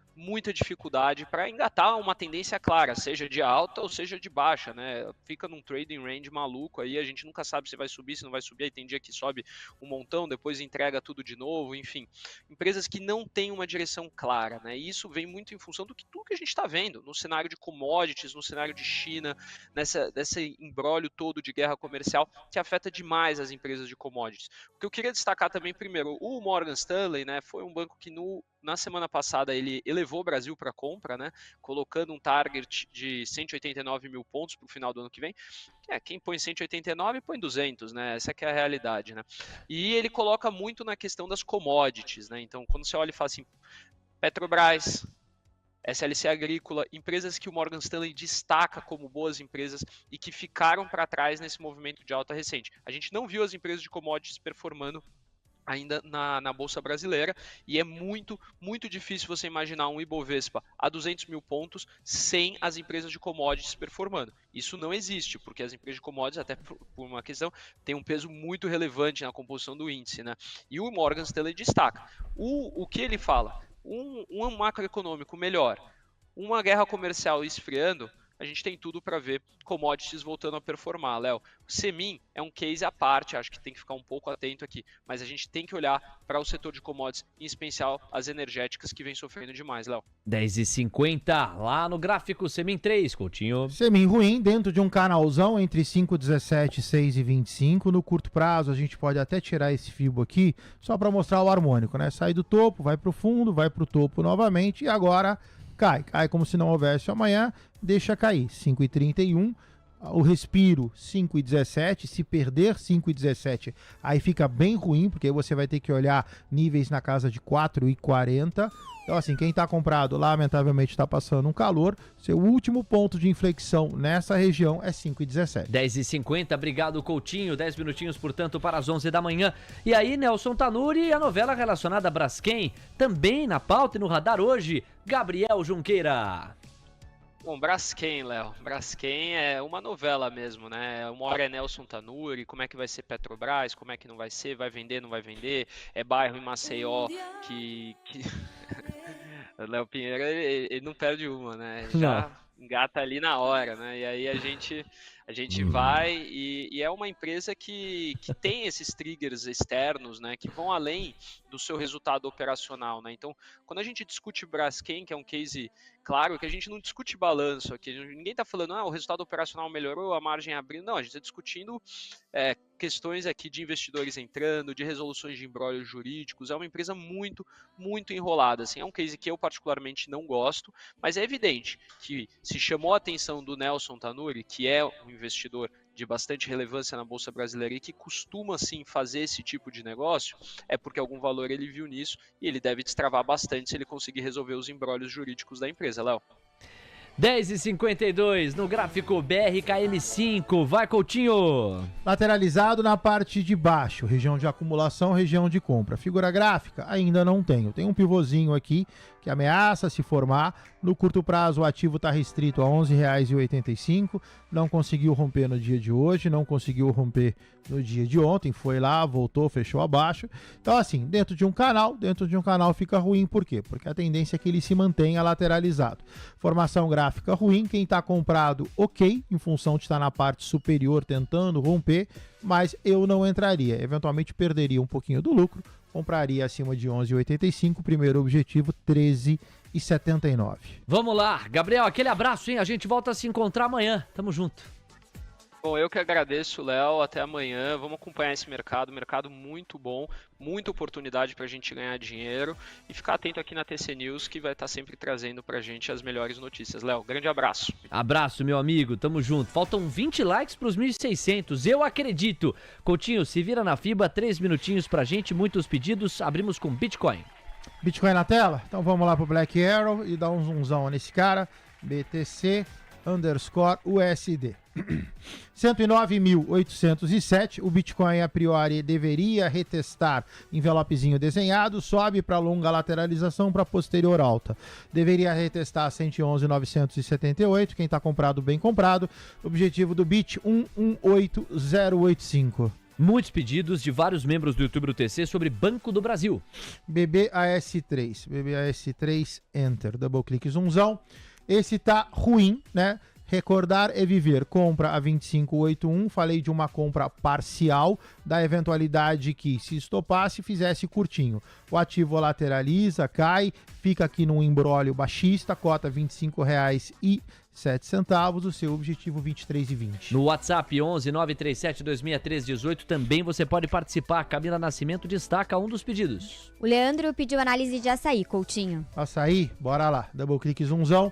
dificuldade para engatar uma tendência clara, seja de alta ou seja de baixa, né? Fica num trading range maluco aí, a gente nunca sabe se vai subir, se não vai subir, aí tem dia que sobe um montão, depois entrega tudo de novo, enfim. Empresas que não têm uma direção clara, né? E isso vem muito em função do que tudo que a gente está vendo, no cenário de commodities, no cenário de China, nesse imbróglio todo de guerra comercial que afeta demais as empresas de commodities. O que eu queria destacar também primeiro, o Morgan Stanley, né, foi um banco que na semana passada ele elevou o Brasil para compra, né, colocando um target de 189 mil pontos para o final do ano que vem. Quem põe 189 põe 200, né, essa que é a realidade, né. E ele coloca muito na questão das commodities, né, então quando você olha e fala assim, Petrobras, SLC Agrícola, empresas que o Morgan Stanley destaca como boas empresas e que ficaram para trás nesse movimento de alta recente. A gente não viu as empresas de commodities performando ainda na Bolsa Brasileira, e é muito difícil você imaginar um Ibovespa a 200 mil pontos sem as empresas de commodities performando. Isso não existe, porque as empresas de commodities, até por uma questão, têm um peso muito relevante na composição do índice, né? E o Morgan Stanley destaca. O que ele fala? Um macroeconômico melhor, uma guerra comercial esfriando, a gente tem tudo para ver commodities voltando a performar, Léo. O Semin é um case à parte, acho que tem que ficar um pouco atento aqui, mas a gente tem que olhar para o setor de commodities, em especial as energéticas que vem sofrendo demais, Léo. 10h50, lá no gráfico Semin 3, Coutinho. Semin ruim, dentro de um canalzão entre 5,17 e 6,25. No curto prazo, a gente pode até tirar esse fibo aqui, só para mostrar o harmônico, né? Sai do topo, vai para o fundo, vai para o topo novamente e agora cai como se não houvesse amanhã, deixa cair, 5,31, o respiro 5,17, se perder 5,17, aí fica bem ruim, porque aí você vai ter que olhar níveis na casa de 4,40, então assim, quem está comprado, lamentavelmente está passando um calor, seu último ponto de inflexão nessa região é 5,17. 10h50, obrigado Coutinho, 10 minutinhos, portanto, para as 11 da manhã. E aí, Nelson Tanuri e a novela relacionada a Braskem, também na pauta e no radar hoje, Gabriel Junqueira. Bom, Braskem, Léo. Braskem é uma novela mesmo, né? Uma hora é Nelson Tanuri, como é que vai ser Petrobras, como é que não vai ser, vai vender, não vai vender, é bairro em Maceió que... O Léo Pinheiro, ele não perde uma, né? Já engata ali na hora, né? E aí a A gente vai e é uma empresa que tem esses triggers externos, né, que vão além do seu resultado operacional, né? Então, quando a gente discute Braskem, que é um case claro, que a gente não discute balanço aqui, ninguém está falando, o resultado operacional melhorou, a margem abriu, não, a gente está discutindo questões aqui de investidores entrando, de resoluções de embrólios jurídicos, é uma empresa muito, muito enrolada, assim, é um case que eu particularmente não gosto, mas é evidente que se chamou a atenção do Nelson Tanuri, que é um investidor de bastante relevância na Bolsa Brasileira e que costuma, sim, fazer esse tipo de negócio, é porque algum valor ele viu nisso e ele deve destravar bastante se ele conseguir resolver os embrólios jurídicos da empresa, Léo. 10h52 no gráfico BRKM5, vai Coutinho! Lateralizado na parte de baixo, região de acumulação, região de compra. Figura gráfica, ainda não tenho. Tem um pivôzinho aqui que ameaça se formar. No curto prazo, o ativo está restrito a R$ 11,85. Não conseguiu romper no dia de hoje, não conseguiu romper no dia de ontem. Foi lá, voltou, fechou abaixo. Então, assim, dentro de um canal fica ruim. Por quê? Porque a tendência é que ele se mantenha lateralizado. Formação gráfica ruim, quem está comprado, ok, em função de estar na parte superior tentando romper, mas eu não entraria. Eventualmente perderia um pouquinho do lucro, compraria acima de 11,85, primeiro objetivo 13,79. Vamos lá, Gabriel, aquele abraço, hein? A gente volta a se encontrar amanhã. Tamo junto. Bom, eu que agradeço, Léo, até amanhã, vamos acompanhar esse mercado muito bom, muita oportunidade para a gente ganhar dinheiro e ficar atento aqui na TC News, que vai estar sempre trazendo para a gente as melhores notícias. Léo, grande abraço. Abraço, meu amigo, tamo junto. Faltam 20 likes pros 1.600, eu acredito. Coutinho, se vira na fibra, 3 minutinhos pra gente, muitos pedidos, abrimos com Bitcoin. Bitcoin na tela? Então vamos lá pro Black Arrow e dar um zoomzão nesse cara, BTC_USD. 109.807, o Bitcoin a priori deveria retestar envelopezinho desenhado, sobe para longa lateralização para posterior alta. Deveria retestar 111.978, quem está comprado bem comprado. Objetivo do Bit 118085. Muitos pedidos de vários membros do YouTube do TC sobre Banco do Brasil. BBAS3, Enter, double clique, zoomzão. Esse tá ruim, né? Recordar é viver, compra a 25,81, falei de uma compra parcial, da eventualidade que se estopasse, fizesse curtinho. O ativo lateraliza, cai, fica aqui num embrólio baixista, cota R$ 25,07, o seu objetivo 23,20. No WhatsApp 11 937 263 18 também você pode participar. Camila Nascimento destaca um dos pedidos. O Leandro pediu análise de açaí, Coutinho. Açaí, bora lá, double clique, zoomzão.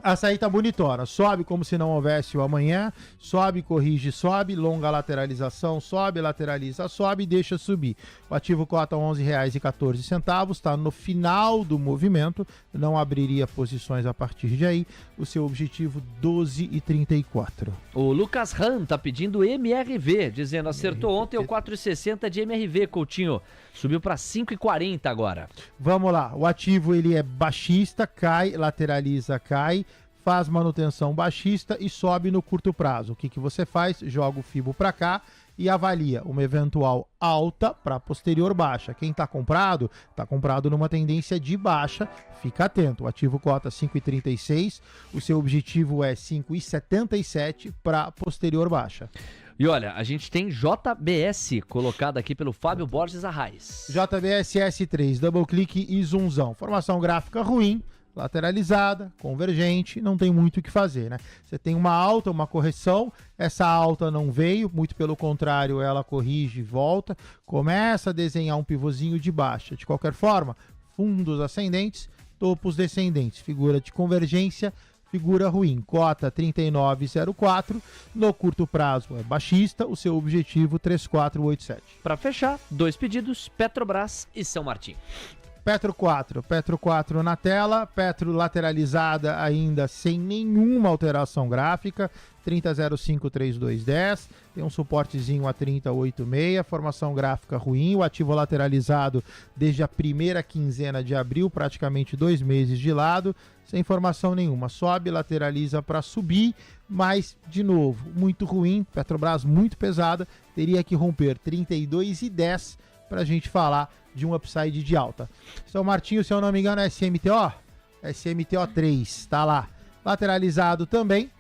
Açaí tá bonitona, sobe como se não houvesse o amanhã, sobe, corrige, sobe, longa lateralização, sobe, lateraliza, sobe, deixa subir. O ativo cota R$ 11,14, está no final do movimento, não abriria posições a partir de aí, o seu objetivo 12,34. O Lucas Han tá pedindo MRV, dizendo acertou ontem o 4,60 de MRV, Coutinho, subiu para 5,40 agora. Vamos lá, o ativo ele é baixista, cai, lateraliza, cai, faz manutenção baixista e sobe no curto prazo. O que você faz? Joga o FIBO para cá e avalia uma eventual alta para posterior baixa. Quem está comprado numa tendência de baixa, fica atento. O ativo cota 5,36, o seu objetivo é 5,77 para posterior baixa. E olha, a gente tem JBS colocado aqui pelo Fábio Borges Arraes. JBS S3, double clique e zoomzão. Formação gráfica ruim, lateralizada, convergente, não tem muito o que fazer, né? Você tem uma alta, uma correção, essa alta não veio, muito pelo contrário, ela corrige e volta, começa a desenhar um pivôzinho de baixa. De qualquer forma, fundos ascendentes, topos descendentes, figura de convergência, figura ruim, cota 39,04, no curto prazo é baixista, o seu objetivo 34,87. Para fechar, dois pedidos, Petrobras e São Martinho. Petro 4 na tela, Petro lateralizada ainda sem nenhuma alteração gráfica, 30,053210, tem um suportezinho a 30,86, formação gráfica ruim, o ativo lateralizado desde a primeira quinzena de abril, praticamente 2 meses de lado, sem formação nenhuma, sobe, lateraliza para subir, mas, de novo, muito ruim, Petrobras muito pesada, teria que romper 32,10 para a gente falar de um upside de alta. São Martinho, se eu não me engano, é SMTO? SMTO 3, tá lá. Lateralizado também.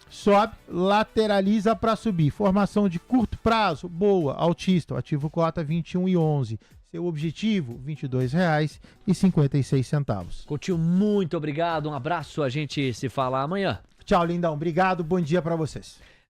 sobe, lateraliza para subir. Formação de curto prazo, boa, altista, ativo cota 21,11. Seu objetivo, R$ 22,56. Coutinho, muito obrigado, um abraço, a gente se fala amanhã. Tchau, lindão, obrigado, bom dia para vocês.